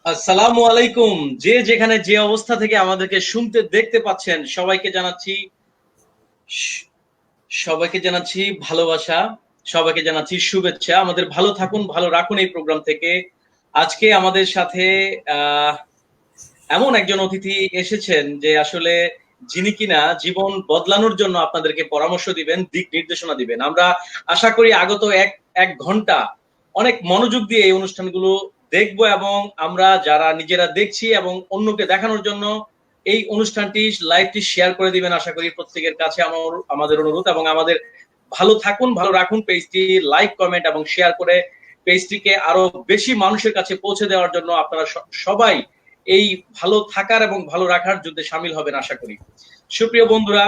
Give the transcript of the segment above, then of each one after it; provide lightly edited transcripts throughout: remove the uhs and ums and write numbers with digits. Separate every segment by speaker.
Speaker 1: আসসালামু আলাইকুম। যে যেখানে যে অবস্থা থেকে আমাদেরকে শুনতে দেখতে পাচ্ছেন সবাইকে জানাচ্ছি ভালোবাসা, সবাইকে জানাচ্ছি শুভেচ্ছা। আমাদের ভালো থাকুন, ভালো রাখুন এই প্রোগ্রাম থেকে। আজকে আমাদের সাথে আহ এমন একজন অতিথি এসেছেন যে আসলে যিনি কিনা জীবন বদলানোর জন্য আপনাদেরকে পরামর্শ দিবেন, দিক নির্দেশনা দিবেন। আমরা আশা করি আগত এক এক ঘন্টা অনেক মনোযোগ দিয়ে এই অনুষ্ঠানগুলো দেখব, এবং আমরা যারা নিজেরা দেখছি এবং অন্যকে দেখানোর জন্য এই অনুষ্ঠানটি লাইভটি শেয়ার করে দিবেন। আশা করি প্রত্যেকের কাছে আমাদের অনুরোধ, এবং আমাদের ভালো থাকুন, ভালো রাখুন পেজটি লাইক, কমেন্ট এবং শেয়ার করে পেজটিকে আরো বেশি মানুষের কাছে পৌঁছে দেওয়ার জন্য আপনারা সবাই এই ভালো থাকার এবং ভালো রাখার যুদ্ধে সামিল হবেন আশা করি। সুপ্রিয় বন্ধুরা,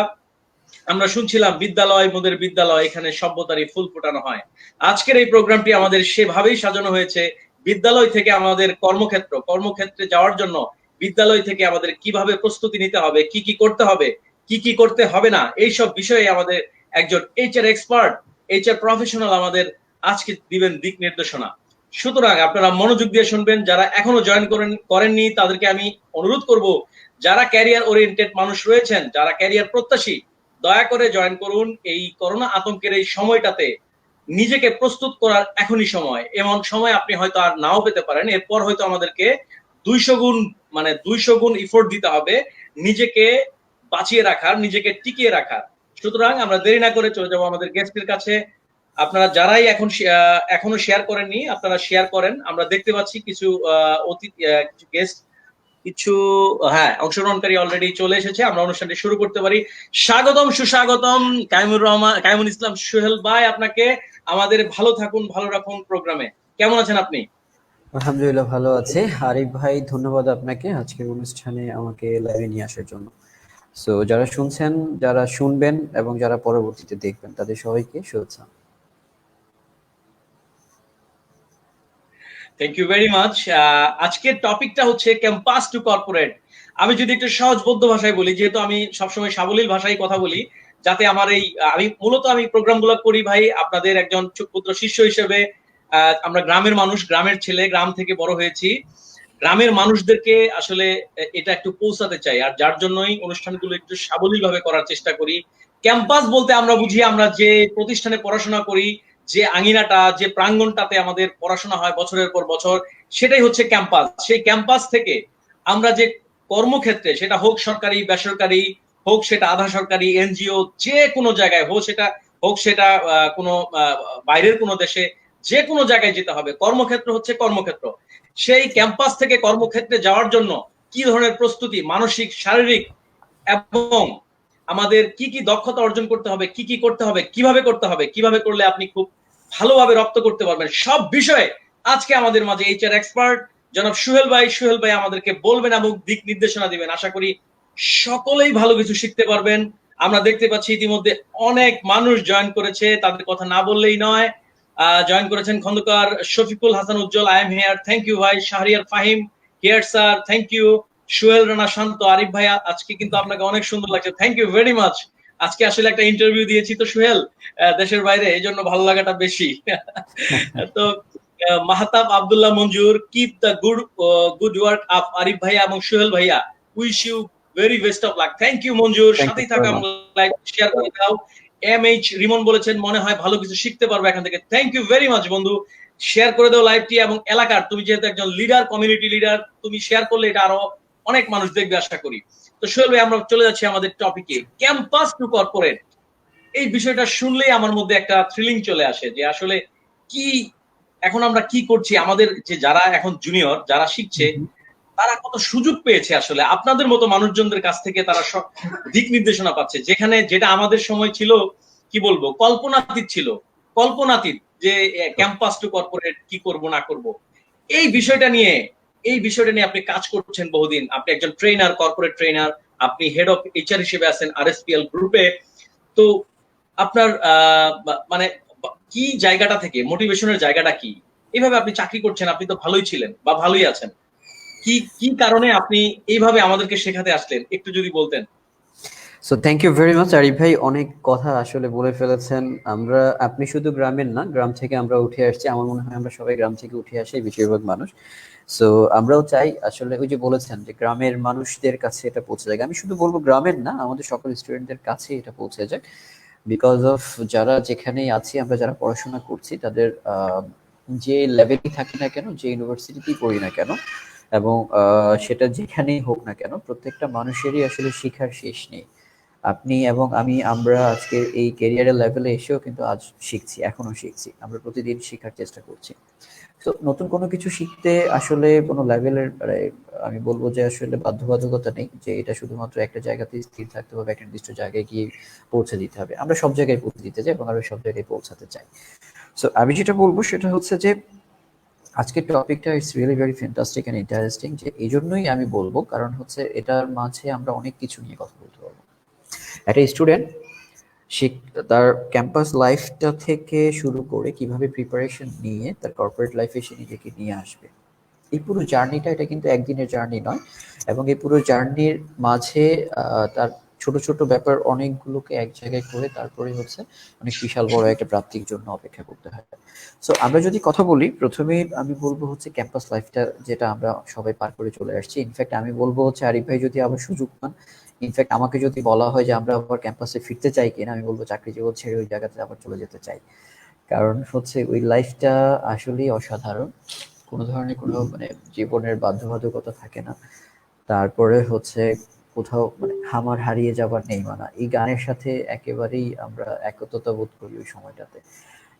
Speaker 1: আমরা শুনছিলাম বিদ্যালয় মোদের বিদ্যালয়, এখানে সভ্যতারই ফুল ফোটানো হয়। আজকের এই প্রোগ্রামটি আমাদের সেভাবেই সাজানো হয়েছে। বিদ্যালয় থেকে আমাদের কর্মক্ষেত্রে যাওয়ার জন্য বিদ্যালয় থেকে আমাদের কিভাবে প্রস্তুতি নিতে হবে, কি কি করতে হবে, কি কি করতে হবে না, এইসব বিষয়ে আমাদের একজন এইচআর এক্সপার্ট, এইচআর প্রফেশনাল আমাদের আজকে দিবেন দিক নির্দেশনা। সুতরাং আপনারা মনোযোগ দিয়ে শুনবেন। যারা এখনো জয়েন করেননি তাদেরকে আমি অনুরোধ করব, যারা ক্যারিয়ার ওরিয়েন্টেড মানুষ রয়েছেন, যারা ক্যারিয়ার প্রত্যাশী, দয়া করে জয়েন করুন। এই করোনা আতঙ্কের এই সময়টাতে নিজেকে প্রস্তুত করার এখনই সময়। এমন সময় আপনি হয়তো আর নাও পেতে পারেন, এরপর হয়তো আমাদেরকে 200 গুণ, মানে 200 গুণ এফোর্ট দিতে হবে নিজেকে বাঁচিয়ে রাখার, নিজেকে টিকিয়ে রাখার। সুতরাং আমরা দেরি না করে চলে যাবো আমাদের গেস্টের কাছে। আপনারা যারাই এখনো শেয়ার করেননি, আপনারা শেয়ার করেন। আমরা দেখতে পাচ্ছি কিছু কিছু গেস্ট, কিছু হ্যাঁ অংশগ্রহণকারী অলরেডি চলে এসেছে। আমরা অনুষ্ঠানটি শুরু করতে পারি। সুস্বাগতম কাইমুল ইসলাম সোহেল ভাই, আপনাকে আমাদের ভালো থাকুন ভালো রাখুন প্রোগ্রামে। কেমন আছেন আপনি?
Speaker 2: আলহামদুলিল্লাহ ভালো আছে। আরিফ ভাই, ধন্যবাদ আপনাকে আজকের অনুষ্ঠানে আমাকে লাইভে নিয়ে আসার জন্য। সো যারা শুনছেন, যারা শুনবেন এবং যারা পরবর্তীতে দেখবেন তাদের সবাইকে শুভেচ্ছা।
Speaker 1: Thank you very much. আজকের টপিকটা হচ্ছে ক্যাম্পাস টু কর্পোরেট। আমি যদি একটু সহজবোধ্য ভাষায় বলি, যেহেতু আমি সবসময় সাবলীল ভাষায় কথা বলি, যাতে আমার এই আমি প্রোগ্রামগুলো করি ভাই আপনাদের একজন পুত্র শিষ্য হিসেবে। আমরা গ্রামের মানুষ, গ্রামের ছেলে, গ্রাম থেকে বড় হয়েছি। গ্রামের মানুষদেরকে আসলে এটা একটু পৌঁছাতে চাই, আর যার জন্যই অনুষ্ঠানগুলো একটু সাবলীল ভাবে করার চেষ্টা করি। ক্যাম্পাস বলতে আমরা বুঝি আমরা যে প্রতিষ্ঠানে পড়াশোনা করি, যে আঙিনাটা, যে প্রাঙ্গণটাতে আমাদের পড়াশোনা হয় বছরের পর বছর, সেটাই হচ্ছে ক্যাম্পাস। সেই ক্যাম্পাস থেকে আমরা যে কর্মক্ষেত্রে, সেটা হোক সরকারি বেসরকারি, হোক সেটা আধা সরকারি এনজিও, যে কোনো জায়গায় হোক সেটা কোনো বাইরের কোনো দেশে, যে কোনো জায়গায় যেতে হবে। কর্মক্ষেত্র হচ্ছে কর্মক্ষেত্র। সেই ক্যাম্পাস থেকে কর্মক্ষেত্রে যাওয়ার জন্য কি ধরনের প্রস্তুতি, মানসিক, শারীরিক, এবং আমাদের কি কি দক্ষতা অর্জন করতে হবে, কি কি করতে হবে, কিভাবে করলে আপনি খুব ভালোভাবে রপ্ত করতে পারবেন, সব বিষয়ে আজকে আমাদের মাঝে এইচআর এক্সপার্ট জনাব সোহেল ভাই আমাদেরকে বলবেন এবং দিক নির্দেশনা দিবেন। আশা করি সকলেই ভালো কিছু শিখতে পারবেন। আমরা দেখতে পাচ্ছি ইতিমধ্যে অনেক মানুষ জয়েন করেছে, তাদের কথা না বললেই নয়। জয়েন করেছেন Khandaker Shafiqul Hasan Ujjwal, I am here, thank you ভাই। Shahriar Fahim here sir, thank you. Sohel Rana Shanto, Arif ভাই আজকে কিন্তু আপনাকে অনেক সুন্দর লাগছে, থ্যাংক ইউ ভেরি মাচ। আজকে আসলে একটা ইন্টারভিউ দিয়েছি তো সোহেল, দেশের বাইরে, এই জন্য ভালো লাগাটা বেশি। তো Mahtab Abdullah Manzur, keep the good work up Arif ভাইয়া এবং সোহেল ভাইয়া, wish you very best of luck. Thank you Manzur,
Speaker 2: thank you
Speaker 1: সাথেই
Speaker 2: সো
Speaker 1: থাকা,
Speaker 2: মাচ।
Speaker 1: লাইক শেয়ার করে দাও। এমএইচ রিমন বলেছেন মনে হয় ভালো কিছু শিখতে পারবে এখান থেকে। থ্যাংক ইউ ভেরি মাচ বন্ধু, শেয়ার করে দাও লাইভটি। এবং এলাকার, তুমি যেহেতু একজন লিডার, কমিউনিটি লিডার, তুমি শেয়ার করলে এটা আরো অনেক মানুষ দেখবে আশা করি। তো সোহেল ভাই, আমরা চলে যাচ্ছি আমাদের টপিকে, ক্যাম্পাস টু কর্পোরেট। এই বিষয়টা শুনলেই আমার মধ্যে একটা থ্রিলিং চলে আসে যে আসলে কি, এখন আমরা কি করছি, আমাদের যে যারা এখন জুনিয়র, যারা শিখছে, তারা কত সুযোগ পেয়েছে আসলে আপনাদের মতো মানুষজনদের কাছ থেকে। তারা সব দিক নির্দেশনা পাচ্ছে, যেখানে যেটা আমাদের সময় ছিল, কি বলবো, কল্পনাতীত ছিল, কল্পনাতীত, যে ক্যাম্পাস টু কর্পোরেট কি করব না করব। এই বিষয়টা নিয়ে এই বিষয়টা নিয়ে আপনি কাজ করছেন বহুদিন। আপনি একজন ট্রেনার, কর্পোরেট ট্রেনার, আপনি হেড অফ এইচআর হিসেবে আছেন আরএসপিএল গ্রুপে। তো আপনার মানে কি জায়গাটা থেকে, মোটিভেশনের জায়গাটা কি, এইভাবে আপনি চাকরি করছেন? আপনি তো ভালোই ছিলেন বা ভালোই আছেন, কি কি কারণে আপনি এইভাবে আমাদেরকে শেখাতে আসলেন, একটু যদি বলতেন।
Speaker 2: So thank you very much Arif ভাই, অনেক কথা আসলে বলে ফেলেছেন। আপনি শুধু গ্রামের না, গ্রাম থেকে আমরা উঠে আসছি। আমার মনে হয় আমরা সবাই গ্রাম থেকে উঠে আসি বেশিরভাগ মানুষ। সো আমরাও চাই আসলে ওই যে বলেছেন যে গ্রামের মানুষদের কাছে এটা পৌঁছে যাক। আমি শুধু বলবো গ্রামের না, আমাদের সকল স্টুডেন্টদের কাছে এটা পৌঁছে যাক। বিকজ অফ যারা যেখানেই আছি, আমরা যারা পড়াশোনা করছি তাদের যে লেভেলই থাকি না কেন, যে ইউনিভার্সিটিতেই পড়ি না কেন, এবং সেটা যেখানেই হোক না কেন, প্রত্যেকটা মানুষেরই আসলে শিখার শেষ নেই। আপনি এবং আমি, আমরা আজকে এই ক্যারিয়ারের লেভেলে এসেও কিন্তু আজ শিখছি, এখনো শিখছি, আমরা প্রতিদিন শেখার চেষ্টা করছি। তো নতুন কোনো কিছু শিখতে আসলে কোনো লেভেলের আমি বলবো যে আসলে বাধ্যবাধকতা নেই যে এটা শুধুমাত্র একটা জায়গাতে স্থির থাকতে হবে, একটা নির্দিষ্ট জায়গায় গিয়ে পৌঁছে দিতে হবে। আমরা সব জায়গায় পৌঁছে দিতে চাই এবং আমরা সব জায়গায় পৌঁছাতে চাই। সো আমি যেটা বলবো সেটা হচ্ছে যে আজকের টপিকটা it's really very fantastic and interesting. যে এই জন্যই আমি বলবো, কারণ হচ্ছে এটার মাঝে আমরা অনেক কিছু নিয়ে কথা বলতে পারবো। একটা স্টুডেন্ট সে তার ক্যাম্পাস লাইফটা থেকে শুরু করে কিভাবে প্রিপারেশন নিয়ে তার কর্পোরেট লাইফে সে নিজেকে নিয়ে আসবে, এই পুরো জার্নিটা, এটা কিন্তু একদিনের জার্নি নয়। এবং এই পুরো জার্নির মাঝে তার ছোট ছোট ব্যাপার অনেকগুলোকে এক জায়গায় করে তারপরে হচ্ছে অনেক বিশাল বড় একটা প্রাপ্তির জন্য অপেক্ষা করতে হয়। সো আমরা যদি কথা বলি, প্রথমে আমি বলবো হচ্ছে ক্যাম্পাস লাইফটা যেটা আমরা সবাই পার করে চলে আসছি। ইনফ্যাক্ট আমি বলবো হচ্ছে আরিফ ভাই যদি আবার সুযোগ পান, ইনফ্যাক্ট আমাকে যদি বলা হয় যে আমরা আবার ক্যাম্পাসে ফিরতে চাই কিনা, আমি বলবো চাকরি জীবন ছেড়ে ওই জায়গাতে আবার চলে যেতে চাই। কারণ হচ্ছে ওই লাইফটা আসলেই অসাধারণ। কোনো ধরনের কোনো মানে জীবনের বাধ্যবাধকতা থাকে না। তারপরে হচ্ছে কোথাও মানে খামার হারিয়ে যাবার নেই মানা, এই গানের সাথে একেবারেই আমরা একত্বতা বোধ করি ওই সময়টাতে।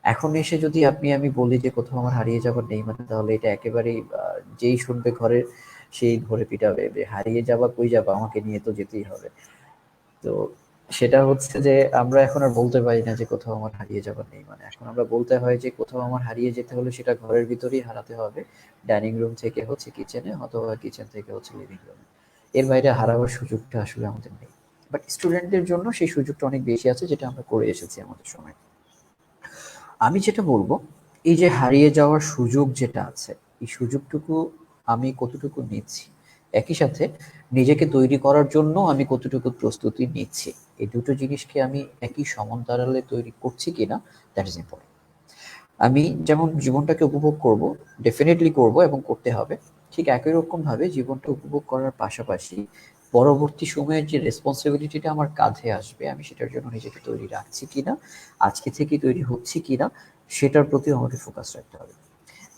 Speaker 2: এখন এসে যদি আমি বলি যে কোথাও আমার হারিয়ে যাবার নেই মানে, তাহলে এটা একেবারেই যেই শুনবে ঘরের সেই ধরে পিটাবে যে হারিয়ে যাবা কই যাবা, আমাকে নিয়ে তো যেতেই হবে। তো সেটা হচ্ছে যে আমরা এখন আর বলতে পারি না যে কোথাও আমার হারিয়ে যাবার নেই মানে, এখন আমরা বলতে হয় যে কোথাও আমার হারিয়ে যেতে হলে সেটা ঘরের ভিতরেই হারাতে হবে। ডাইনিং রুম থেকে হচ্ছে কিচেনে, অথবা কিচেন থেকে হচ্ছে লিভিং রুমে। এর বাইরে হারাবার সুযোগটা আসলে আমাদের নেই। বাট স্টুডেন্টদের জন্য সেই সুযোগটা অনেক বেশি আছে, যেটা আমরা করে এসেছি আমাদের সময়। আমি যেটা বলবো, এই যে হারিয়ে যাওয়ার সুযোগ যেটা আছে, এই সুযোগটুকু আমি কতটুকু নিচ্ছি, একই সাথে নিজেকে তৈরি করার জন্য আমি কতটুকু প্রস্তুতি নিচ্ছি, এই দুটো জিনিসকে আমি একই সমান্তরালে তৈরি করছি কিনা, দ্যাট ইজ ইম্পর্টেন্ট। আমি যেমন জীবনটাকে উপভোগ করব, ডেফিনেটলি করব এবং করতে হবে, ঠিক একই রকম ভাবে জীবনটা উপভোগ করার পাশাপাশি পরবর্তী সময়ের যে রেসপন্সিবিলিটিটা আমার কাঁধে আসবে, আমি সেটার জন্য নিজেকে তৈরি রাখছি কিনা, আজকে থেকে তৈরি হচ্ছি কিনা, সেটার প্রতি আমাকে ফোকাস রাখতে হবে।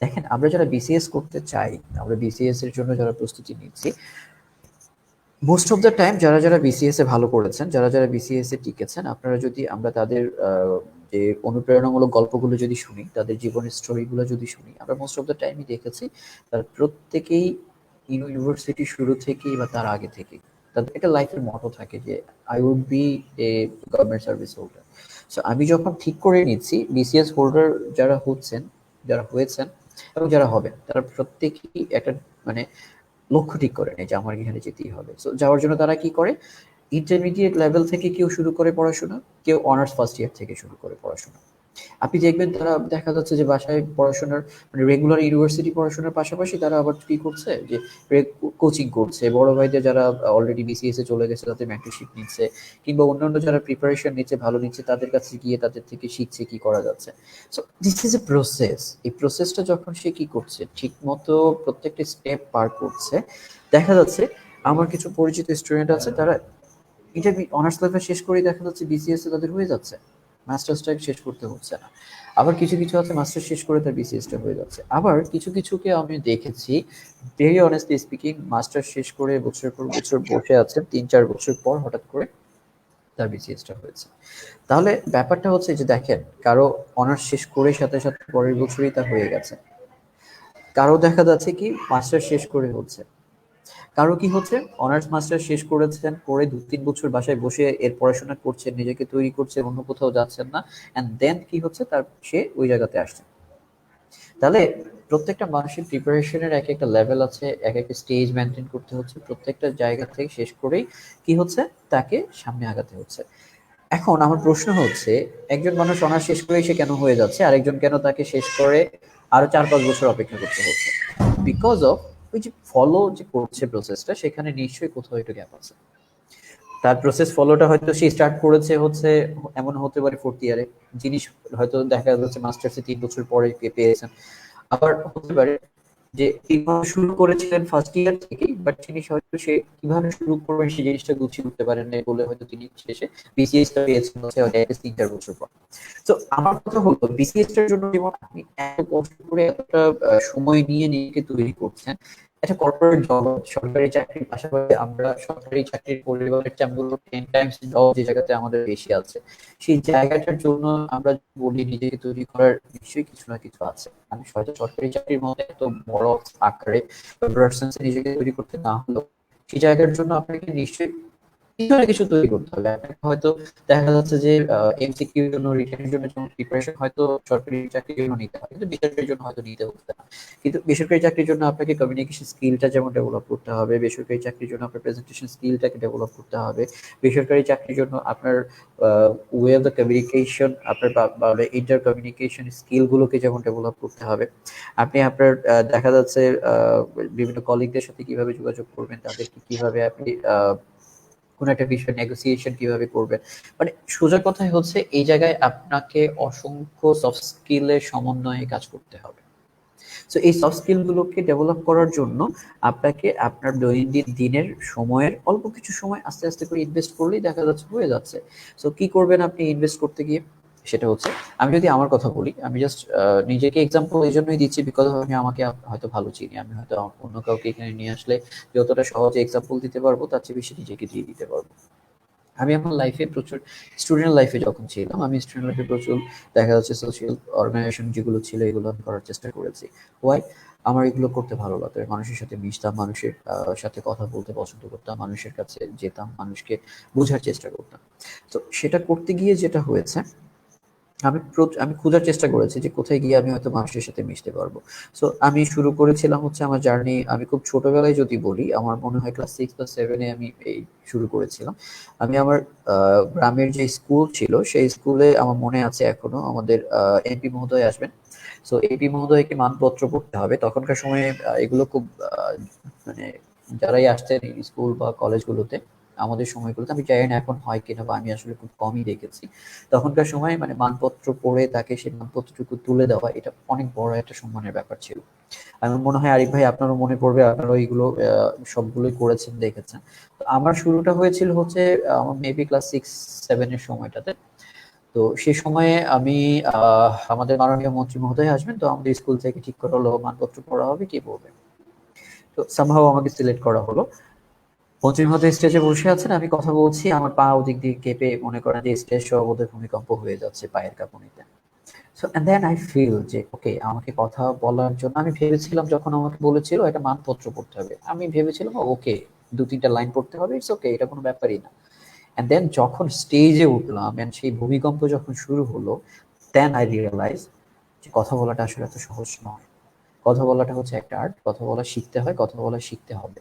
Speaker 2: দেখেন, আমরা যারা বিসিএস করতে চাই, আমরা বিসিএস এর জন্য যারা প্রস্তুতি নিচ্ছি, মোস্ট অফ দ্য টাইম যারা যারা বিসিএস এ ভালো করেছেন, যারা যারা বিসিএস এ টিকেছেন, আপনারা যদি আমরা তাদের যে অনুপ্রেরণামূলক গল্পগুলো যদি শুনি, তাদের জীবনের স্টোরিগুলো যদি শুনি, আমরা মোস্ট অফ দ্য টাইমই দেখেছি তার প্রত্যেকেই ইউনিভার্সিটি শুরু থেকেই বা তার আগে থেকেই তাদের একটা লাইফের মতো থাকে যে I would be a government service holder. So আমি যখন ঠিক করে নিচ্ছি বিসিএস হোল্ডার যারা হচ্ছেন, যারা হয়েছেন এবং যারা হবেন, তারা প্রত্যেকেই একটা মানে লক্ষ্য ঠিক করে নেয় যে আমার এখানে যেতেই হবে। সো যাওয়ার জন্য তারা কি করে, ইন্টারমিডিয়েট লেভেল থেকে কেউ শুরু করে পড়াশোনা, কেউ অনার্স ফার্স্ট ইয়ার থেকে শুরু করে পড়াশোনা। আপনি দেখবেন তারা দেখা যাচ্ছে যে বাসায় পড়াশোনার মানে রেগুলার ইউনিভার্সিটি পড়াশোনার পাশাপাশি তারা আবার কি করছে যে কোচিং করছে, বড় ভাইদের যারা অলরেডি বিসিএস এ চলে গেছে তাদের মেন্টরশিপ নিচ্ছে, কিংবা অন্যান্য যারা প্রিপারেশন নিচ্ছে ভালো নিচ্ছে, তাদের কাছে গিয়ে তাদের থেকে শিখছে কি করা যাচ্ছে। So this is a process. এই প্রসেসটা যখন সে কি করছে, ঠিক মতো প্রত্যেকটা স্টেপ পার করছে, দেখা যাচ্ছে আমার কিছু পরিচিত স্টুডেন্ট আছে, তারা এটা অনার্স লেভেল শেষ করেই দেখা যাচ্ছে বিসিএস এ তাদের হয়ে যাচ্ছে, মাস্টার্সটা শেষ করতে হচ্ছে না। আবার কিছু কিছু আছে মাস্টার্স শেষ করে তার বিসিএসটা হয়ে যাচ্ছে। আবার কিছু কিছুকে আমি দেখেছি, ভেরি অনেস্টলি স্পিকিং, মাস্টার্স শেষ করে বছরের পর বছর বসে আছেন, ৩-৪ বছর পর হঠাৎ করে তার বিসিএসটা হয়েছে। তাহলে ব্যাপারটা হচ্ছে যে দেখেন, কারো অনার্স শেষ করে সাথে সাথে পরের বছরই তার হয়ে গেছে, কারো দেখা যাচ্ছে কি মাস্টার শেষ করে হচ্ছে, কারো কি হচ্ছে অনার্স মাস্টার শেষ করেছেন, করে ২-৩ বছর বাসায় বসে এর পড়াশোনা করছেন, নিজেকে তৈরি করছেন, অন্য কোথাও যাচ্ছেন না, অ্যান্ড দেন কি হচ্ছে তার সে ওই জায়গাতে আসছে। তাহলে প্রত্যেকটা মানুষের প্রিপারেশনের এক একটা লেভেল আছে, এক একটা স্টেজ মেনটেন করতে হচ্ছে, প্রত্যেকটা জায়গা থেকে শেষ করেই কি হচ্ছে তাকে সামনে আগাতে হচ্ছে। এখন আমার প্রশ্ন হচ্ছে, একজন মানুষ অনার্স শেষ করেই সে কেন হয়ে যাচ্ছে, আরেকজন কেন তাকে শেষ করে আরো ৪-৫ বছর অপেক্ষা করতে হচ্ছে? বিকজ অফ ওই যে ফলো যে করছে প্রসেসটা, সেখানে নিশ্চয়ই কোথাও একটু গ্যাপ আছে। তার প্রসেস ফলোটা হয়তো সে স্টার্ট করেছে হচ্ছে, এমন হতে পারে ফোর্থ ইয়ারে, জিনিস হয়তো দেখা যাচ্ছে মাস্টার্সে 3 বছর পরে পেয়েছেন। আবার হতে পারে যে কিভাবে শুরু করেছিলেন ফার্স্ট ইয়ার থেকেই, বাট জিনিস হয়তো সে কিভাবে শুরু করবেন সেই জিনিসটা গুছিয়ে উঠতে পারেন নাই বলে হয়তো তিনি শেষে বিসিএসটা পেয়েছেন হচ্ছে হয়তো 3-4 বছর পর। তো আমার কথা হলো বিসিএসটার জন্য যেমন আপনি এত কষ্ট করে এতটা সময় নিয়ে নিজেকে তৈরি করছেন, একটা কর্পোরেট জব, সরকারি চাকরির পাশাপাশি আমরা সরকারি চাকরির পরিবারের চাপগুলো 10 টাইমস জব যে জায়গাতে আমাদের বেশি আছে, সেই জায়গাটার জন্য আমরা বলি নিজেকে তৈরি করার নিশ্চয়ই কিছু না কিছু আছে। আমি হয়তো সরকারি চাকরির মধ্যে এত বড় আকারে নিজেকে তৈরি করতে না হলেও সেই জায়গার জন্য আপনাকে নিশ্চয়ই কিছু না কিছু তৈরি করতে হবে। আপনাকে হয়তো দেখা যাচ্ছে যে এমসিকিউ এর জন্য, রিটেনের জন্য যেমন প্রিপারেশন হয়তো সরকারি চাকরির জন্য নিতে হয়, কিন্তু বেসরকারির জন্য হয়তো নিতে হচ্ছে না। কিন্তু বেসরকারি চাকরির জন্য আপনাকে কমিউনিকেশন স্কিলটা যেমন ডেভেলপ করতে হবে, বেসরকারি চাকরির জন্য আপনার প্রেজেন্টেশন স্কিলটাকে ডেভেলপ করতে হবে, বেসরকারি চাকরির জন্য আপনার ওয়ে অফ দ্য কমিউনিকেশন, আপনার ইন্টার কমিউনিকেশন স্কিল গুলোকে যেমন ডেভেলপ করতে হবে। আপনি আপনার দেখা যাচ্ছে বিভিন্ন কলিগদের সাথে কিভাবে যোগাযোগ করবেন, তাদেরকে কিভাবে আপনি কোন একটা বিষয় নেগোসিয়েশন কিভাবে করবেন, মানে সোজা কথাই হচ্ছে এই জায়গায় আপনাকে অসংখ্য সফট স্কিলের সমন্বয়ে কাজ করতে হবে। সো এই সফট স্কিল গুলোকে ডেভেলপ করার জন্য আপনাকে আপনার দৈনন্দিন দিনের সময়ের অল্প কিছু সময় আস্তে আস্তে করে ইনভেস্ট করলেই দেখা যাচ্ছে হয়ে যাচ্ছে। সো কি করবেন আপনি ইনভেস্ট করতে গিয়ে, সেটা হচ্ছে, আমি যদি আমার কথা বলি, আমি জাস্ট নিজেকে এক্সাম্পল এই জন্যই দিচ্ছি বিকজ আমি আমাকে হয়তো ভালো চিনি, আমি হয়তো অন্য কাউকে এখানে নিয়ে আসলে যতটা সহজে এক্সাম্পল দিতে পারবো তার চেয়ে বেশি নিজেকে দিয়ে দিতে পারবো। আমি আমার লাইফে প্রচুর স্টুডেন্ট লাইফে যখন ছিলাম, আমি স্টুডেন্ট লাইফে প্রচুর দেখা যাচ্ছে সোশ্যাল অর্গানাইজেশন যেগুলো ছিল এগুলো আমি করার চেষ্টা করেছি। ওয়াই? আমার এগুলো করতে ভালো লাগতো, মানুষের সাথে মিশতাম, মানুষের সাথে কথা বলতে পছন্দ করতাম, মানুষের কাছে যেতাম, মানুষকে বোঝার চেষ্টা করতাম। তো সেটা করতে গিয়ে যেটা হয়েছে, আমি খোঁজার চেষ্টা করেছি যে কোথায় গিয়ে আমি হয়তো মানুষের সাথে মিশতে পারবো। সো আমি শুরু করেছিলাম হচ্ছে আমার জার্নি, আমি খুব ছোটবেলায় যদি বলি, আমার মনে হয় ক্লাস 6 বা 7-এ আমি এই শুরু করেছিলাম। আমি আমার গ্রামের যে স্কুল ছিল সেই স্কুলে আমার মনে আছে এখনো, আমাদের এমপি মহোদয় আসবেন। সো এমপি মহোদয়কে মানপত্র পড়তে হবে তখনকার সময়ে, এগুলো খুব মানে যারাই আসতেন স্কুল বা কলেজগুলোতে আমাদের সময়গুলোতে, আমি জানি না এখন হয় কিনা বা আমি আসলে খুব কমই দেখেছি, তখনকার সময় মানে মানপত্র পড়ে তাকে সেই মানপত্রটুকু তুলে দেওয়া এটা অনেক বড় একটা সম্মানের ব্যাপার ছিল। আমার মনে হয় আরিফ ভাই আপনারও মনে পড়বে, আপনারা ওইগুলো সবগুলোই করেছেন, দেখেছেন। তো আমার শুরুটা হয়েছিল হচ্ছে আমার মেবি ক্লাস 6-7 এর সময়টাতে। তো সেই সময়ে আমি আমাদের মাননীয় মন্ত্রী মহোদয় আসবেন, তো আমাদের স্কুল থেকে ঠিক করা হলো মানপত্র পড়া হবে, কে পড়বে। তো সামহাও আমাকে সিলেক্ট করা হলো। মন্ত্রী মহোদয় স্টেজে বসে আছেন, আমি কথা বলছি, আমার পা ওদিক দিয়ে কেঁপে মনে করেন যে স্টেজ সহ বোধহয় ভূমিকম্প হয়ে যাচ্ছে পায়ের কাঁপুনিতে। So and then I feel যে ওকে, আমাকে কথা বলার জন্য আমি ভেবেছিলাম, যখন আমাকে বলেছিল একটা মানপত্র পড়তে হবে, আমি ভেবেছিলাম ওকে 2-3টা লাইন পড়তে হবে, ইটস ওকে, এটা কোনো ব্যাপারই না। এন্ড দেন যখন স্টেজে উঠলাম এন্ড সেই ভূমিকম্প যখন শুরু হলো, দেন আই রিয়েলাইজ যে কথা বলাটা আসলে এত সহজ নয়। কথা বলাটা হচ্ছে একটা আর্ট, কথা বলা শিখতে হয়, কথা বলা শিখতে হবে।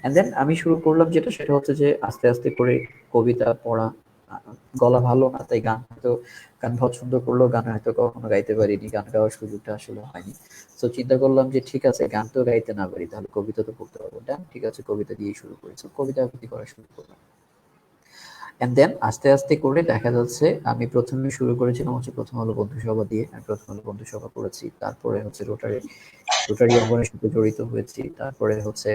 Speaker 2: এন্ড দেন আমি শুরু করলাম যেটা, সেটা হচ্ছে যে আস্তে আস্তে করে কবিতা পড়া। গলা ভালো না তাই গান হয়তো, গান পছন্দ করলেও গান হয়তো কখনো গাইতে পারিনি, গান গাওয়ার সুযোগটা আসলে হয়নি। তো চিন্তা করলাম যে ঠিক আছে, গান তো গাইতে না পারি তাহলে কবিতা তো পড়তে পারবো, ডান ঠিক আছে, কবিতা দিয়েই শুরু করেছি, কবিতা আবৃত্তি করা শুরু করলাম। এন্ড দেন আস্তে আস্তে করে দেখা যাচ্ছে আমি প্রথমে শুরু করেছিলাম হচ্ছে প্রথম আলো বন্ধু সভা দিয়ে, আমি প্রথম আলো বন্ধু সভা করেছি, তারপরে হচ্ছে রোটারি রোটারি অঙ্গনের সাথে জড়িত হয়েছি, তারপরে হচ্ছে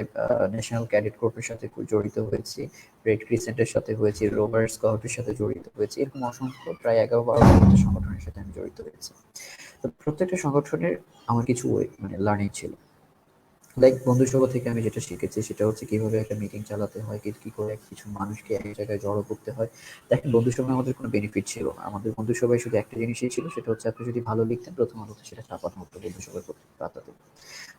Speaker 2: ন্যাশনাল ক্যাডেট কর্পের সাথে জড়িত হয়েছি, রেড ক্রিসেন্টের সাথে হয়েছি, রোভার স্কাউটের সাথে জড়িত হয়েছি, এরকম অসংখ্য প্রায় 11-12টা মতো সংগঠনের সাথে আমি জড়িত হয়েছি। তো প্রত্যেকটা সংগঠনের আমার কিছু মানে লার্নিং ছিল। লাইক বন্ধু সভা থেকে আমি যেটা শিখেছি সেটা হচ্ছে কিভাবে একটা মিটিং চালাতে হয়, কি করে কিছু মানুষকে এক জায়গায় জড়ো করতে হয়। দেখেন বন্ধু সভায় আমাদের কোনো বেনিফিট ছিল না, আমাদের বন্ধু সভায় শুধু একটা জিনিসই ছিল, সেটা হচ্ছে আপনি যদি ভালো লিখতেন প্রথম আলোতে সেটা ছাপানো হতো বন্ধু সভায় পাতাতে।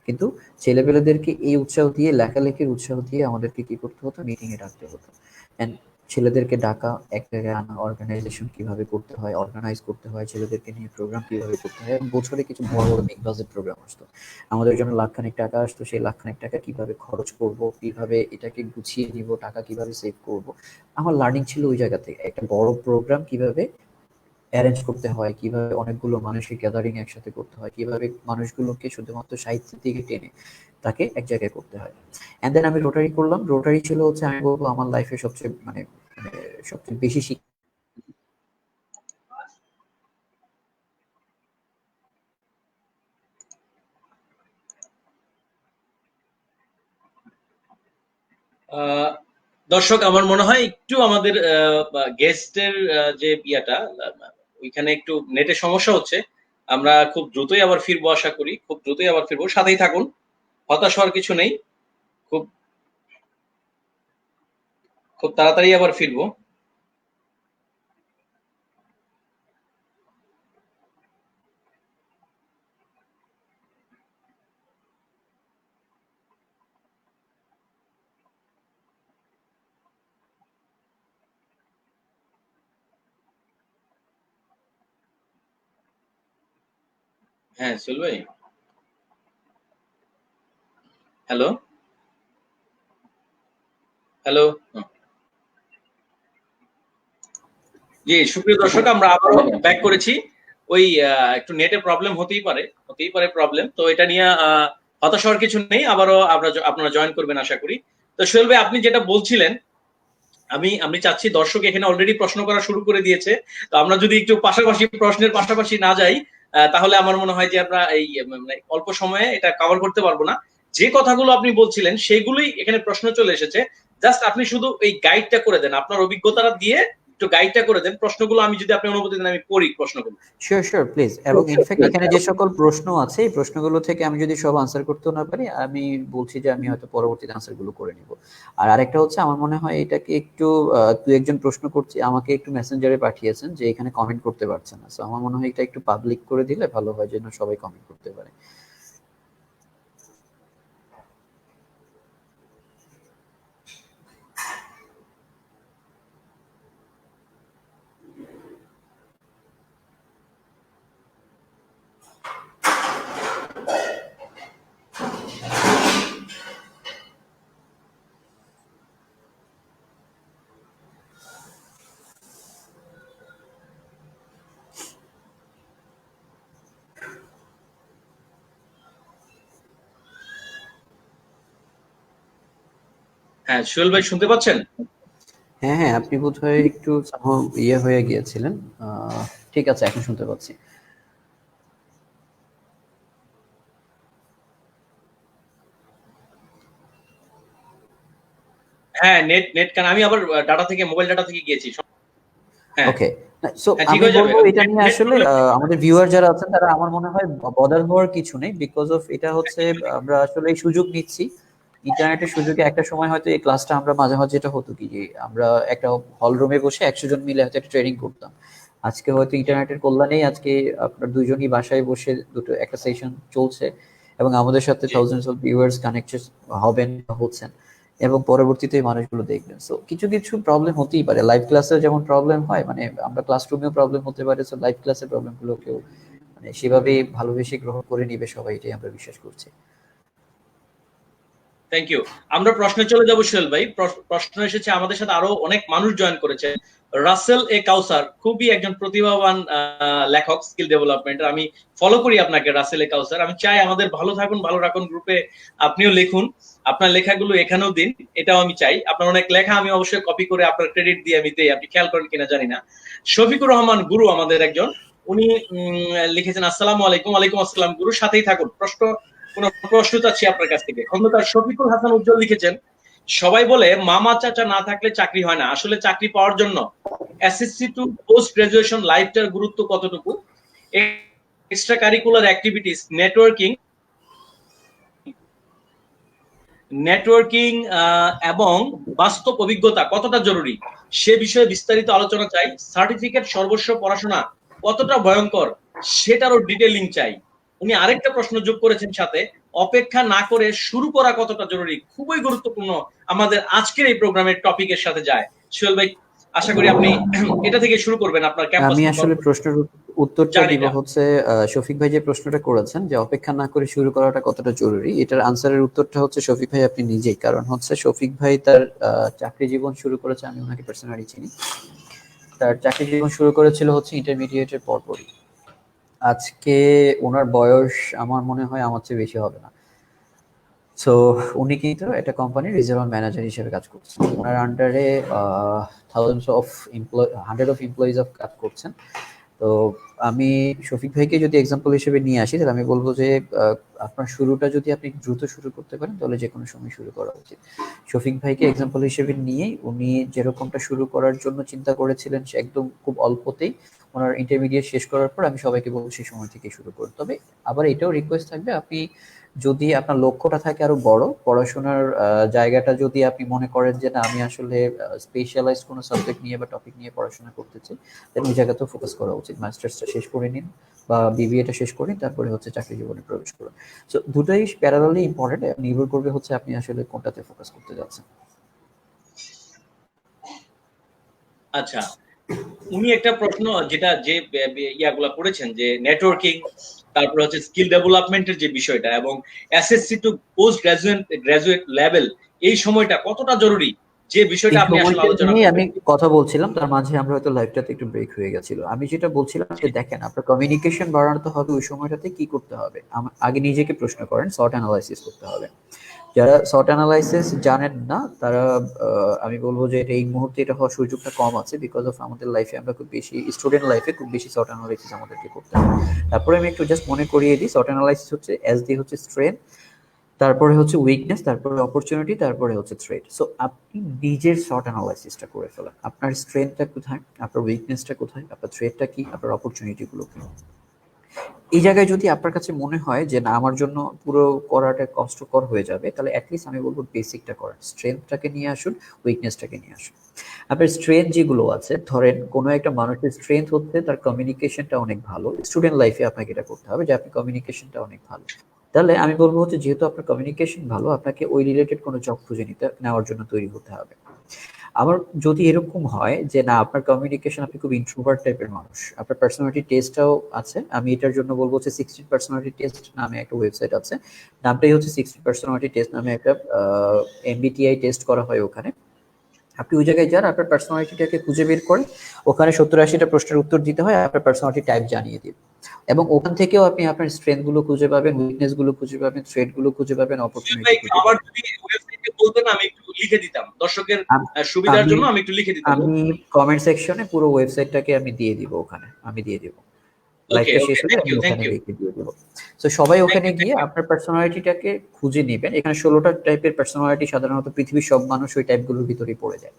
Speaker 2: কিন্তু ছেলেপেলেদেরকে এই উৎসাহ দিয়ে, লেখালেখির উৎসাহ দিয়ে আমাদেরকে কি করতে হতো, মিটিং এ ডাকতে হতো। এন্ড ছেলেদেরকে ডাকা, এক জায়গায় আনা, অর্গানাইজেশন কিভাবে করতে হয়, অর্গানাইজ করতে হয়, ছেলেদেরকে নিয়ে প্রোগ্রাম কিভাবে করতে হয়, এবং বছরে কিছু বড় বড় বিগ বাজেট প্রোগ্রাম আসতো, আমাদের জন্য লাখখানেক টাকা আসতো, সেই লাখখানেক টাকা কিভাবে খরচ করব, কিভাবে এটাকে গুছিয়ে নিব, টাকা কিভাবে সেভ করব। আমার লার্নিং ছিল ওই জায়গা থেকে, একটা বড় প্রোগ্রাম কিভাবে অ্যারেঞ্জ করতে হয়, কিভাবে অনেকগুলো মানুষকে গ্যাদারিং একসাথে করতে হয়, কিভাবে মানুষগুলোকে শুধুমাত্র সাহিত্যের দিকে টেনে তাকে এক জায়গায় করতে হয়। এন্ড দেন আমি রোটারি করলাম, রোটারি ছিল হচ্ছে আমি বলবো আমার লাইফের সবচেয়ে মানে সবচেয়ে বেশি
Speaker 1: দর্শক, আমার মনে হয় একটু আমাদের গেস্টের যে ইয়াটা ওইখানে একটু নেটের সমস্যা হচ্ছে। আমরা খুব দ্রুতই আবার ফিরবো, আশা করি খুব দ্রুতই আবার ফিরবো। সাথেই থাকুন, হতাশ হওয়ার কিছু নেই। খুব খুব তাড়াতাড়ি আবার ফিরবো। হ্যাঁ সোহেল ভাই, হ্যালো হ্যালো। জি, সুপ্রিয় দর্শক, আমরা আবারও ব্যাক করেছি। ওই একটু নেটে প্রবলেম হতেই পারে প্রবলেম। তো এটা নিয়ে হতাশ হওয়ার কিছু নেই। আবারও আপনারা জয়েন করবেন আশা করি। তো সোহেল ভাই, আপনি যেটা বলছিলেন, আমি চাচ্ছি, দর্শক এখানে অলরেডি প্রশ্ন করা শুরু করে দিয়েছে। তো আমরা যদি একটু প্রশ্নের পাশাপাশি না যাই, তাহলে আমার মনে হয় যে আমরা এই মানে অল্প সময়ে এটা কভার করতে পারবো না। যে কথাগুলো আপনি বলছিলেন সেগুলোই এখানে প্রশ্ন চলে এসেছে। জাস্ট আপনি শুধু এই গাইডটা করে দেন, আপনার অভিজ্ঞতাটা দিয়ে একটু গাইডটা করে দেন। প্রশ্নগুলো আমি, যদি আপনি অনুমতি দেন, আমি পড়ি প্রশ্নগুলো।
Speaker 2: Sure sure please. এবং ইনফ্যাক্ট এখানে যে সকল প্রশ্ন আছে এই প্রশ্নগুলো থেকে আমি যদি সব আনসার করতে না পারি, আমি বলছি যে আমি হয়তো পরবর্তীতে আনসার গুলো করে নিব। আর আরেকটা হচ্ছে, আমার মনে হয় এটাকে একটু দুই একজন প্রশ্ন করছি আমাকে একটু মেসেঞ্জারে পাঠিয়েছেন যে এখানে কমেন্ট করতে পারছেন না। সো আমার মনে হয় এটা একটু পাবলিক করে দিলে ভালো হয়, যেন সবাই কমেন্ট করতে পারে।
Speaker 1: হ্যাঁ সোহেল ভাই, শুনতে পাচ্ছেন?
Speaker 2: হ্যাঁ হ্যাঁ, আপনি বোধহয় একটু somehow ইয়ে হয়ে গিয়েছিলেন। ঠিক আছে, এখন শুনতে পাচ্ছি।
Speaker 1: হ্যাঁ, নেট নেট কান আমি আবার ডাটা থেকে, মোবাইল ডাটা থেকে গিয়েছি। হ্যাঁ
Speaker 2: ওকে। সো
Speaker 1: হ্যাঁ, ঠিক
Speaker 2: আমি
Speaker 1: হয়ে যাবে।
Speaker 2: বলবো এটা
Speaker 1: নেট
Speaker 2: নিয়ে
Speaker 1: নেট
Speaker 2: আসলে
Speaker 1: প্রবলেম।
Speaker 2: আমাদের ভিউয়ার যারা আছেন তারা আমার মনে হয় বদার হওয়ার কিছু নেই, বিকজ অফ এটা হচ্ছে আমরা আসলে এই সুযোগ নিচ্ছি। ইন্টারনেটের সুযোগে একটা সময় হয়তো এই ক্লাসটা আমরা মাঝে মাঝে, যেটা হতো কি যে আমরা একটা হল রুমে বসে 100 জন মিলে হয়তো একটা ট্রেনিং করতাম। আজকে হয়তো ইন্টারনেটের কল্যাণেই আজকে আপনার দুইজনই বাসায় বসে দুটো একটা সেশন চলছে, এবং আমাদের সাথে
Speaker 1: জি।
Speaker 2: থাউজেন্ডস অফ ভিউয়ার্স কানেক্টেড হবেন বা হচ্ছেন, এবং পরবর্তীতে এই মানুষগুলো দেখবেন। সো কিছু কিছু প্রবলেম হতেই পারে, লাইভ ক্লাসে যেমন প্রবলেম হয়, মানে আমরা ক্লাসরুমেও প্রবলেম হতে পারে। সো লাইভ ক্লাসের প্রবলেম গুলোকেও মানে সেভাবেই ভালোবেসে গ্রহণ করে নিবে সবাই, এটাই আমরা বিশ্বাস করছি।
Speaker 1: Thank you. আমরা প্রশ্নে চলে যাব সোহেল ভাই। প্রশ্ন এসেছে, আমাদের সাথে আরো অনেক মানুষ জয়েন করেছে। রাসেল এ কাউসার খুবই একজন প্রতিভাবান লেখক, স্কিল ডেভেলপমেন্টের। আমি ফলো করি আপনাকে, রাসেল এ কাউসার। আমি চাই আমাদের ভালো থাকুন ভালো রাখুন গ্রুপে আপনিও লিখুন, আপনার লেখাগুলো এখানেও দিন, এটাও আমি চাই। আপনার অনেক লেখা আমি অবশ্যই কপি করে আপনার ক্রেডিট দিয়ে আমি দেই, আপনি খেয়াল করেন কিনা জানি না। শফিকুর রহমান গুরু আমাদের একজন, উনি লিখেছেন, আসসালামু আলাইকুম। ওয়ালাইকুম আসসালাম গুরু, সাথেই থাকুন। কোন প্রশ্ন চাচ্ছি আপনার কাছ থেকে। খন্দকার শফিকুল হাসান উজ্জ্বল লিখেছেন, সবাই বলে মামা চাচা না থাকলে চাকরি হয় না, আসলে চাকরি পাওয়ার জন্য এসএসসি টু পোস্ট গ্রাজুয়েশন লাইফটার গুরুত্ব কতটুকু? এক্সট্রা কারিকুলার অ্যাক্টিভিটিস, নেটওয়ার্কিং এবং বাস্তব অভিজ্ঞতা কতটা জরুরি, সে বিষয়ে বিস্তারিত আলোচনা চাই। সার্টিফিকেট সর্বস্ব পড়াশোনা কতটা ভয়ঙ্কর, সেটারও ডিটেইলিং চাই। উনি আরেকটা প্রশ্ন যোগ করেছেন সাথে, অপেক্ষা না করে শুরু করা কতটা জরুরি, খুবই গুরুত্বপূর্ণ আমাদের আজকের এই প্রোগ্রামের টপিকের সাথে যায়। সোহেল ভাই, আশা করি আপনি এটা থেকে শুরু করবেন আপনার ক্যাম্পাস
Speaker 2: আমি আসলে প্রশ্নের উত্তরটা দিব
Speaker 1: জার্নিটা।
Speaker 2: হচ্ছে, শফিক ভাই যে প্রশ্নটা করেছেন যে অপেক্ষা না করে শুরু করাটা কতটা জরুরি, এটার আনসারের উত্তরটা হচ্ছে শফিক ভাই আপনি নিজেই। কারণ হচ্ছে শফিক ভাই তার চাকরি জীবন শুরু করেছে, আমি ওনাকে পার্সোনালি চিনি। তার চাকরি জীবন শুরু করেছিল হচ্ছে ইন্টারমিডিয়েটের পরপরই। আজকে ওনার বয়স আমার মনে হয় আমার চেয়ে বেশি হবে না। সো উনি কিন্তু একটা কোম্পানির রিজিওনাল ম্যানেজার হিসেবে কাজ করছেন। ওনার আন্ডারে thousands of employ, hundred of employees of কাজ করছেন। তো আমি শফিক ভাইকে যদি এক্সাম্পল হিসেবে নিয়ে আসি, তাহলে আমি বলবো যে আহ, আপনার শুরুটা যদি আপনি দ্রুত শুরু করতে পারেন তাহলে যে কোনো সময় শুরু করা উচিত। শফিক ভাইকে এক্সাম্পল হিসেবে নিয়ে উনি যেরকমটা শুরু করার জন্য চিন্তা করেছিলেন, সে একদম খুব অল্পতেই ওনার ইন্টারমিডিয়েট শেষ করার পর আমি সবাইকে বলবো সেই সময় থেকে শুরু করুন। তবে আবার এটাও রিকোয়েস্ট থাকবে, আপনি যদি আপনার লক্ষ্যটা থাকে আরো বড় পড়াশোনার জায়গাটা, যদি আপনি মনে করেন যে না আমি আসলে স্পেশালাইজড কোনো সাবজেক্ট নিয়ে বা টপিক নিয়ে পড়াশোনা করতে চাই, দেন ওই জায়গাতেও ফোকাস করা উচিত। মাস্টার্সটা শেষ করে নিন বা বিবিএটা শেষ করে নিন, তারপরে হচ্ছে চাকরি জীবনে প্রবেশ করুন। সো দুটাই প্যারালালি ইম্পর্টেন্ট, নির্ভর করবে হচ্ছে আপনি আসলে কোনটাতে ফোকাস করতে যাচ্ছেন।
Speaker 1: আচ্ছা, উনি একটা প্রশ্ন যেটা যে ইয়াগুলা করেছেন যে নেটওয়ার্কিং, তারপর হচ্ছে স্কিল ডেভেলপমেন্টের যে বিষয়টা এবং SSC to post graduate level, এই সময়টা কতটা জরুরি, যে বিষয়টা
Speaker 2: এই
Speaker 1: আপনি আসলে
Speaker 2: সময়টা
Speaker 1: আলোচনা
Speaker 2: নিয়ে আমি
Speaker 1: করবেন।
Speaker 2: কথা বলছিলাম, তার মাঝে আমরা হয়তো লাইভটাতে একটু ব্রেক হয়ে গেছিল। আমি যেটা বলছিলাম যে দেখেন, আপনার কমিউনিকেশন বাড়াতে হবে, ওই সময়টাতে কি করতে হবে আগে নিজেকে প্রশ্ন করেন, শর্ট অ্যানালাইসিস করতে হবে। যারা শর্ট অ্যানালাইসিস জানেন না তারা আমি বলবো যে এটা এই মুহূর্তে এটা হওয়ার সুযোগটা কম আছে, বিকজ অফ আমাদের লাইফে আমরা খুব বেশি স্টুডেন্ট লাইফে খুব বেশি শর্ট অ্যানালাইসিস আমাদেরকে করতে হয়। তারপরে আমি একটু জাস্ট মনে করিয়ে দিই, শর্ট অ্যানালাইসিস হচ্ছে এস ডি হচ্ছে স্ট্রেংথ, তারপরে হচ্ছে উইকনেস, তারপরে অপরচুনিটি, তারপরে হচ্ছে থ্রেট। সো আপনি নিজের শর্ট অ্যানালাইসিসটা করে ফেলেন, আপনার স্ট্রেংথটা কোথায়, আপনার উইকনেসটা কোথায়, আপনার থ্রেটটা কি, আপনার অপরচুনিটি গুলো কি। এই জায়গায় যদি আপনার কাছে মনে হয় যে না আমার জন্য পুরো করাটা কষ্টকর হয়ে যাবে, তাহলে অ্যাটলিস্ট আমি বলবো বেসিকটা করেন, স্ট্রেংথটাকে নিয়ে আসুন, উইকনেসটাকে নিয়ে আসুন। আপনার স্ট্রেংথ যেগুলো আছে, ধরেন কোনো একটা মানুষের স্ট্রেংথ হচ্ছে তার কমিউনিকেশনটা অনেক ভালো। স্টুডেন্ট লাইফে আপনাকে এটা করতে হবে যে আপনি কমিউনিকেশনটা অনেক ভালো। তাহলে আমি বলবো হচ্ছে যেহেতু আপনার কমিউনিকেশন ভালো, আপনাকে ওই রিলেটেড কোনো জব খুঁজে নেওয়ার জন্য তৈরি হতে হবে। আমার যদি এরকম হয় যে না আপনার কমিউনিকেশন, আপনি খুব ইন্ট্রোভার্ট টাইপের মানুষ, আপনার পার্সোনালিটি টেস্টটাও আছে, আমি এটার জন্য বলবো হচ্ছে 16 পার্সোনালিটি টেস্ট নামে একটা ওয়েবসাইট আছে, নামটাই হচ্ছে 16 পার্সোনালিটি টেস্ট নামে একটা এমবিটিআই টেস্ট করা হয় ওখানে। আপনি ওই জায়গায় যান, আপনার পার্সোনালিটিটাকে খুঁজে বের করে ওখানে 70-80টা প্রশ্নের উত্তর দিতে হয়, আপনার পার্সোনালিটি টাইপ জানিয়ে দিবে। এবং ওখান থেকেও আপনি আপনার স্ট্রেংথ গুলো খুঁজে পাবেন, উইকনেস গুলো খুঁজে পাবেন, থ্রেট গুলো খুঁজে পাবেন, অপরচুনিটি
Speaker 1: ভাই
Speaker 2: খুঁজে
Speaker 1: আবার
Speaker 2: পাবেন।
Speaker 1: যদি ওয়েবসাইটে বলতেন আমি একটু লিখে দিতাম, দর্শকের
Speaker 2: আম-
Speaker 1: সুবিধার
Speaker 2: আমি
Speaker 1: জন্য আমি একটু লিখে দিতাম।
Speaker 2: আমি কমেন্ট সেকশনে পুরো ওয়েবসাইটটাকে আমি দিয়ে দিব, ওখানে আমি দিয়ে দিব।
Speaker 1: ওকে
Speaker 2: লাইফটা শেষ
Speaker 1: ওকে,
Speaker 2: হলে
Speaker 1: থ্যাংক
Speaker 2: আমি
Speaker 1: ইউ থ্যাংক
Speaker 2: ওখানে
Speaker 1: ইউ
Speaker 2: লিখে দিয়ে দেবো। তো সবাই
Speaker 1: থ্যাংক
Speaker 2: ওখানে
Speaker 1: ইউ
Speaker 2: গিয়ে
Speaker 1: থ্যাংক ইউ।
Speaker 2: আপনার পার্সোনালিটিটাকে খুঁজে নেবেন। এখানে 16টা টাইপের পার্সোনালিটি, সাধারণত পৃথিবীর সব মানুষ ওই টাইপগুলোর ভিতরেই পড়ে যায়।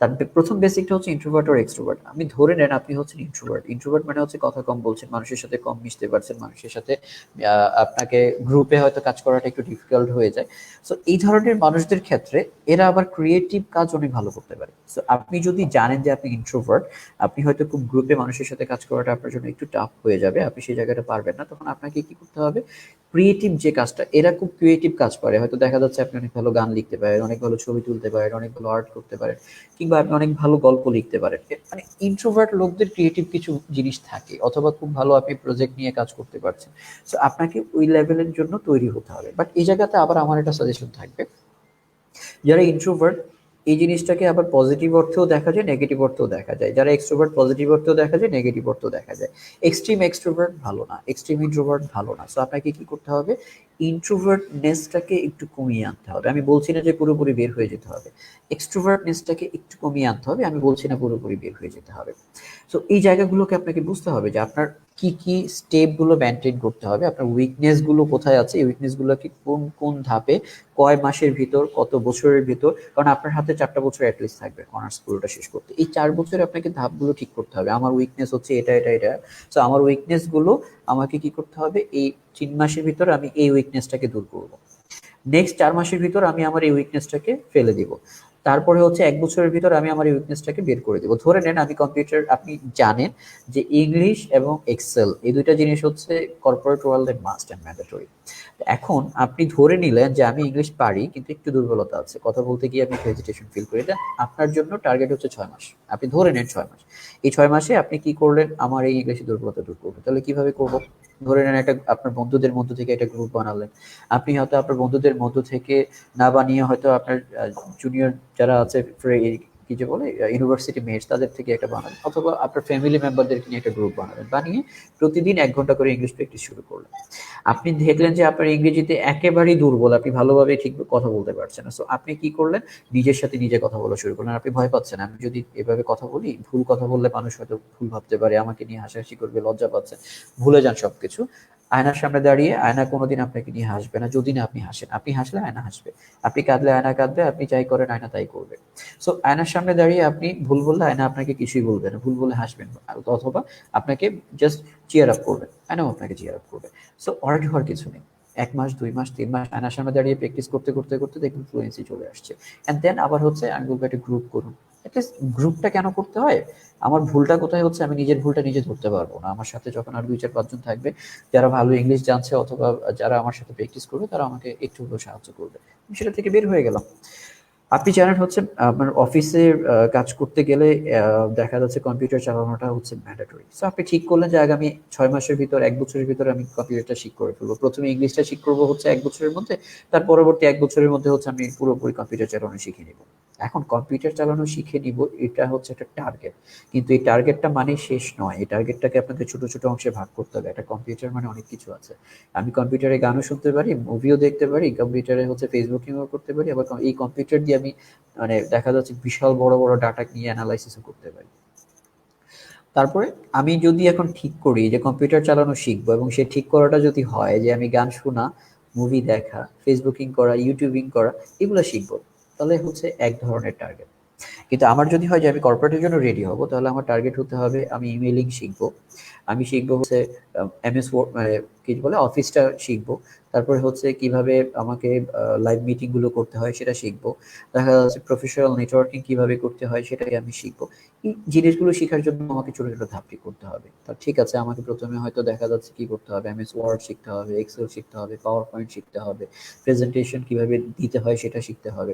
Speaker 2: তার প্রথম বেসিকটা হচ্ছে ইন্ট্রোভার্ট আর এক্সট্রোভার্ট। আমি ধরে নেন আপনি হচ্ছেন ইন্ট্রোভার্ট। ইন্ট্রোভার্ট মানে হচ্ছে কথা কম বলছেন, মানুষের সাথে কম মিশতে পারছেন, মানুষের সাথে আপনাকে গ্রুপে হয়তো কাজ করাটা একটু ডিফিকাল্ট হয়ে যায়। সো এই ধরনের মানুষদের ক্ষেত্রে এরা আবার ক্রিয়েটিভ কাজ অনেক ভালো করতে পারে। সো আপনি যদি জানেন যে আপনি ইন্ট্রোভার্ট, আপনি হয়তো খুব গ্রুপে মানুষের সাথে কাজ করাটা আপনার জন্য একটু টাফ হয়ে যাবে, আপনি সেই জায়গাটা পারবেন না, তখন আপনাকে কি করতে হবে, ক্রিয়েটিভ যে কাজটা, এরা খুব ক্রিয়েটিভ কাজ পারে, হয়তো দেখা যাচ্ছে আপনি অনেক ভালো গান লিখতে পারেন, অনেক ভালো ছবি তুলতে পারেন, অনেক ভালো আর্ট করতে পারেন, কিংবা আপনি অনেক ভালো গল্প লিখতে পারেন। মানে ইন্ট্রোভার্ট লোকদের ক্রিয়েটিভ কিছু জিনিস থাকে, অথবা খুব ভালো আপনি প্রজেক্ট নিয়ে কাজ করতে পারছেন। সো আপনাকে ওই লেভেলের জন্য তৈরি হতে হবে। বাট এই জায়গাতে আবার আমার একটা সাজেশন থাকবে, যারা ইন্ট্রোভার্ট এই জিনিসটাকে আবার পজিটিভ অর্থেও দেখা যায়, নেগেটিভ অর্থেও দেখা যায়। যারা এক্সট্রোভার্ট পজিটিভ অর্থেও দেখা যায়, নেগেটিভ অর্থেও দেখা যায়। এক্সট্রিম এক্সট্রোভার্ট ভালো না, এক্সট্রিম ইন্ট্রোভার্ট ভালো না। সো আপনাকে কি করতে হবে, ইন্ট্রোভার্টনেসটাকে একটু কমিয়ে আনতে হবে। আমি বলছি না যে পুরোপুরি বের হয়ে যেতে হবে, এক্সট্রোভার্টনেসটাকে একটু কমিয়ে আনতে হবে, আমি বলছি না পুরোপুরি বের হয়ে যেতে হবে। সো এই জায়গাগুলোকে আপনাকে বুঝতে হবে যে আপনার কি কি স্টেপ গুলো মেনটেন করতে হবে, আপনার উইকনেস গুলো কোথায় আছে, এই উইকনেস গুলোকে কোন কোন ধাপে, কয় মাসের ভিতর, কত বছরের ভিতর, কারণ আপনার হাতে 4টা বছর অ্যাটলিস্ট থাকবে অনার্স পুরোটা শেষ করতে। এই 4 বছরে আপনাকে ধাপগুলো ঠিক করতে হবে, আমার উইকনেস হচ্ছে এটা এটা এটা। সো আমার উইকনেস গুলো আমাকে কি করতে হবে, এই 3 মাসের ভিতর আমি এই উইকনেসটাকে দূর করব। নেক্সট 4 মাসের ভিতর আমি আমার এই উইকনেসটাকে ফেলে দিব। তারপরে হচ্ছে 1 বছরের ভিতর আমি আমার এই উইকনেসটাকে বের করে দেবো। ধরে নেন আমি কম্পিউটার, আপনি জানেন যে ইংলিশ এবং এক্সেল এই দুইটা জিনিস হচ্ছে কর্পোরেট ওয়ার্ল্ডের মাস্ট অ্যান্ড ম্যান্ডেটরি। এখন আপনি ধরে নিলেন যে আমি ইংলিশ পারি কিন্তু একটু দুর্বলতা আছে, কথা বলতে গিয়ে আমি একটু হেজিটেশন ফিল করি। এটা আপনার জন্য টার্গেট হচ্ছে 6 মাস। আপনি ধরে নেন 6 মাস, এই 6 মাসে আপনি কি করলেন, আমার এই ইংলিশের দুর্বলতা দূর করবেন। তাহলে কিভাবে করবো, ধরে নেন একটা আপনার বন্ধুদের মধ্য থেকে একটা গ্রুপ বানালেন। আপনি হয়তো আপনার বন্ধুদের মধ্য থেকে না বানিয়ে হয়তো আপনার জুনিয়র যারা আছে কি যে বলে ইউনিভার্সিটি মেটস তাদের থেকে একটা বানাবেন, অথবা আপনার ফ্যামিলি মেম্বারদেরকে নিয়ে একটা গ্রুপ বানাবেন, বানিয়ে প্রতিদিন 1 ঘন্টা করে ইংলিশ প্র্যাকটিস শুরু করলেন। আপনি দেখলেন যে আপনার ইংরেজিতে একেবারেই দুর্বল, আপনি ভালোভাবে ঠিক কথা বলতে পারছেন না, সো আপনি কি করলেন, নিজের সাথে নিজে কথা বলা শুরু করলেন। আপনি ভয় পাচ্ছেন, আমি যদি এভাবে কথা বলি, ভুল কথা বললে মানুষ হয়তো ভুল ভাবতে পারে, আমাকে নিয়ে হাসাহাসি করবে, লজ্জা পাচ্ছেন, ভুলে যান সবকিছু। আয়নার সামনে দাঁড়িয়ে আয়না কোনোদিন আপনাকে নিয়ে হাসবে না, যদি না আপনি হাসেন। আপনি হাসলে আয়না হাসবে, আপনি কাঁদলে আয়না কাঁদবে, আপনি যাই করেন আয়না তাই করবে। সো আয়নার সামনে দাঁড়িয়ে আপনি ভুল বললে আয়না আপনাকে কিছুই বলবে না, ভুল বলে হাসবেন, অথবা আপনাকে জাস্ট চিয়ার আপ করবেন, আয়নাও আপনাকে চিয়ার আপ করবে। সো অর্ডার হওয়ার কিছু নেই। 1 মাস, 2 মাস, 3 মাস আয়নার সামনে দাঁড়িয়ে প্র্যাকটিস করতে করতে করতে দেখবেন ফ্লুয়েন্সি চলে আসছে। অ্যান্ড দেন আবার হচ্ছে আমি বলবো একটা গ্রুপ করুন। অ্যাটলিস্ট গ্রুপটা কেন করতে হয়, আমার ভুলটা কোথায় হচ্ছে, আমি নিজের ভুলটা নিজে ধরতে পারবো না, আমার সাথে যখন আর 2, 4, 5 জন থাকবে যারা ভালো ইংলিশ জানছে, অথবা যারা আমার সাথে প্র্যাকটিস করবে, তারা আমাকে একটু হলেও সাহায্য করবে, আমি সেটা থেকে বের হয়ে গেলাম। আপনি জানেন হচ্ছে আপনার অফিসে কাজ করতে গেলে দেখা যাচ্ছে কম্পিউটার চালানোটা হচ্ছে ম্যান্ডেটরি। সো আপনি ঠিক করলেন যে আগামী 6 মাসের ভিতর, 1 বছরের ভিতরে আমি কম্পিউটারটা শিখ করে ফেলবো। প্রথমে ইংলিশটা শিখ করবো হচ্ছে 1 বছরের মধ্যে, তার পরবর্তী 1 বছরের মধ্যে হচ্ছে আমি পুরোপুরি কম্পিউটার চালানো শিখে নিব। এখন কম্পিউটার চালানো শিখে নিব, এটা হচ্ছে একটা টার্গেট, কিন্তু এই টার্গেটটা মানে শেষ নয়, এই টার্গেটটাকে আপনাকে ছোট ছোট অংশে ভাগ করতে হবে। একটা কম্পিউটার মানে অনেক কিছু আছে। আমি কম্পিউটারে গানও শুনতে পারি, মুভিও দেখতে পারি, কম্পিউটারে হচ্ছে ফেসবুকিংও করতে পারি, আবার এই কম্পিউটার দিয়ে আমি মানে দেখা যাচ্ছে বিশাল বড় বড় ডাটা নিয়ে অ্যানালাইসিসও করতে পারি। তারপরে আমি যদি এখন ঠিক করি যে কম্পিউটার চালানো শিখবো, এবং সে ঠিক করাটা যদি হয় যে আমি গান শোনা, মুভি দেখা, ফেসবুকিং করা, ইউটিউবিং করা, এগুলো শিখবো, তাহলে হচ্ছে এক ধরনের টার্গেট। কিন্তু আমার যদি হয় যে আমি কর্পোরেটের জন্য রেডি হব, তাহলে আমার টার্গেট হতে হবে আমি ইমেইলিং শিখবো, আমি শিখবো হচ্ছে এমএস ওয়ার্ড, মানে কি বলে অফিসটা শিখবো, তারপরে হচ্ছে কিভাবে আমাকে লাইভ মিটিং গুলো করতে হয় সেটা শিখবো, দেখা যাচ্ছে প্রফেশনাল নেটওয়ার্কিং কিভাবে করতে হয় সেটাই আমি শিখবো। এই জিনিসগুলো শেখার জন্য আমাকে ছোট ছোট ধাপ ঠিক করতে হবে। তা ঠিক আছে, আমাকে প্রথমে হয়তো দেখা যাচ্ছে কি করতে হবে, এমএস ওয়ার্ড শিখতে হবে, এক্সেল শিখতে হবে, পাওয়ার পয়েন্ট শিখতে হবে, প্রেজেন্টেশন কিভাবে দিতে হয় সেটা শিখতে হবে,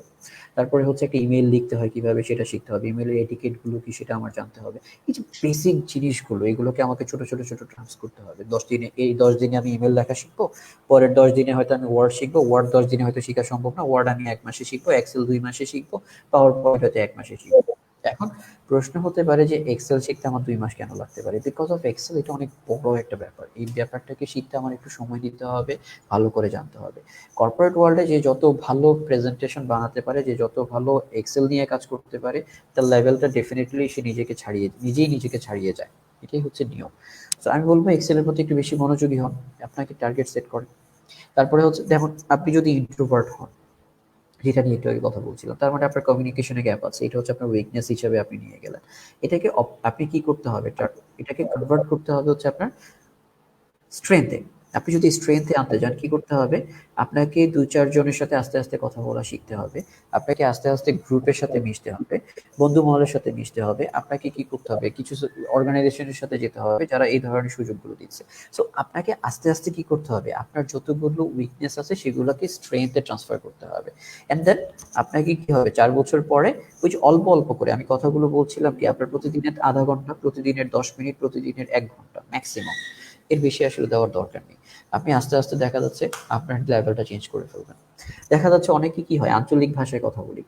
Speaker 2: তারপরে হচ্ছে একটা ইমেল লিখতে হয় কিভাবে সেটা শিখতে হবে, ইমেলের এটিকেট গুলো কি সেটা আমার জানতে হবে। এই যে বেসিক জিনিসগুলো, এগুলোকে আমাকে ছোট ছোট ছোট ট্রান্স করতে হবে। 10 দিনে, এই 10 দিনে আমি ইমেল লেখা শিখবো, পরের 10 দিনে হয়তো আমি ওয়ার্ড শিখবো, ওয়ার্ড 10 দিনে হয়তো শেখা সম্ভব না, ওয়ার্ড আমি 1 মাসে শিখবো, এক্সেল 2 মাসে শিখবো, পাওয়ার পয়েন্ট হয়তো 1 মাসে শিখবো। এখন প্রশ্ন হতে পারে যে এক্সেল শিখতে আমার 2 মাস কেন লাগতে পারে, বিকজ অফ এক্সেল এটা অনেক বড় একটা ব্যাপার, এই ব্যাপারটাকে শিখতে আমার একটু সময় দিতে হবে, ভালো করে জানতে হবে। কর্পোরেট ওয়ার্ল্ডে যে যত ভালো প্রেজেন্টেশন বানাতে পারে, যে যত ভালো এক্সেল নিয়ে কাজ করতে পারে, তার লেভেলটা ডেফিনেটলি সে নিজেই নিজেকে ছাড়িয়ে যায়, এটাই হচ্ছে নিয়ম। তো আমি বলবো এক্সেলের প্রতি একটু বেশি মনোযোগী হন, আপনাকে টার্গেট সেট করেন। তারপরে হচ্ছে দেখুন, আপনি যদি ইন্ট্রোভার্ট হন, যেটা নিয়ে একটু আগে কথা বলছিলাম, তার মানে আপনার কমিউনিকেশনে গ্যাপ আছে, এটা হচ্ছে আপনার উইকনেস হিসেবে আপনি নিয়ে গেলেন। এটাকে আপনি কি করতে হবে, এটাকে কনভার্ট করতে হবে হচ্ছে আপনার স্ট্রেংথে। আপনি যদি স্ট্রেংথে আনতে চান, কি করতে হবে, আপনাকে 2, 4 জনের সাথে আস্তে আস্তে কথা বলা শিখতে হবে, আপনাকে আস্তে আস্তে গ্রুপের সাথে মিশতে হবে, বন্ধু মহলের সাথে মিশতে হবে, আপনাকে কি করতে হবে, কিছু অর্গানাইজেশনের সাথে যেতে হবে যারা এই ধরনের সুযোগগুলো দিচ্ছে। সো আপনাকে আস্তে আস্তে কি করতে হবে, আপনার যতগুলো উইকনেস আছে সেগুলোকে স্ট্রেংথে ট্রান্সফার করতে হবে। অ্যান্ড দেন আপনাকে কি হবে, 4 বছর পরে ওই যে অল্প অল্প করে আমি কথাগুলো বলছিলাম, কি আপনার প্রতিদিনের আধা ঘন্টা, প্রতিদিনের 10 মিনিট, প্রতিদিনের 1 ঘন্টা ম্যাক্সিমাম, এর বেশি আসলে দেওয়ার দরকার নেই। আপনি আস্তে আস্তে দেখা যাচ্ছে আপনার লেভেলটা চেঞ্জ করে ফেলবেন। দেখা যাচ্ছে অনেকে কি হয়, আঞ্চলিক ভাষায় কথা বলি,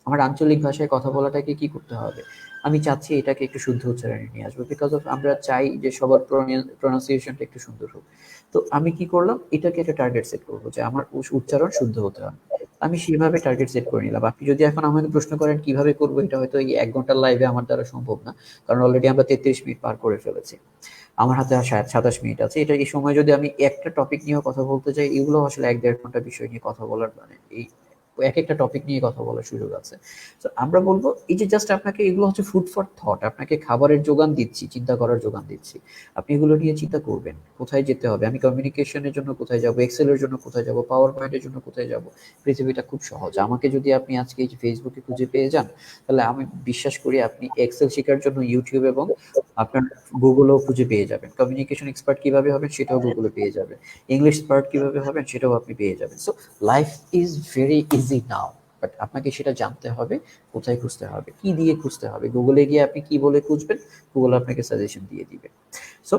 Speaker 2: আমার আঞ্চলিক ভাষায় কথা বলাটাকে কি করতে হবে, আমি চাচ্ছি এটাকে একটু শুদ্ধ উচ্চারণে নিয়ে আসবো, বিকজ অফ আমরা চাই যে সবার প্রনাউন্সিয়েশনটা একটু সুন্দর হোক। তো আমি কি করলাম, এটাকে একটা টার্গেট সেট করবো যে আমার উচ্চারণ শুদ্ধ হতে হবে, আমি সেভাবে টার্গেট সেট করে নিলাম। আপনি যদি এখন আমাকে প্রশ্ন করেন কিভাবে করবো, এটা হয়তো এই 1 ঘন্টার লাইভে আমার দ্বারা সম্ভব না, কারণ অলরেডি আমরা 33 মিনিট পার করে ফেলেছি, আমার হাতে আর 27 মিনিট আছে। এটা এই সময় যদি আমি একটা টপিক নিয়ে কথা বলতে চাই, এগুলো আসলে 1-1.5 ঘন্টা বিষয় নিয়ে কথা বলার, মানে এই এক একটা টপিক নিয়ে কথা বলার সুযোগ আছে। তো আমরা বলবো এই যে জাস্ট আপনাকে এগুলো হচ্ছে ফুড ফর থট, আপনাকে খাবারের যোগান দিচ্ছি, চিন্তা করার যোগান দিচ্ছি। আপনি এগুলো নিয়ে চিন্তা করবেন, কোথায় যেতে হবে, আমি কমিউনিকেশনের জন্য কোথায় যাব, এক্সেলের জন্য কোথায় যাব, পাওয়ার পয়েন্টের জন্য কোথায় যাব। পৃথিবীটা খুব সহজ, আমাকে যদি আপনি আজকে এই যে ফেসবুকে খুঁজে পেয়ে যান, তাহলে আমি বিশ্বাস করি আপনি এক্সেল শেখার জন্য ইউটিউব এবং আপনার গুগলও খুঁজে পেয়ে যাবেন। কমিউনিকেশন এক্সপার্ট কিভাবে হবেন সেটাও গুগলে পেয়ে যাবেন। ইংলিশ এক্সপার্ট কিভাবে হবেন সেটাও আপনি পেয়ে যাবেন। So life is very easy now, but আপনাকে সেটা জানতে হবে, কোথায় খুঁজতে হবে, কি দিয়ে খুঁজতে হবে। গুগলে গিয়ে আপনি কি বলে খুঁজবেন, গুগল আপনাকে সাজেশন দিয়ে দিবে। সো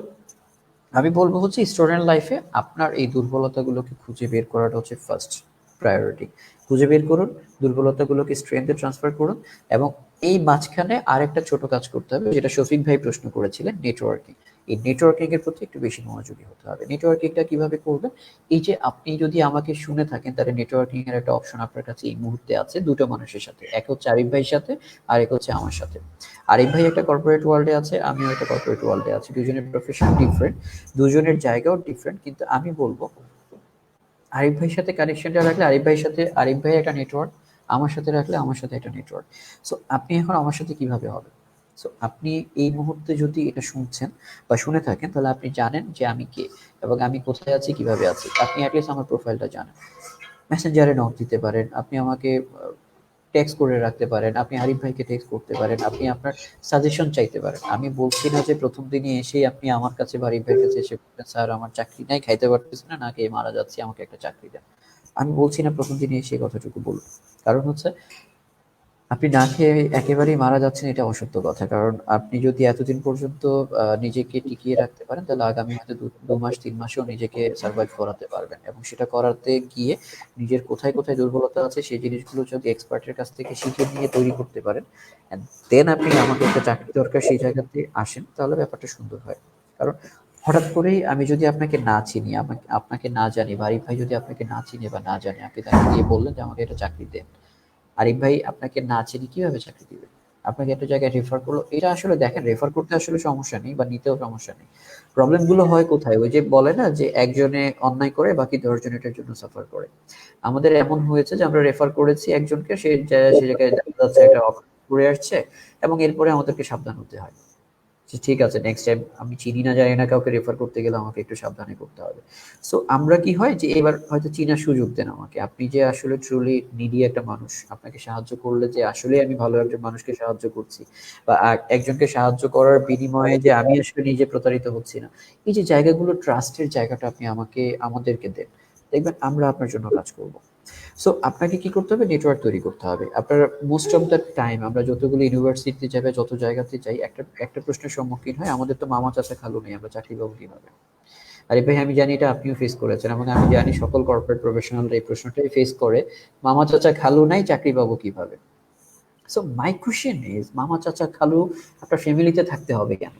Speaker 2: আমি বলবো হচ্ছে স্টুডেন্ট লাইফে আপনার এই দুর্বলতাগুলোকে খুঁজে বের করাটা হচ্ছে ফার্স্ট। প্রায়োরিটি খুঁজে বের করুন, দুর্বলতাগুলোকে স্ট্রেংথে ট্রান্সফার করুন, এবং এই মাঝখানে আরেকটা ছোট কাজ করতে হবে, যেটা শফিক ভাই প্রশ্ন করেছিলেন, নেটওয়ার্কিং। এই নেটওয়ার্কিং এর প্রতি একটু বেশি মনোযোগী হতে হবে। নেটওয়ার্কিংটা কিভাবে করবেন? এই যে আপনি যদি আমাকে শুনে থাকেন, তাহলে নেটওয়ার্কিং এর একটা অপশন আপনার কাছে এই মুহূর্তে আছে দুটো মানুষের সাথে, এক হচ্ছে আরিফ ভাইয়ের সাথে, আর এক হচ্ছে আমার সাথে। আরিফ ভাই একটা কর্পোরেট ওয়ার্ল্ডে আছে, আমিও একটা কর্পোরেট ওয়ার্ল্ডে আছি, দুজনের প্রফেশন ডিফারেন্ট, দুজনের জায়গাও ডিফারেন্ট, কিন্তু আমি বলবো আরিফ ভাইয়ের সাথে কানেকশনটা রাখলে আরিফ ভাইয়ের সাথে আরিফ ভাই একটা নেটওয়ার্ক, আমার সাথে রাখলে আমার সাথে একটা নেটওয়ার্ক। সো আপনি এখন আমার সাথে কিভাবে হবে? সো আপনি এই মুহূর্তে যদি এটা শুনছেন বা শুনে থাকেন, তাহলে আপনি জানেন যে আমি কে এবং আমি কোথায় আছি, কিভাবে আছি। আপনি অ্যাটলিস্ট আমার প্রোফাইলটা জানেন। মেসেঞ্জারে নক দিতে পারেন, আপনি আমাকে টেক্সট করে রাখতে পারেন, আপনি আরিফ ভাইকে টেক্সট করতে পারেন, আপনি আপনার সাজেশন চাইতে পারেন। আমি বলছি না যে প্রথম দিনই এসেই আপনি আমার কাছে বা আরিফ ভাইয়ের কাছে এসে বলবেন, স্যার আমার চাকরি নাই, খাইতে পারতেছি না, না খেয়ে মারা যাচ্ছি, আমাকে একটা চাকরি দেন। আমি বলছি না প্রথম দিনই এসে এই কথাটুকু বলুন। কারণ হচ্ছে আপনি না খেয়ে একেবারেই মারা যাচ্ছেন, এটা অসত্য কথা। কারণ আপনি যদি এতদিন পর্যন্ত নিজেকে টিকিয়ে রাখতে পারেন, তাহলে আগামী হয়তো ২ মাস ৩ মাসেও নিজেকে সার্ভাইভ করাতে পারবেন, এবং সেটা করাতে গিয়ে নিজের কোথায় কোথায় দুর্বলতা আছে সেই জিনিসগুলো যদি এক্সপার্টের কাছ থেকে শিখে নিয়ে তৈরি করতে পারেন, and দেন আপনি আমাকে একটা চাকরি দরকার সেই জায়গাতে আসেন, তাহলে ব্যাপারটা সুন্দর হয়। কারণ হঠাৎ করেই আমি যদি আপনাকে না চিনি, আপনাকে না জানি, বা আরিফ ভাই যদি আপনাকে না চিনে বা না জানে, আপনি তাকে গিয়ে বললেন যে আমাকে একটা চাকরি দেন, আরিফ ভাই আপনাকে না চিনি কিভাবে চাকরি দিবে? আপনাকে একটা জায়গায় রেফার করলো, এটা আসলে দেখেন, রেফার করতে আসলে সমস্যা নেই বা নিতেও সমস্যা নেই। প্রবলেম গুলো হয় কোথায়? ওই যে বলে না যে একজনে অন্যায় করে বাকি ১০ জন এটার জন্য সাফার করে। আমাদের এমন হয়েছে যে আমরা রেফার করেছি একজনকে, সে জায়গায় দেখা যাচ্ছে একটা অপরাধ করে আসছে, এবং এরপরে আমাদেরকে সাবধান হতে হয় যে ঠিক আছে, নেক্সট টাইম আমি চিনি না জানি না কাউকে রেফার করতে গেলে আমাকে একটু সাবধানে করতে হবে। সো আমরা কি হয় যে এবার হয়তো চিনার সুযোগ দেন আমাকে, আপনি যে আসলে ট্রুলি নিডি একটা মানুষ, আপনাকে সাহায্য করলে যে আসলে আমি ভালো একজন মানুষকে সাহায্য করছি, বা একজনকে সাহায্য করার বিনিময়ে যে আমি আসলে নিজে প্রতারিত হচ্ছি না, এই যে জায়গাগুলো, ট্রাস্টের জায়গাটা আপনি আমাদেরকে দেন, দেখবেন আমরা আপনার জন্য কাজ করব। সো আপনাকে কি করতে হবে? নেটওয়ার্ক তৈরি করতে হবে। আপনার মোস্ট অফ দ্য টাইম আমরা যতগুলো ইউনিভার্সিটিতে যাই বা যত জায়গাতে যাই, একটা একটা প্রশ্নের সম্মুখীন হয়, আমাদের তো মামা চাচা খালু নেই, আমরা চাকরি পাবো কিভাবে? আরে ভাই, আমি জানি এটা আপনিও ফেস করেছেন, এবং আমি জানি সকল কর্পোরেট প্রফেশনালরা এই প্রশ্নটাই ফেস করে, মামা চাচা খালু নাই, চাকরি পাবো কিভাবে? সো মাই কোশ্চেন ইজ, মামা চাচা খালু আপনার ফ্যামিলিতে থাকতে হবে কেন?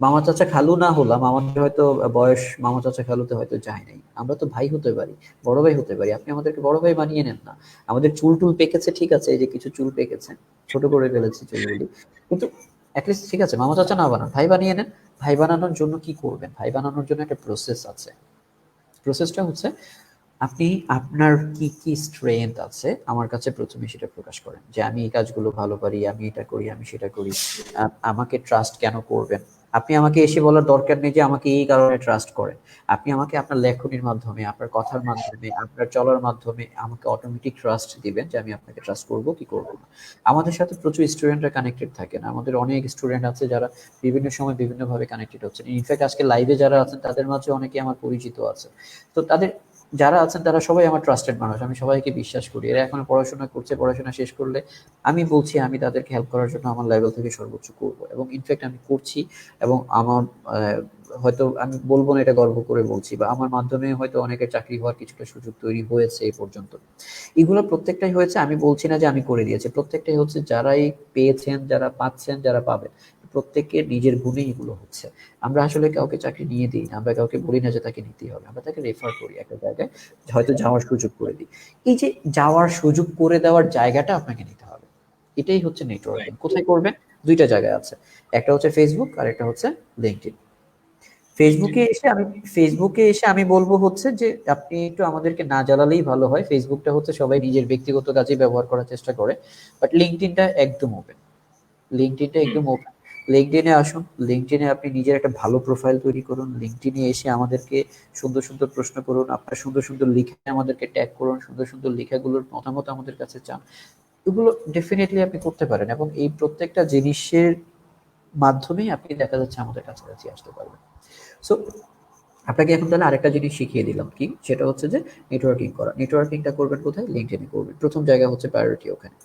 Speaker 2: মামা চাচা খালু না হলাম, আমাদের হয়তো বয়স মামা চাচা খালুতে হয়তো যায় নাই, আমরা তো ভাই হতে পারি, বড় ভাই হতে পারি, আপনি আমাদেরকে বড় ভাই বানিয়ে নেন না। আমাদের চুল টুল পেকেছে, ঠিক আছে, এই যে কিছু চুল পেকেছে, ছোট করে ফেলেছি চুলগুলি, কিন্তু অ্যাটলিস্ট ঠিক আছে, মামা চাচা না বানান, ভাই বানিয়ে নেন। ভাই বানানোর জন্য কি করবেন? ভাই বানানোর জন্য একটা প্রসেস আছে। প্রসেসটা হচ্ছে আপনি আপনার কি কি স্ট্রেংথ আছে আমার কাছে প্রথমে সেটা প্রকাশ করেন, যে আমি এই কাজগুলো ভালো পারি, আমি এটা করি, আমি সেটা করি, আমাকে ট্রাস্ট কেন করবেন? আপনি আমাকে এসে বলার দরকার নেই যে আমাকে এই কারণে ট্রাস্ট করেন। আপনি আমাকে আপনার লেখনীর মাধ্যমে, আপনার কথার মাধ্যমে, আপনার চলার মাধ্যমে আমাকে অটোমেটিক ট্রাস্ট দিবেন যে আমি আপনাকে ট্রাস্ট করব কি করব না। আমাদের সাথে প্রচুর স্টুডেন্টরা কানেক্টেড থাকেন, আমাদের অনেক স্টুডেন্ট আছে যারা বিভিন্ন সময় বিভিন্নভাবে কানেক্টেড হচ্ছেন। ইনফ্যাক্ট আজকে লাইভে যারা আছেন তাদের মাঝে অনেকে আমার পরিচিত আছে। তো তাদের যারা আছেন তারা সবাই আমার ট্রাস্টেড মানুষ, আমি সবাইকে বিশ্বাস করি। এরা এখন পড়াশোনা করছে, পড়াশোনা শেষ করলে আমি বলছি আমি তাদেরকে হেল্প করার জন্য আমার লেভেল থেকে সর্বোচ্চ করব, এবং ইনফ্যাক্ট আমি করছি। এবং আমার হয়তো আমি বলবো না এটা গর্ব করে বলছি, বা আমার মাধ্যমে হয়তো অনেকের চাকরি হওয়ার কিছুটা সুযোগ তৈরি হয়েছে এই পর্যন্ত। এগুলো প্রত্যেকটাই হয়েছে, আমি বলছি না যে আমি করে দিয়েছি, প্রত্যেকটাই হচ্ছে যারাই পেয়েছেন, যারা পাচ্ছেন, যারা পাবেন, প্রত্যেকের নিজের গুণেই এগুলো হচ্ছে। আমরা আসলে কাউকে চাকরি নিয়ে দিই না, আমরা কাউকে বলি না যে তাকে নিতেই হবে, আমরা তাকে রেফার করি একটা জায়গায়, হয়তো যাওয়ার সুযোগ করে দিই। এই যে যাওয়ার সুযোগ করে দেওয়ার জায়গাটা আপনাকে নিতে হবে, এটাই হচ্ছে নেটওয়ার্কিং। কোথায় করবেন? দুইটা জায়গায় আছে, একটা হচ্ছে ফেসবুক আর একটা হচ্ছে লিঙ্কডইন। ফেসবুকে এসে আমি বলবো হচ্ছে যে আপনি একটু আমাদেরকে না জ্বালালেই ভালো হয়। ফেসবুকটা হচ্ছে সবাই নিজের ব্যক্তিগত কাজে ব্যবহার করার চেষ্টা করে, বাট লিঙ্কডইনটা একদম ওপেন। লিঙ্কডইনটা একদম ওপেন। লিঙ্কডইনে আসুন, লিঙ্কডইনে আপনি নিজের একটা ভালো প্রোফাইল তৈরি করুন, লিঙ্কডইনে এসে আমাদেরকে সুন্দর সুন্দর প্রশ্ন করুন, আপনার সুন্দর সুন্দর লিখে আমাদেরকে ট্যাগ করুন, সুন্দর সুন্দর লেখাগুলোর মতামত আমাদের কাছে চান। এগুলো ডেফিনেটলি আপনি করতে পারেন, এবং এই প্রত্যেকটা জিনিসের মাধ্যমেই আপনি দেখা যাচ্ছে আমাদের কাছাকাছি আসতে পারবেন। সো আপনাকে এখন তাহলে আরেকটা জিনিস শিখিয়ে দিলাম, কি সেটা হচ্ছে যে নেটওয়ার্কিং করা। নেটওয়ার্কিংটা করবেন কোথায়? লিঙ্কডইনে করবেন। প্রথম জায়গা হচ্ছে প্রায়োরিটি ওখানে।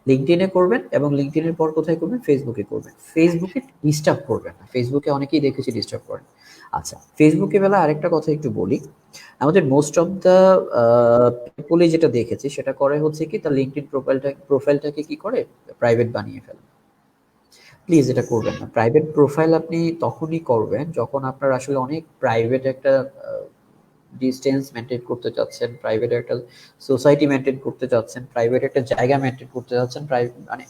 Speaker 2: লিঙ্কডইনে করবেন এবং লিঙ্কডইনের পর কোথায় করবেন? ফেসবুকে করবেন। ফেসবুকে ডিস্টার্ব করবেন না। ফেসবুকে অনেকেই দেখেছি ডিস্টার্ব করেন। আচ্ছা, ফেসবুকে বেলা আরেকটা কথা একটু বলি। আমাদের মোস্ট অফ দ্য পিপলই যেটা দেখেছি সেটা করে হচ্ছে কি, তার লিঙ্কডইন প্রোফাইলটাকে কি করে? প্রাইভেট বানিয়ে ফেলে। প্লিজ এটা করবেন না। প্রাইভেট প্রোফাইল আপনি তখনই করবেন যখন আপনার আসলে অনেক প্রাইভেট একটা ডিস্টেন্স মেনটেন করতে চাচ্ছেন, প্রাইভেট একটা সোসাইটি মেনটেন করতে চাচ্ছেন, প্রাইভেট একটা জায়গা মেনটেন করতে চাচ্ছেন, মানে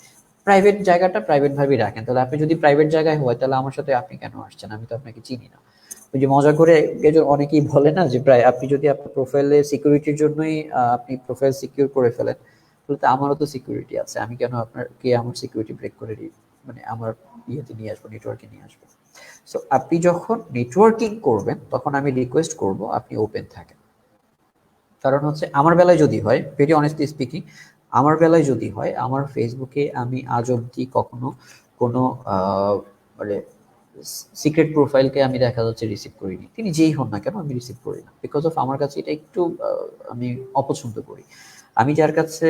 Speaker 2: প্রাইভেট জায়গাটা প্রাইভেট ভাবেই রাখেন। তাহলে আপনি যদি প্রাইভেট জায়গায় হয় তাহলে আমার সাথে আপনি কেন আসছেন? আমি তো আপনাকে চিনি না। ওই যে মজা করে অনেকেই বলে না যে প্রায় আপনি যদি আপনার প্রোফাইলে সিকিউরিটির জন্যই আপনি প্রোফাইল সিকিউর করে ফেলেন, তাহলে তো আমারও তো সিকিউরিটি আছে। আমি কেন আপনাকে আমার সিকিউরিটি ব্রেক করে দিই, মানে আমার ইয়েতে নিয়ে আসবো, নেটওয়ার্কে নিয়ে আসবো। সো আপনি যখন নেটওয়ার্কিং করবেন তখন আমি রিকোয়েস্ট করব আপনি ওপেন থাকেন। কারণ হচ্ছে আমার বেলায় যদি হয়, ভেরি অনেস্টলি স্পিকিং, আমার বেলায় যদি হয়, আমার ফেসবুকে আমি আজ অব্দি কখনো কোনো মানে সিক্রেট প্রোফাইলকে আমি দেখা যাচ্ছে রিসিভ করিনি। তিনি যেই হন না কেন আমি রিসিভ করি না, বিকজ অফ আমার কাছে এটা একটু আমি অপছন্দ করি। আমি যার কাছে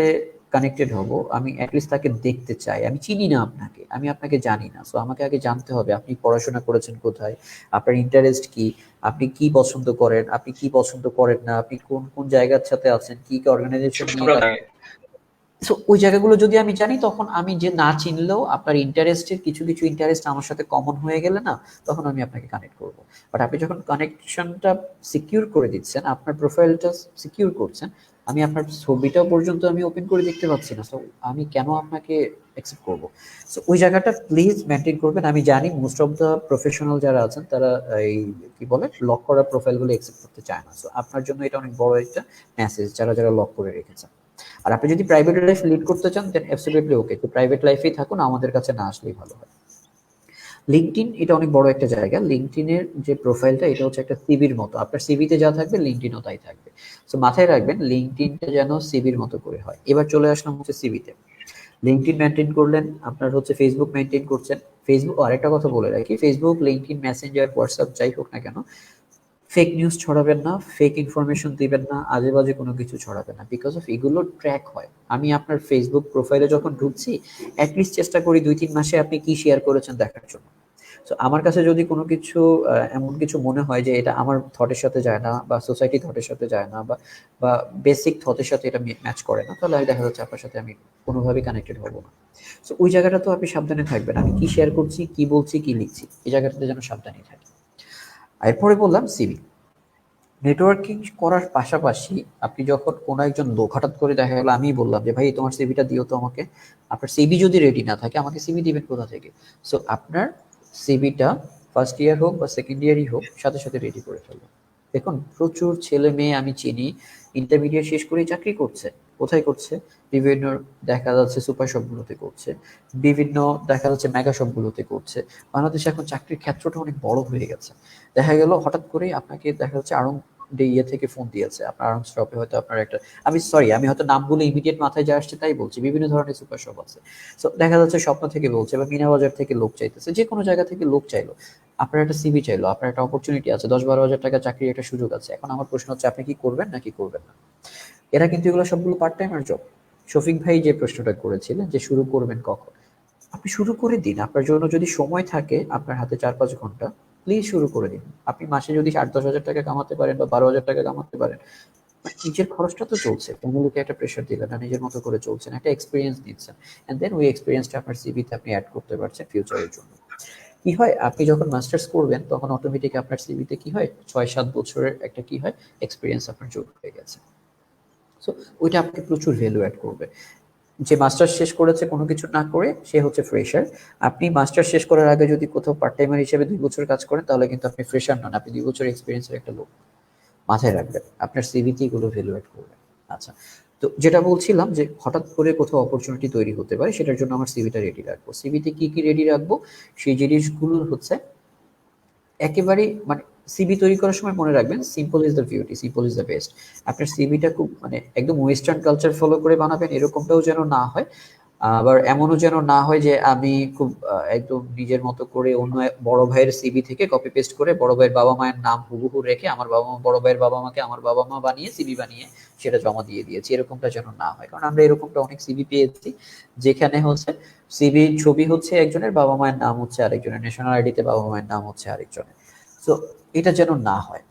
Speaker 2: কানেক্টেড হব, আমি অ্যাটলিস্ট তাকে দেখতে চাই। আমি চিনি না আপনাকে, আমি আপনাকে জানি না। সো আমাকে আগে জানতে হবে আপনি পড়াশোনা করেছেন কোথায়, আপনার ইন্টারেস্ট কি, আপনি কি পছন্দ করেন, আপনি কি পছন্দ করেন না, আপনি কোন কোন জায়গার সাথে আছেন, কি কি অর্গানাইজেশন নিয়ে কাজ। সো ওই জায়গাগুলো যদি আমি জানি, তখন আমি যে না চিনলেও আপনার ইন্টারেস্টের কিছু কিছু ইন্টারেস্ট আমার সাথে কমন হয়ে গেলে না, তখন আমি আপনাকে কানেক্ট করব। বাট আপনি যখন কানেকশনটা সিকিউর করে দিচ্ছেন, আপনার প্রোফাইলটা সিকিউর করছেন, আমি আপনার ছবিটাও পর্যন্ত আমি ওপেন করে দেখতে পাচ্ছি না, সো আমি কেন আপনাকে অ্যাকসেপ্ট করব? সো ওই জায়গাটা প্লিজ মেনটেন করবেন। আমি জানি মোস্ট অফ দ্য প্রফেশনাল যারা আছেন তারা এই কি বলে লক করা প্রোফাইলগুলো অ্যাকসেপ্ট করতে চায় না। সো আপনার জন্য এটা অনেক বড় একটা মেসেজ, যারা যারা লক করে রেখেছেন। আর আপনি যদি প্রাইভেট লাইফ লিড করতে চান দেন অ্যাবসলিউটলি ওকে, তো প্রাইভেট লাইফেই থাকুন, আমাদের কাছে না আসলেই ভালো হয়। লিঙ্কডইন এটা অনেক বড় একটা জায়গা। লিঙ্কডইনের যে প্রোফাইলটা এটা হচ্ছে একটা সিভির মতো। আপনার সিভিতে যা থাকবে লিঙ্কডইনও তাই থাকবে। সো মাথায় রাখবেন লিঙ্কডইনটা যেন সিভির মতো করে হয়। এবার চলে আসলাম হচ্ছে সিভিতে। লিঙ্কডইন মেনটেন করলেন, আপনার হচ্ছে ফেসবুক মেনটেন করছেন। ফেসবুক, আরেকটা কথা বলে রাখি, ফেসবুক, লিঙ্কডইন, মেসেঞ্জার, হোয়াটসঅ্যাপ যাই হোক না কেন, ফেক নিউজ ছড়াবেন না, ফেক ইনফরমেশন দিবেন না, আজে বাজে কোনো কিছু ছড়াবেন না, বিকজ অফ এগুলো ট্র্যাক হয়। আমি আপনার ফেসবুক প্রোফাইলে যখন ঢুকছি, অ্যাটলিস্ট চেষ্টা করি ২-৩ মাসে আপনি কি শেয়ার করেছেন দেখার জন্য। সো আমার কাছে যদি কোনো কিছু এমন কিছু মনে হয় যে এটা আমার থটের সাথে যায় না, বা সোসাইটি থটের সাথে যায় না, বা বেসিক থটের সাথে এটা ম্যাচ করে না, তাহলে আমি দেখা যাচ্ছে আপনার সাথে আমি কোনোভাবেই কানেক্টেড হব না। সো ওই জায়গাটা তো আপনি সাবধানে থাকবেন, আমি কি শেয়ার করছি, কি বলছি, কি লিখছি, এই জায়গাটাতে যেন সাবধানে থাকি। এরপরে বললাম সিভি। নেটওয়ার্কিং করার পাশাপাশি আপনি যখন কোনো একজন লোক হঠাৎ করে দেখা গেল, আমি বললাম যে ভাই তোমার সিভিটা দিও তো আমাকে, আপনার সিভি যদি রেডি না থাকে আমাকে সিভি দিবেন কোথা থেকে? সো আপনার সিভিটা ফার্স্ট ইয়ার হোক বা সেকেন্ড ইয়ারই হোক, সাথে সাথে রেডি করে ফেলবেন। দেখুন প্রচুর ছেলে মেয়ে আমি চিনি ইন্টারমিডিয়েট শেষ করে চাকরি করছে। কোথায় করছে? বিভিন্ন, দেখা যাচ্ছে সুপার শপগুলোতে করছে, বিভিন্ন দেখা যাচ্ছে মেগা শপগুলোতে করছে। বাংলাদেশে এখন চাকরির ক্ষেত্রটা অনেক বড় হয়ে গেছে। দেখা গেল হঠাৎ করেই আপনাকে দেখা যাচ্ছে আড়ং ইয়ে থেকে ফোন দিয়েছে, আপনার আড়ং স্টপে হয়তো আপনার একটা, আমি সরি আমি হয়তো নামগুলো ইমিডিয়েট মাথায় যা আসছে তাই বলছি, বিভিন্ন ধরনের সুপার শপ আছে। সো দেখা যাচ্ছে স্বপ্ন থেকে বলছে, বা মিনা বাজার থেকে লোক চাইতেছে, যে কোনো জায়গা থেকে লোক চাইলো, আপনার একটা সিভি চাইলো, আপনার একটা অপরচুনিটি আছে, ১০-১২ হাজার টাকা চাকরির একটা সুযোগ আছে। এখন আমার প্রশ্ন হচ্ছে আপনি কি করবেন নাকি করবেন না? এরা কিন্তু এগুলো সবগুলো পার্ট টাইমের জব। শফিক ভাই যে প্রশ্নটা করেছিলেন যে শুরু করবেন কখন, আপনি শুরু করে দিন। আপনার জন্য যদি সময় থাকে, আপনার হাতে ৪-৫ ঘন্টা, প্লিজ শুরু করে দিন। আপনি মাসে যদি ৮-১০ হাজার টাকা কামাতে পারেন বা ১২ হাজার টাকা কামাতে পারেন, নিজের খরচটা তো চলছে, ফ্যামিলিকে একটা প্রেশার দিলেন না, নিজের মতো করে চলছেন, একটা এক্সপিরিয়েন্স নিচ্ছেন, এন্ড দেন ওই এক্সপিরিয়েন্সটা আপনার সিভিতে আপনি অ্যাড করতে পারছেন ফিউচারের জন্য। কি হয়, আপনি যখন মাস্টার্স করবেন তখন অটোমেটিক আপনার সিভিতে কি হয়, ৬-৭ বছরের একটা কি হয় এক্সপিরিয়েন্স আপনার যোগ হয়ে গেছে। সো ওইটা আপনাকে প্রচুর ভ্যালু অ্যাড করবে। যে মাস্টার্স শেষ করেছে কোনো কিছু না করে, সে হচ্ছে ফ্রেশার। আপনি মাস্টার্স শেষ করার আগে যদি কোথাও পার্ট টাইমার হিসেবে ২ বছর কাজ করেন, তাহলে কিন্তু আপনি ফ্রেশার নন, আপনি ২ বছর এক্সপিরিয়েন্সের একটা লোক। মাথায় রাখবেন, আপনার সিভিতে এগুলো ভ্যালু অ্যাড করবে। আচ্ছা, তো যেটা বলছিলাম যে হঠাৎ করে কোথাও অপরচুনিটি তৈরি হতে পারে, সেটার জন্য আমার সিভিটা রেডি রাখবো। সিভিতে কি কি রেডি রাখবো, সেই জিনিসগুলো হচ্ছে একেবারেই মানে সিভি তৈরি করার সময় মনে রাখবেন, simple is the beauty, simple is the best. আপনার সিভিটা খুব মানে একদম ওয়েস্টার্ন কালচার ফলো করে বানাবেন, এরকমটাও যেন না হয়। আবার এমনও যেন না হয় যে আমি খুব একদম নিজের মতো করে অন্য বড় ভাইয়ের সিভি থেকে কপি পেস্ট করে বড় ভাইয়ের বাবা মায়ের নাম হুবহু রেখে আমার বাবা মা বড় ভাইয়ের বাবা মাকে আমার বাবা মা বানিয়ে সিভি বানিয়ে সেটা জমা দিয়ে দিয়েছি, এরকমটা যেন না হয়। কারণ আমরা এরকমটা অনেক সিভি পেয়েছি যেখানে হচ্ছে সিভি ছবি হচ্ছে একজনের, বাবা মায়ের নাম হচ্ছে আরেকজনের, ন্যাশনাল আইডিতে বাবা মায়ের নাম হচ্ছে আরেকজনের। তো এটা যেন না হয়।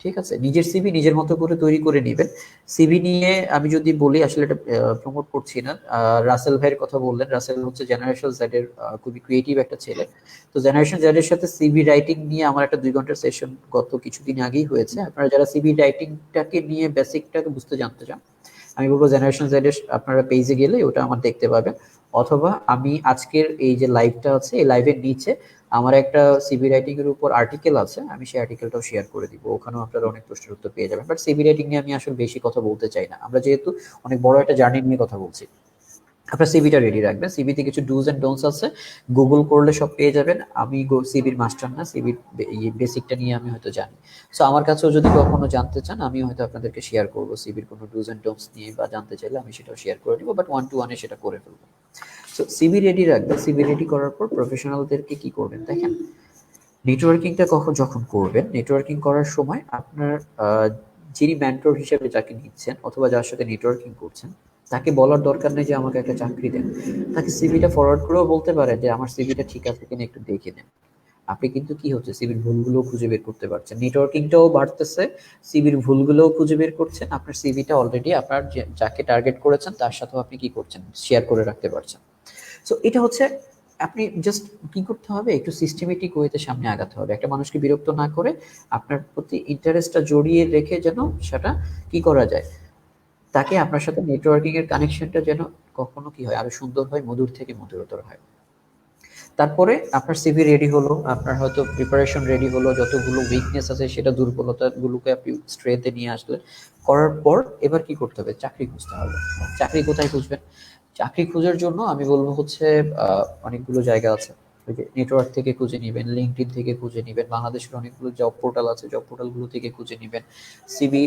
Speaker 2: ঠিক আছে, নিজের সিভি নিজের মতো করে তৈরি করে নেবেন। সিভি নিয়ে আমি যদি বলি, আসলে এটা প্রমোট করছি না, রাসেল ভাইয়ের কথা বললেন, রাসেল হচ্ছে জেনারেশন জেড এর খুবই ক্রিয়েটিভ একটা ছেলে। তো জেনারেশন জেড এর সাথে সিভি রাইটিং নিয়ে আমার একটা 2 ঘন্টার সেশন গত কিছুদিন আগেই হয়েছে। আপনারা যারা সিভি রাইটিংটাকে নিয়ে বেসিকটাকে বুঝতে জানতে চান, আমি বলবো জেনারেশন জেড এর আপনারা পেজে গেলে ওটা আমার দেখতে পাবেন, অথবা আমি আজকের এই যে লাইভটা আছে এই লাইভের নিচে আমার একটা সিভি রাইটিং এর উপর আর্টিকেল আছে, আমি সেই আর্টিকেলটাও শেয়ার করে দিব, ওখানেও আপনারা অনেক প্রশ্নের উত্তর পেয়ে যাবেন। বাট সিভি রাইটিং নিয়ে আমি আসলে বেশি কথা বলতে চাই না, আমরা যেহেতু অনেক বড় একটা জার্নি নিয়ে কথা বলছি। আপনার সিভিটা রেডি রাখবেন, সিভিতে কিছু ডুজ এন্ড ডোন্টস আছে, গুগল করলে সব পেয়ে যাবেন। আমি সিভির মাস্টার না, সিভির বেসিকটা নিয়ে আমি হয়তো জানি। সো আমার কাছেও যদি কখনো জানতে চান, আমি হয়তো আপনাদেরকে শেয়ার করবো সিভির কোনো ডুজ এন্ড ডোন্টস নিয়ে, বা জানতে চাইলে আমি সেটাও শেয়ার করে দিব, বাট 1 to 1 সেটা করে ফেলবো। সো সিভি রেডি রাখবেন, সিভি রেডি করার পর প্রফেশনালদেরকে কি করবেন দেখেন, নেটওয়ার্কিংটা যখন করবেন, নেটওয়ার্কিং করার সময় আপনার যিনি মেন্টর হিসেবে যাকে নিচ্ছেন অথবা যার সাথে নেটওয়ার্কিং করছেন, তাকে বলার দরকার নেই যে আমাকে একটা চাকরি দেন। তাকে সিভিটা ফরওয়ার্ড করেও বলতে পারেন যে আমার সিভিটা ঠিক আছে কিনা একটু দেখে নেন। আপনি কিন্তু কি হচ্ছে, সিভির ভুলগুলো খুঁজে বের করতে পারছেন, নেটওয়ার্কিংটাও বাড়তেছে, সিভির ভুলগুলোও খুঁজে বের করছেন, আপনার সিভিটা অলরেডি আপনার যাকে টার্গেট করেছেন তার সাথেও আপনি কি করছেন, শেয়ার করে রাখতে পারছেন। সো এটা হচ্ছে, আপনি জাস্ট কি করতে হবে, একটু সিস্টেমেটিক ওয়েতে সামনে আগাতে হবে, একটা মানুষকে বিরক্ত না করে আপনার প্রতি ইন্টারেস্টটা জড়িয়ে রেখে যেন সেটা কি করা যায়, তাকে আপনার সাথে নেটওয়ার্কিং এর কানেকশনটা যেন কখনো কি হয়, আরো সুন্দর হয়, মধুর থেকে মধুরতর হয়। তারপরে আপনার সিভি রেডি হলো, আপনার হয়তো প্রিপারেশন রেডি হলো, যতগুলো উইকনেস আছে সেটা দুর্বলতাগুলোকে আপনি স্ট্রেংথে নিয়ে আসলেন, করার পর এবার কি করতে হবে, চাকরি খুঁজতে হবে। চাকরি কোথায় খুঁজবেন, চাকরি খোঁজার জন্য আমি বলবো হচ্ছে অনেকগুলো জায়গা আছে। ওই যে নেটওয়ার্ক থেকে খুঁজে নিবেন, লিঙ্কডইন থেকে খুঁজে নিবেন, বাংলাদেশের অনেকগুলো জব পোর্টাল আছে, জব পোর্টালগুলো থেকে খুঁজে নিবেন। সিভি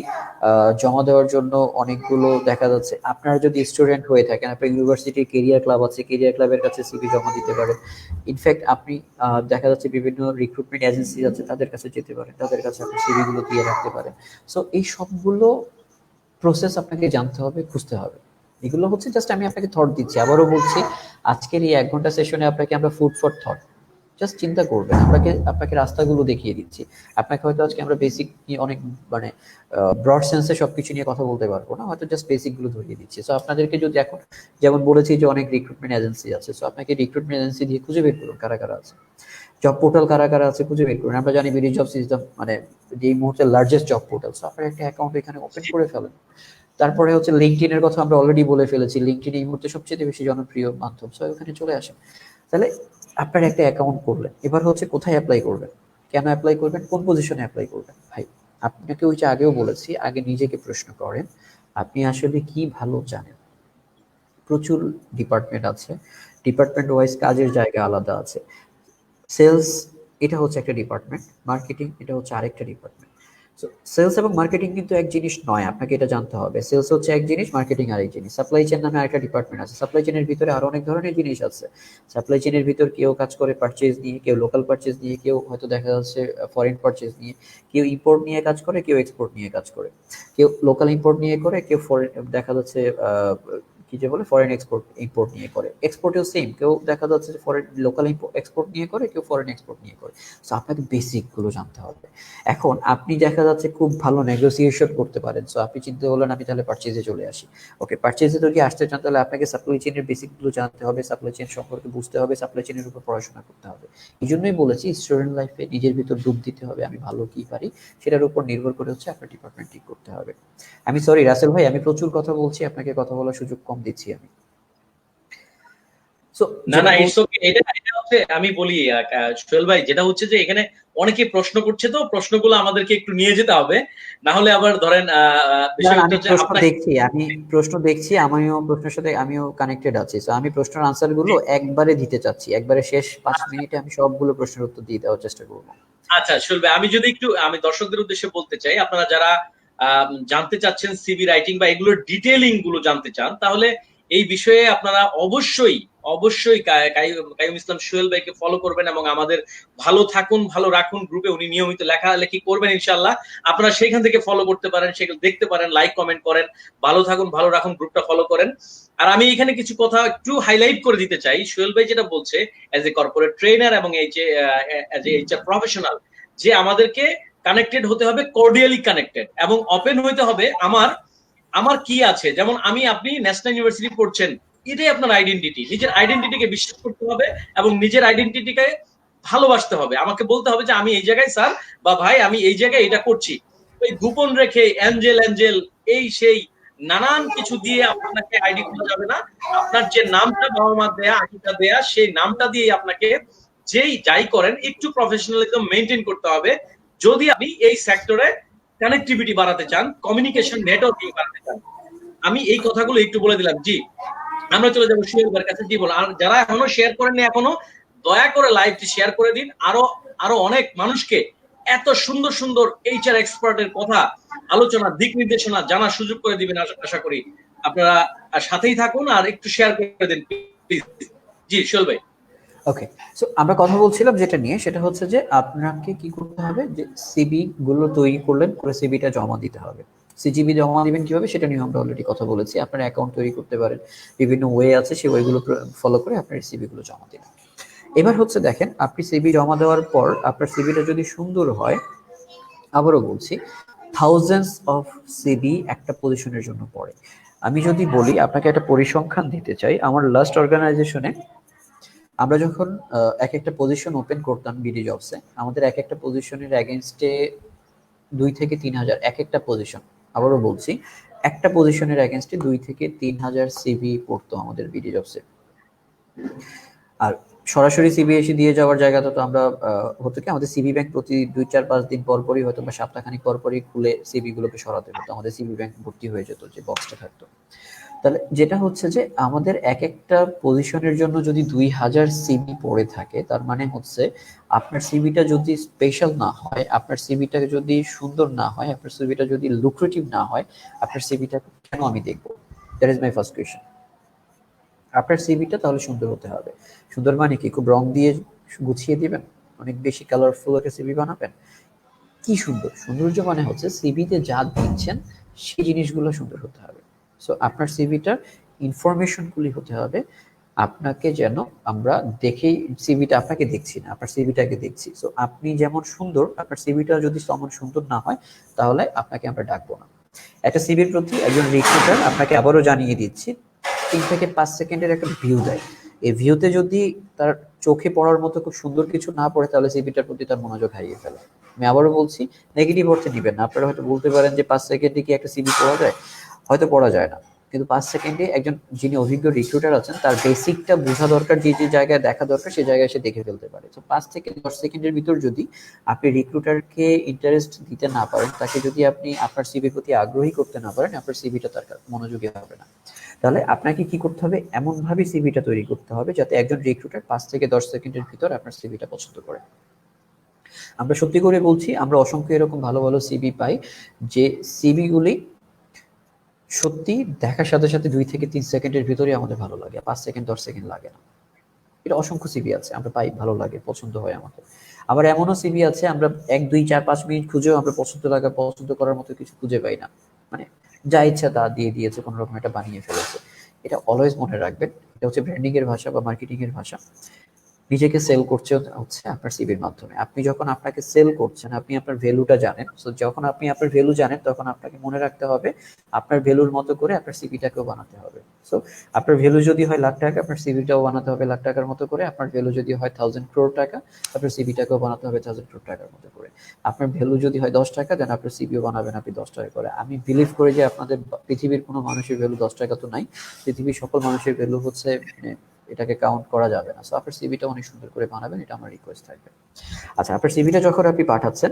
Speaker 2: জমা দেওয়ার জন্য অনেকগুলো দেখা যাচ্ছে, আপনারা যদি স্টুডেন্ট হয়ে থাকেন, আপনার ইউনিভার্সিটির কেরিয়ার ক্লাব আছে, কেরিয়ার ক্লাবের কাছে সিভি জমা দিতে পারেন। ইনফ্যাক্ট আপনি দেখা যাচ্ছে বিভিন্ন রিক্রুটমেন্ট এজেন্সি আছে, তাদের কাছে যেতে পারেন, তাদের কাছে আপনি সিভি গুলো দিয়ে রাখতে পারেন। সো এই সবগুলো প্রসেস আপনাকে জানতে হবে, খুঁজতে হবে। এগুলো হচ্ছে জাস্ট আমি আপনাকে থট দিচ্ছি, আবারও বলছি, আজকের এই 1 ঘন্টা সেশনে আপনাকে আমরা ফুড ফর থট, জাস্ট চিন্তা করবেন, আপনাকে রাস্তাগুলো দেখিয়ে দিচ্ছি। আপনাকে হয়তো আজকে আমরা বেসিক নিয়ে অনেক মানে ব্রড সেন্সে সবকিছু নিয়ে কথা বলতে পারবো না, হয়তো জাস্ট বেসিক গুলো ধরিয়ে দিচ্ছি। সো আপনাদেরকে যদি এখন, যেমন বলেছি যে অনেক রিক্রুটমেন্ট এজেন্সি আছে, সো আপনাকে রিক্রুটমেন্ট এজেন্সি দিয়ে খুঁজে বের করুন কারা কারা আছে, জব পোর্টাল কারা কারা আছে খুঁজে বের করুন। আমরা জানি বিডি জব সিস্টেম মানে যে এই মুহূর্তে লার্জেস্ট জব পোর্টাল, সো আপনার একটা অ্যাকাউন্ট এখানে ওপেন করে ফেলেন। তারপরে হচ্ছে লিঙ্কডইন এর কথা আমরা অলরেডি বলে ফেলেছি, লিঙ্কডইন এই মুহূর্তে সবচেয়ে বেশি জনপ্রিয় মাধ্যম, সো ওখানে চলে আসেন। তাহলে আপনার একটা অ্যাকাউন্ট করলেন, এবার হচ্ছে কোথায় অ্যাপ্লাই করবেন, কেন অ্যাপ্লাই করবেন, কোন পজিশনে অ্যাপ্লাই করবেন। ভাই আপনাকে ওই যে আগেও বলেছি, আগে নিজেকে প্রশ্ন করেন আপনি আসলে কি ভালো জানেন। প্রচুর ডিপার্টমেন্ট আছে, ডিপার্টমেন্ট ওয়াইজ কাজের জায়গা আলাদা আছে। সেলস এটা হচ্ছে একটা ডিপার্টমেন্ট, মার্কেটিং এটা হচ্ছে আরেকটা ডিপার্টমেন্ট। সো সেলস এবং মার্কেটিং কিন্তু এক জিনিস নয়, আপনাকে এটা জানতে হবে। সেলস হচ্ছে এক জিনিস, মার্কেটিং আরেক জিনিস। সাপ্লাই চেইন নামে আরেকটা ডিপার্টমেন্ট আছে, সাপ্লাই চেইনের ভিতরে আরো অনেক ধরনের জিনিস আছে। সাপ্লাই চেইনের ভিতর কেউ কাজ করে পারচেজ নিয়ে, কেউ লোকাল পারচেজ নিয়ে, কেউ হয়তো দেখা যাচ্ছে ফরেন পারচেজ নিয়ে, কেউ ইম্পোর্ট নিয়ে কাজ করে, কেউ এক্সপোর্ট নিয়ে কাজ করে, কেউ লোকাল ইম্পোর্ট নিয়ে করে, কেউ ফরেন দেখা যাচ্ছে কি যে বলে ফরেন এক্সপোর্ট ইম্পোর্ট নিয়ে করে। এক্সপোর্টেও সেম, কেউ দেখা যাচ্ছে যে ফরেন লোকাল এক্সপোর্ট নিয়ে করে, কেউ ফরেন এক্সপোর্ট নিয়ে করে। সো আপনাকে বেসিক গুলো জানতে হবে। এখন আপনি দেখা যাচ্ছে খুব ভালো নেগোসিয়েশন করতে পারেন, সো আপনি চিন্তা করলেন আমি তাহলে পারচেজে চলে আসি। ওকে, পারচেজে যদি আসতে চান তাহলে আপনাকে সাপ্লাই চেইনের বেসিক গুলো জানতে হবে, সাপ্লাই চেইন সম্পর্কে বুঝতে হবে, সাপ্লাই চেইনের উপর পড়াশোনা করতে হবে। এই জন্যই বলেছি স্টুডেন্ট লাইফে নিজের ভিতর ডুব দিতে হবে, আমি ভালো কি পারি সেটার উপর নির্ভর করে হচ্ছে আপনার ডিপার্টমেন্ট ঠিক করতে হবে। আমি সরি রাসেল ভাই, আমি প্রচুর কথা বলছি, আপনাকে কথা বলার সুযোগ কম দিচ্ছি আমি। সো
Speaker 1: না
Speaker 2: যেটা
Speaker 1: না,
Speaker 2: বল
Speaker 1: ইটস ওকে। এটা এটা হচ্ছে আমি বলি সোহেল ভাই, যেটা হচ্ছে যে এখানে অনেকে প্রশ্ন করছে, তো প্রশ্নগুলো আমাদেরকে একটু নিয়ে যেতে হবে, না হলে আবার ধরেন
Speaker 2: না,
Speaker 1: বিষয়
Speaker 2: না,
Speaker 1: হচ্ছে
Speaker 2: আমি
Speaker 1: যে
Speaker 2: প্রশ্ন
Speaker 1: আপনাকে
Speaker 2: দেখছি, আমিও প্রশ্নের সাথে আমিও কানেক্টেড আছি। সো আমি প্রশ্নের আনসার গুলো একবারে দিতে চাচ্ছি, একবারে শেষ 5 মিনিটে আমি সবগুলো প্রশ্নের উত্তর দিয়ে দেওয়ার চেষ্টা করবো।
Speaker 1: আচ্ছা সোহেল ভাই, আমি যদি একটু আমি দর্শকদের উদ্দেশ্যে বলতে চাই, আপনারা যারা জানতে চাচ্ছেন সিভি রাইটিং বা এগুলোর ডিটেইলিং গুলো জানতে চান, তাহলে এই বিষয়ে আপনারা অবশ্যই অবশ্যই কাইয়ুম ইসলাম সোহেল ভাইকে ফলো করবেন এবং আমাদের ভালো থাকুন ভালো রাখুন গ্রুপে উনি নিয়মিত লেখালেখি করবেন ইনশাল্লাহ। আপনারা সেখান থেকে ফলো করতে পারেন, সেগুলো দেখতে পারেন, লাইক কমেন্ট করেন। ভালো থাকুন ভালো রাখুন গ্রুপটা ফলো করেন। আর আমি এখানে কিছু কথা একটু হাইলাইট করে দিতে চাই। সোহেল ভাই যেটা বলছে এজ এ কর্পোরেট ট্রেনার এবং এজ এ এইচআর প্রফেশনাল, যে আমাদেরকে কানেক্টেড হতে হবে, কর্ডিয়ালি কানেক্টেড এবং ওপেন হইতে হবে। আমার আমার কি আছে, যেমন আমি আপনি ন্যাশনাল ইউনিভার্সিটি পড়ছেন, এটাই আপনার আইডেন্টিটি। নিজের আইডেন্টিটিকে বিশ্বাস করতে হবে এবং নিজের আইডেন্টিটিকে ভালোবাসতে হবে। আমাকে বলতে হবে যে আমি এই জায়গায় স্যার বা ভাই আমি এই জায়গায় এটা করছি। ওই গোপন রেখে অ্যাঞ্জেল অ্যাঞ্জেল এই সেই নানান কিছু দিয়ে আপনাকে আইডি খোলা যাবে না। আপনার যে নামটা বাবা মা দেয়া, আইডিটা দেয়া, সেই নামটা দিয়ে আপনাকে যেই যাই করেন একটু প্রফেশনালিজম মেনটেন করতে হবে। যদি আপনি এই সেক্টরে কানেক্টিভিটি বাড়াতে চান, কমিউনিকেশন নেটওয়ার্কিং বাড়াতে চান। আমি এই কথাগুলো একটু বলে দিলাম। জি, আমরা চলে যাবো সোহেল ভাইয়ের কাছে। জি বল। আর যারা এখনো শেয়ার করেননি, এখনো দয়া করে লাইভটি শেয়ার করে দিন। আরো আরো অনেক মানুষকে এত সুন্দর সুন্দর এইচআর এক্সপার্টের কথা, আলোচনা, দিক নির্দেশনা জানার সুযোগ করে দিবেন আশা করি। আপনারা সাথেই থাকুন আর একটু শেয়ার করে দিন প্লিজ। জি সোহেল ভাই।
Speaker 2: ওকে, সো আমরা কথা বলছিলাম যেটা নিয়ে, সেটা হচ্ছে যে আপনাকে কি করতে হবে, যে সিবি গুলো তৈরি করলেন, করে সিবিটা জমা দিতে হবে। সিজিবি জমা দিবেন কিভাবে সেটা নিয়ে আমরা অলরেডি কথা বলেছি। আপনার অ্যাকাউন্ট তৈরি করতে পারেন, বিভিন্ন ওয়ে আছে, সেই ওয়েগুলো ফলো করে আপনার সিবি গুলো জমা দিন। এবার হচ্ছে দেখেন, আপনি সিবি জমা দেওয়ার পর আপনার সিবিটা যদি সুন্দর হয়, আবারও বলছি, থাউজেন্ডস অফ সিবি একটা পজিশনের জন্য পড়ে। আমি যদি বলি আপনাকে একটা পরিসংখ্যান দিতে চাই, আমার লাস্ট অর্গানাইজেশনে আমরা যখন এক একটা পজিশন ওপেন করতাম বিডি জবসে, আমাদের এক একটা পজিশনের এগেনস্টে 2 থেকে 3 হাজার এক একটা পজিশন, আবারও বলছি, একটা পজিশনের এগেনস্টে 2 থেকে 3 হাজার সিভি পড়তো আমাদের বিডি জবসে। আর সরাসরি সিবি এসে দিয়ে যাওয়ার জায়গাটা তো আমরা হতো কি, আমাদের সিবি ব্যাংক প্রতি 2-4-5 দিন পর পরই হয়তো বা সপ্তাহখানিক পর পরই খুলে সিবি গুলোকে সরাতে হতো, আমাদের সিবি ব্যাংক ভর্তি হয়ে যেত যে বক্সটা থাকতো। তাহলে যেটা হচ্ছে যে আমাদের এক একটা পজিশনের জন্য যদি 2,000 সিবি পড়ে থাকে, তার মানে হচ্ছে আপনার সিবিটা যদি স্পেশাল না হয়, আপনার সিবিটা যদি সুন্দর না হয়, আপনার সিবিটা যদি লুক্রেটিভ না হয়, আপনার সিবিটা কেন আমি দেখবো? That is my first question. আপনার সিবিটা তাহলে সুন্দর হতে হবে। সুন্দর মানে কি খুব রং দিয়ে গুছিয়ে দিবেন, অনেক বেশি কালারফুল একটা সিবি বানাবেন? কি সুন্দর? সৌন্দর্য মানে হচ্ছে সিভিতে যা দিচ্ছেন সেই জিনিসগুলো সুন্দর হতে হবে। সো আপনার সিভিটার ইনফরমেশনগুলি হতে হবে আপনাকে, যেন আমরা দেখেই সিভিটা আপনাকে দেখছি না, আপনার সিভিটাকে দেখছি। সো আপনি যেমন সুন্দর, আপনার সিভিটা যদি তেমন সুন্দর না হয়, তাহলে আপনাকে আমরা ডাকবো না। একটা সিভির প্রতি একজন রিক্রুটার, আপনাকে আবারও জানিয়ে দিচ্ছি, 3 থেকে 5 সেকেন্ডের একটা ভিউ দেয়। এই ভিউতে যদি তার চোখে পড়ার মতো খুব সুন্দর কিছু না পড়ে, তাহলে সিভিটার প্রতি তার মনোযোগ হারিয়ে ফেলে। আমি আবারও বলছি, নেগেটিভ অর্থে নিবেন না। আপনারা হয়তো বলতে পারেন যে 5 সেকেন্ডে কি একটা সিভি পড়া যায়? হয়তো পড়া যায় না, কিন্তু 5 সেকেন্ডে একজন যিনি অভিজ্ঞ রিক্রুটার আছেন, তার বেসিকটা বোঝা দরকার, যে যে জায়গায় দেখা দরকার সেই জায়গায় সে দেখে ফেলতে পারে। তো 5 থেকে 10 সেকেন্ডের ভিতর যদি আপনি রিক্রুটারকে ইন্টারেস্ট দিতে না পারেন, তাকে যদি আপনি আপনার সিভির প্রতি আগ্রহী করতে না পারেন, আপনার সিভিটা তার মনোযোগী হবে না। তাহলে আপনাকে কি করতে হবে, এমন ভাবে সিভিটা তৈরি করতে হবে যাতে একজন রিক্রুটার 5 থেকে 10 সেকেন্ডের ভিতর আপনার সিভিটা পছন্দ করে। আমরা সত্যি করে বলছি, আমরা অসংখ্য এরকম ভালো ভালো সিভি পাই, যে সিভি গুলি সত্যি দেখার সাথে সাথে 2 থেকে 3 সেকেন্ডের ভিতরে আমাদের ভালো লাগে, 5 সেকেন্ড 10 সেকেন্ড লাগে না। এটা অসংখ্য সিভি আছে আমরা পাই, ভালো লাগে, পছন্দ হয় আমাদের। আবার এমনও সিভি আছে আমরা 1 2 4 5 মিনিট খুঁজেও আমরা পছন্দ করার মতো কিছু খুঁজে পাই না, মানে যা ইচ্ছা তা দিয়ে দিয়েছে, কোনো রকম এটা বানিয়ে ফেলেছে। এটা অলওয়েজ মনে রাখবেন, এটা হচ্ছে ব্র্যান্ডিং এর ভাষা বা মার্কেটিং এর ভাষা। নিজেকে সেল করছে হচ্ছে আপনার সিভির মাধ্যমে। আপনি যখন আপনাকে সেল করছেন, আপনি আপনার ভ্যালুটা জানেন। সো যখন আপনি আপনার ভ্যালু জানেন, তখন আপনাকে মনে রাখতে হবে আপনার ভ্যালুর মতো করে আপনার সিভিটাকেও বানাতে হবে। সো আপনার ভ্যালু যদি হয় লাখ টাকা, আপনার সিভিটাও বানাতে হবে লাখ টাকার মতো করে। আপনার ভ্যালু যদি হয় 1000 crore টাকা, আপনার সিভিটাকেও বানাতে হবে 1000 crore টাকার মতো করে। আপনার ভ্যালু যদি হয় 10 টাকা, দেন আপনার সিভিও বানাবেন আপনি 10 টাকা করে। আমি বিলিভ করি যে আপনাদের পৃথিবীর কোনো মানুষের ভ্যালু 10 টাকা তো নাই, পৃথিবীর সকল মানুষের ভ্যালু হচ্ছে, এটাকে কাউন্ট করা যাবে না। সো আপনার সিভিটা অনেক সুন্দর করে বানাবেন, এটা আমার রিকোয়েস্ট থাকবে। আচ্ছা, আপনার সিভিটা যখন আপনি পাঠাচ্ছেন,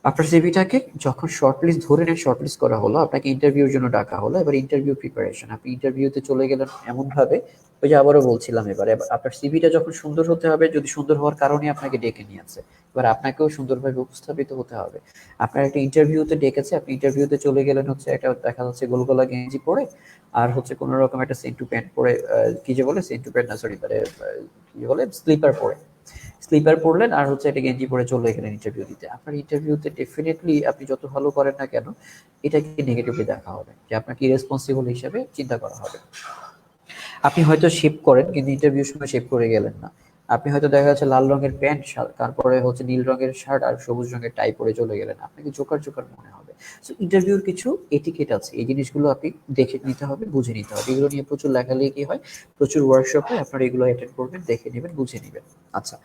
Speaker 2: আপনার সিভিটাকে যখন শর্টলিস্ট, ধরে নেন শর্টলিস্ট করা হলো, আপনাকে ইন্টারভিউর জন্য ডাকা হলো। এবার ইন্টারভিউ প্রিপারেশন, আপনি ইন্টারভিউতে চলে গেলেন এমন ভাবে ওই যে আবারও বলছিলাম, এবার আপনার সিভিটা যখন সুন্দর হতে হবে, যদি সুন্দর হওয়ার কারণে আপনাকে ডেকে নিয়ে আসে, এবার আপনাকেও সুন্দরভাবে উপস্থাপিত হতে হবে। আপনার একটা ইন্টারভিউতে ডেকেছে, আপনি ইন্টারভিউতে চলে গেলেন হচ্ছে একটা দেখা যাচ্ছে গোলগলা গেঞ্জি পরে আর হচ্ছে কোনো রকম একটা সেন্টু প্যান্ট পরে, কি যে বলে সেন্টু প্যান্ট না সরি মানে কি বলে স্লিপার পরে, স্লিপার পরলেন আর হচ্ছে একটা গেঞ্জি পরে চলে গেলেন ইন্টারভিউ দিতে। আপনার ইন্টারভিউতে ডেফিনেটলি আপনি যত ভালো করেন না কেন এটাকে নেগেটিভলি দেখা হবে, যে আপনাকে ইরেসপন্সিবল হিসেবে চিন্তা করা হবে। আপনি হয়তো শেভ করেন কিন্তু ইন্টারভিউর সময় শেভ করে গেলেন না। আপনি হয়তো দেখা যাচ্ছে লাল রঙের প্যান্ট, তারপরে হচ্ছে নীল রঙের শার্ট আর সবুজ রঙের টাই পরে চলে গেলেন, আপনাকে জোকার জোকার মনে হবে। সো ইন্টারভিউর কিছু এটিকেট আছে, এই জিনিসগুলো আপনি দেখে নিতে হবে, বুঝে নিতে হবে। এগুলো নিয়ে প্রচুর লেখালেখি হয়, প্রচুর ওয়ার্কশপ হয়, আপনারা এগুলো অ্যাটেন্ড করবেন, দেখে নেবেন, বুঝে নেবেন। আচ্ছা,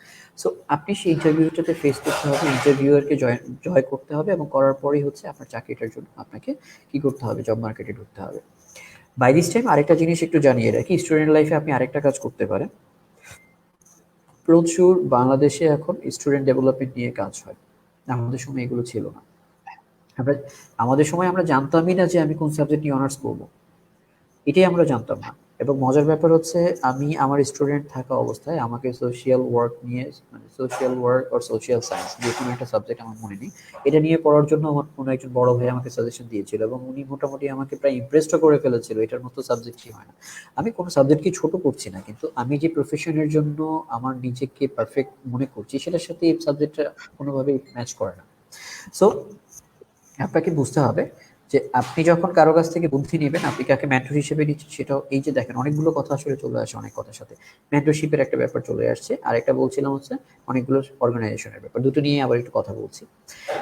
Speaker 2: সো আপনি সেই ইন্টারভিউটাতে ফেস করতে হবে, ইন্টারভিউয়ারকে জয় করতে হবে, এবং করার পরেই হচ্ছে আপনার চাকরিটার জন্য আপনাকে কি করতে হবে, জব মার্কেটে ঢুকতে হবে। বাই দিস টাইম আরেকটা জিনিস একটু জানিয়ে রাখি, স্টুডেন্ট লাইফে আপনি আরেকটা কাজ করতে পারেন। প্রচুর বাংলাদেশে এখন স্টুডেন্ট ডেভেলপমেন্ট নিয়ে কাজ হয়, আমাদের সময় এগুলো ছিল না। আমরা আমাদের সময় আমরা জানতামই না যে আমি কোন সাবজেক্ট নিয়ে অনার্স করবো, এটাই আমরা জানতাম না। এবং মজার ব্যাপার হচ্ছে আমি আমার স্টুডেন্ট থাকা অবস্থায় আমাকে সোশ্যাল ওয়ার্ক নিয়ে, মানে সোশ্যাল ওয়ার্ক আর সোশ্যাল সায়েন্স যে কোনো একটা সাবজেক্ট আমার মনে নেই, এটা নিয়ে পড়ার জন্য আমার কোনো একজন বড় ভাই আমাকে সাজেশন দিয়েছিল, এবং উনি মোটামুটি আমাকে প্রায় ইমপ্রেসড করে ফেলেছিল, এটার মতো সাবজেক্টই হয় না। আমি কোনো সাবজেক্টকে ছোট করছি না, কিন্তু আমি যে প্রফেশনের জন্য আমার নিজেকে পারফেক্ট মনে করছি সেটার সাথে এই সাবজেক্টটা কোনোভাবেই ম্যাচ করে না। সো আপনাকে বুঝতে হবে যে আপনি যখন কারো কাছ থেকে বুদ্ধি নেবেন, আপনি কাকে মেন্টর হিসেবে নিচ্ছেন সেটাও, এই যে দেখেন অনেকগুলো কথা আসলে চলে আসে, অনেক কথার সাথে মেন্টরশিপের একটা ব্যাপার চলে আসছে, আর একটা বলছিলাম হচ্ছে অনেকগুলো অর্গানাইজেশনের ব্যাপার, দুটো নিয়ে আবার একটু কথা বলছি।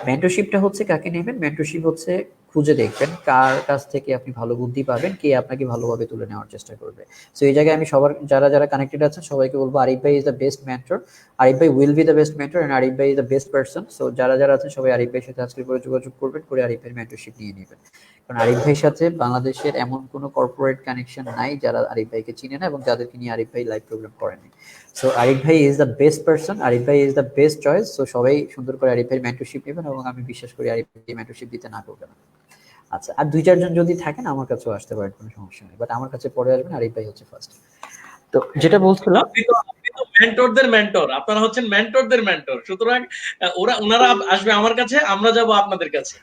Speaker 2: মেন্টরশিপটা হচ্ছে কাকে নেবেন, মেন্টরশিপ হচ্ছে খুঁজে দেখবেন কার কাছ থেকে আপনি ভালো বুদ্ধি পাবেন, কে আপনাকে ভালোভাবে তুলে নেওয়ার চেষ্টা করবে। সো এই জায়গায় আমি সবার যারা যারা কানেক্টেড আছেন সবাইকে বলবো আরিফ ভাই is the best mentor, Arif ভাই will be the best mentor, and Arif ভাই is the best person. So যারা যারা আছেন সবাই আরিফ ভাইয়ের সাথে আজকের পরে যোগাযোগ করবেন, করে আরিফ ভাইয়ের মেন্টরশিপ নিয়ে নেবেন। কারণ আরিফ ভাইয়ের সাথে বাংলাদেশের এমন কোনো কর্পোরেট কানেকশন নাই যারা আরিফ ভাইকে চিনে না এবং যাদেরকে নিয়ে আরিফ ভাই লাইভ প্রোগ্রাম করেনি। সো আরিফ ভাই is the best person, Arif ভাই is the best choice. So সবাই সুন্দর করে আরিফ ভাইয়ের মেন্টরশিপ নেবেন, এবং আমি বিশ্বাস করি আরিফ ভাই মেন্টরশিপ দিতে না করবে না। আচ্ছা, আর দুই চারজন যদি থাকেন আমার কাছেও আসতে পারেন, কোনো সমস্যা নেই, বাট আমার কাছে পরে আসবেন, আরিফ ভাই হচ্ছে ফার্স্ট। তো যেটা বলছিলাম,
Speaker 1: আপনি তো মেন্টরদের মেন্টর, আপনারা হচ্ছেন মেন্টরদের মেন্টর, সুতরাং ওনারা আসবে আমার কাছে, আমরা যাব আপনাদের কাছে।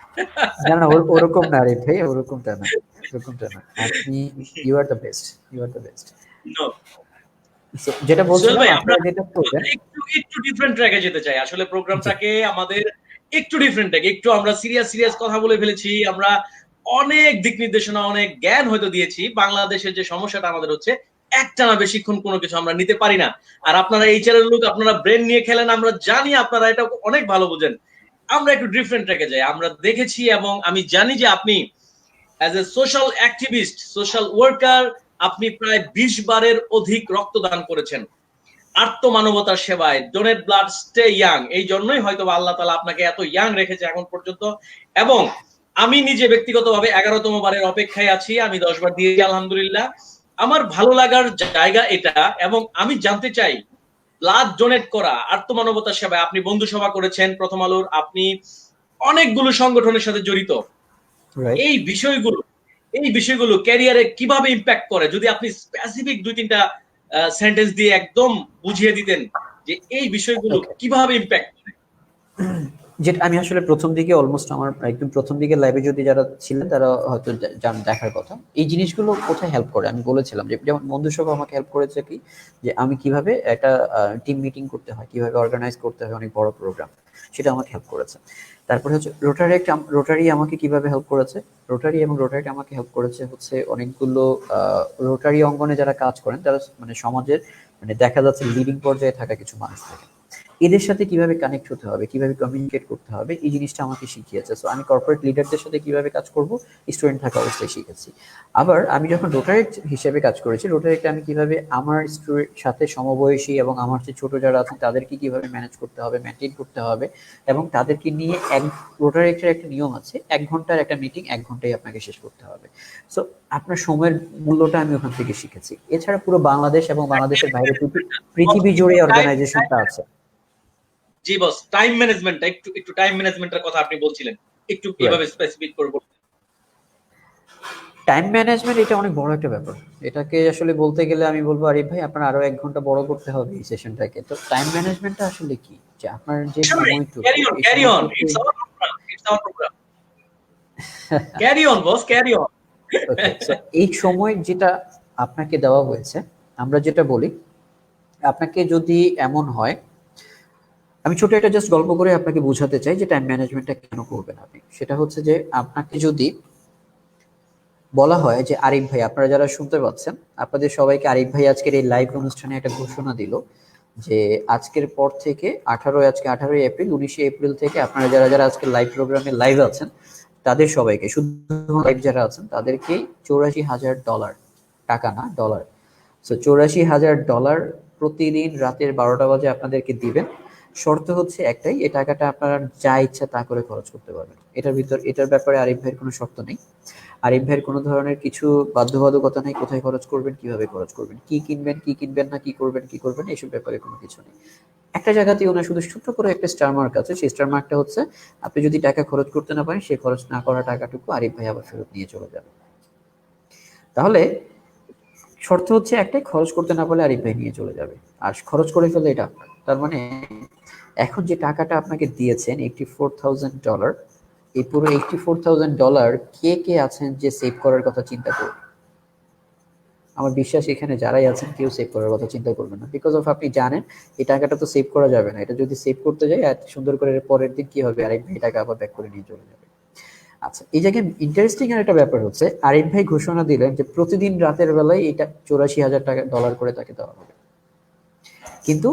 Speaker 2: না না ওরকম না আরিফ ভাই, ওরকমটা না, ওরকমটা না। আপনি you are the best, you are the best.
Speaker 1: No,
Speaker 2: যেটা
Speaker 1: সোহেল
Speaker 2: বলছিলাম
Speaker 1: ভাই, আমরা
Speaker 2: আপনারা যেটা করবেন,
Speaker 1: একটু একটু ডিফারেন্ট ট্র্যাকে যেতে চাই। আসলে
Speaker 2: জি
Speaker 1: প্রোগ্রামটাকে আমাদের একটু ডিফারেন্ট ট্র্যাক, একটু আমরা সিরিয়াস সিরিয়াস কথা বলে ফেলেছি, আমরা অনেক দিক নির্দেশনা, অনেক জ্ঞান হয়তো দিয়েছি। বাংলাদেশের যে সমস্যাটা আমাদের হচ্ছে, একটানা বেশিক্ষণ কোনো কিছু আমরা নিতে পারি না। আর আপনারা এইচআর লোক, আপনারা ব্রেন নিয়ে খেলেন, আমরা জানি আপনারা এটা অনেক ভালো বোঝেন। আমরা একটু ডিফারেন্ট ট্র্যাকে যাই। আমরা দেখেছি এবং আমি জানি যে আপনি as a social activist, social worker, আপনি প্রায় 20 বারের অধিক রক্তদান করেছেন আত্মমানবতার সেবায়। Donate blood, stay young. এই জন্যই হয়তো আল্লাহ তাআলা আপনাকে এত ইয়াং রেখেছে এখন পর্যন্ত। এবং আমি নিজে ব্যক্তিগতভাবে 11তম বারের অপেক্ষায় আছি, আমি 10 বার দিয়েছি আলহামদুলিল্লাহ। আমার ভালো লাগার জায়গা এটা, এবং আমি জানতে চাই ব্লাড ডোনেট করা, আত্মমানবতার সেবায় আপনি বন্ধু সভা করেছেন প্রথম আলোর, আপনি অনেকগুলো সংগঠনের সাথে জড়িত।
Speaker 2: রাইট।
Speaker 1: এই বিষয়গুলো এই বিষয়গুলো ক্যারিয়ারে কিভাবে ইম্প্যাক্ট করে, যদি আপনি স্পেসিফিক 2-3টা সেন্টেন্স দিয়ে একদম বুঝিয়ে দিতেন যে এই বিষয়গুলো
Speaker 2: ওকে,
Speaker 1: কিভাবে ইম্প্যাক্ট করে।
Speaker 2: যেটা আমি আসলে প্রথম দিকে অলমোস্ট আমার একদম প্রথম দিকে লাইভে যদি যারা ছিলেন তারা হয়তো দেখার কথা, এই জিনিসগুলো কোথায় হেল্প করে আমি বলেছিলাম, যে যেমন বন্ধুসভা আমাকে হেল্প করেছে কি, যে আমি কিভাবে একটা টিম মিটিং করতে হয়, কিভাবে অর্গানাইজ করতে হয় অনেক বড় প্রোগ্রাম, সেটা আমাকে হেল্প করেছে। তারপরে হচ্ছে রোটারি আমাকে কিভাবে হেল্প করেছে, রোটারি এবং রোটারি আমাকে হেল্প করেছে হচ্ছে অনেকগুলো রোটারি অঙ্গনে যারা কাজ করেন তারা মানে সমাজের মানে দেখা যাচ্ছে লিডিং পর্যায়ে থাকা কিছু মানুষ থাকে, এদের সাথে কিভাবে কানেক্ট হতে হবে, কিভাবে কমিউনিকেট করতে হবে, এই জিনিসটা আমাকে শিখিয়েছে। সো আমি কর্পোরেট লিডারদের সাথে কিভাবে কাজ করব স্টুডেন্ট থাকা অবস্থায় শিখেছি। আবার আমি যখন রোটারেট হিসেবে কাজ করেছি, রোটারেটে আমি কিভাবে আমার স্টুডেন্ট সাথে সমবয়সী এবং আমার যে ছোট যারা আছেন তাদেরকে কিভাবে ম্যানেজ করতে হবে, মেনটেন করতে হবে, এবং তাদেরকে নিয়ে রোটারেটের একটা নিয়ম আছে, 1 ঘন্টার একটা মিটিং 1 ঘন্টায় আপনাকে শেষ করতে হবে। সো আপনার সময়ের মূল্যটা আমি ওখান থেকে শিখেছি। এছাড়া পুরো বাংলাদেশ এবং বাংলাদেশের বাইরে পৃথিবী জুড়ে অর্গানাইজেশনটা আছে।
Speaker 1: জি বস, টাইম ম্যানেজমেন্টটা একটু টাইম ম্যানেজমেন্টের কথা আপনি বলছিলেন, একটু
Speaker 2: রাইট।
Speaker 1: কিভাবে স্পেসিফিক করে বলুন।
Speaker 2: টাইম ম্যানেজমেন্ট এটা অনেক বড় একটা ব্যাপার। এটাকে আসলে বলতে গেলে আমি বলবো আরিফ ভাই আপনার আরো 1 ঘন্টা বড় করতে হবে এই সেশনটাকে। তো টাইম ম্যানেজমেন্টটা আসলে কি? যে আপনার যে
Speaker 1: Sure,
Speaker 2: সময়টুকু এই
Speaker 1: carry on.
Speaker 2: সময়টুকু
Speaker 1: It's our program. It's our program. Carry on, boss. Carry on.
Speaker 2: Okay. So এই সময় যেটা আপনাকে দেওয়া হয়েছে, আমরা যেটা বলি আপনাকে যদি এমন হয়, আমি ছোট একটা জাস্ট গল্প করে আপনাকে বোঝাতে চাই যে টাইম ম্যানেজমেন্টটা কেন করবেন আপনি। সেটা হচ্ছে যে আপনাকে যদি বলা হয় যে আরিফ ভাই, আপনারা যারা শুনতে পাচ্ছেন আপনাদের সবাইকে আরিফ ভাই আজকের এই লাইভ অনুষ্ঠানে একটা ঘোষণা দিল যে আজকের পর থেকে আজকে 18 এপ্রিল, 19 এপ্রিল থেকে আপনারা যারা যারা আজকে লাইভ প্রোগ্রামে লাইভ আছেন তাদের সবাইকে, শুধু লাইভ যারা আছেন তাদেরকে $84,000, টাকা না ডলার, সো $84,000 প্রতিদিন রাতের 12টা বাজে আপনাদেরকে দিবেন। শর্ত হচ্ছে একটাই, এই টাকাটা আপনারা যা ইচ্ছা তা করে খরচ করতে পারবেন। এটার ব্যাপারে আরিফ ভাইয়ের কোনো শর্ত নেই। আরিফ ভাইয়ের কোনো ধরনের কিছু বাধ্যবাধকতা নেই কোথায় খরচ করবেন, কিভাবে খরচ করবেন, কি কিনবেন কি কিনবেন না, কি করবেন এইসব ব্যাপারে কোনো কিছু নেই। একটা জায়গাতেই ওনার শুধু ছোট্ট করে একটা স্টার মার্ক আছে, সেই স্টার মার্কটা হচ্ছে আপনি যদি টাকা খরচ করতে না পারেন সেই খরচ না করা টাকাটুকু আরিফ ভাই আবার ফেরত নিয়ে চলে যাবে। তাহলে শর্ত হচ্ছে একটাই, খরচ করতে না পারলে আরিফ ভাই নিয়ে চলে যাবে, আর খরচ করে ফেললে এটা আপনার। তার মানে এখন যে টাকাটা আপনাকে দিয়েছেন $84,000, এই পুরো $84,000 কে কে আছেন যে সেভ করার কথা চিন্তা করবে? আমার বিশ্বাস এখানে যারাই আছেন কেউ সেভ করার কথা চিন্তা করবেন না, বিকজ অফ আপনি জানেন এই টাকাটা তো সেভ করা যাবে না। এটা যদি সেভ করতে যাই এত সুন্দর করে পরের দিন কি হবে, আরিফ ভাই টাকা আবার ব্যাক করে নিয়ে চলে যাবে। আচ্ছা, এই জায়গায় ইন্টারেস্টিং আর একটা ব্যাপার হচ্ছে আরিফ ভাই ঘোষণা দিলেন যে প্রতিদিন রাতের বেলায় এটা $84,000 করে তাকে দেওয়া হবে, কিন্তু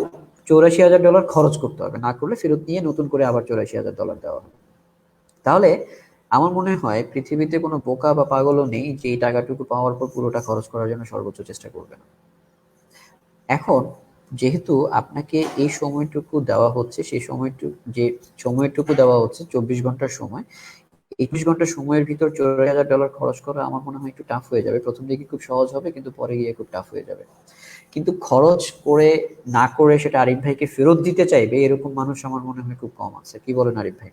Speaker 2: $84,000 খরচ করতে হবে, না করলে ফেরত নিয়ে নতুন করে আবার $84,000 দেওয়া হবে। তাহলে আমার মনে হয় পৃথিবীতে কোনো বোকা বা পাগলও নেই যে এই টাকাটুকু পাওয়ার পর পুরোটা খরচ করার জন্য সর্বোচ্চ চেষ্টা করবে না। এখন যেহেতু আপনাকে এই সময়টুকু দেওয়া হচ্ছে, সেই সময়টুকু দেওয়া হচ্ছে 24 ঘন্টার সময়, 21 ঘন্টা সময়ের ভিতর $84,000 খরচ করা আমার মনে হয় একটু টাফ হয়ে যাবে। প্রথম দিকে খুব সহজ হবে কিন্তু পরে গিয়ে খুব টাফ হয়ে যাবে। কিন্তু খরচ করে না করে সেটা আরিফ ভাইকে ফেরত দিতে চাইবে এরকম মানুষ আমার মনে হয় খুব কম আছে। কি বলেন আরিফ ভাই?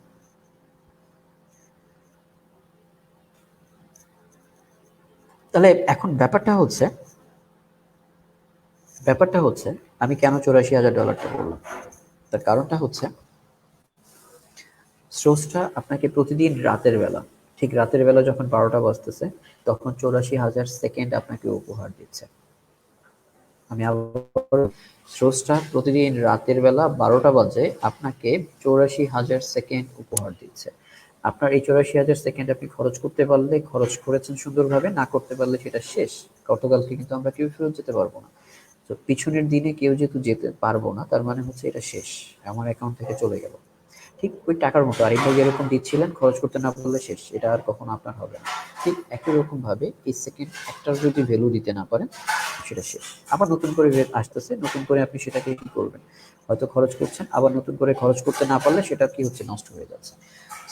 Speaker 2: তাহলে এখন ব্যাপারটা হচ্ছে আমি কেন $84,000টা বললাম, তার কারণটা হচ্ছে স্রোতটা আপনাকে প্রতিদিন রাতের বেলা, ঠিক রাতের বেলা যখন 12টা বাজতেছে তখন 84,000 সেকেন্ড আপনাকে উপহার দিচ্ছে। আমি আবার, স্রোতটা প্রতিদিন রাতের বেলা 12টা বাজে আপনাকে 84,000 সেকেন্ড উপহার দিচ্ছে। আপনার এই 84,000 সেকেন্ড আপনি খরচ করতে পারলে খরচ করেছেন সুন্দরভাবে, না করতে পারলে সেটা শেষ। গতকালকে কিন্তু আমরা কেউ ফেরত যেতে পারবো না। তো পিছনের দিনে কেউ যেহেতু যেতে পারবো না তার মানে হচ্ছে এটা শেষ, আমার অ্যাকাউন্ট থেকে চলে গেল। ঠিক ওই টাকার মতো আরিফ ভাই যেরকম দিচ্ছিলেন, খরচ করতে না পারলে শেষ, এটা আর কখনো আপনার হবে না। ঠিক একই রকম ভাবে এই সেকেন্ড একটার যদি ভ্যালু দিতে না পারেন সেটা শেষ। আবার নতুন করে আসতেছে, নতুন করে আপনি সেটাকে কি করবেন, হয়তো খরচ করছেন, আবার নতুন করে খরচ করতে না পারলে সেটা কি হচ্ছে, নষ্ট হয়ে যাচ্ছে।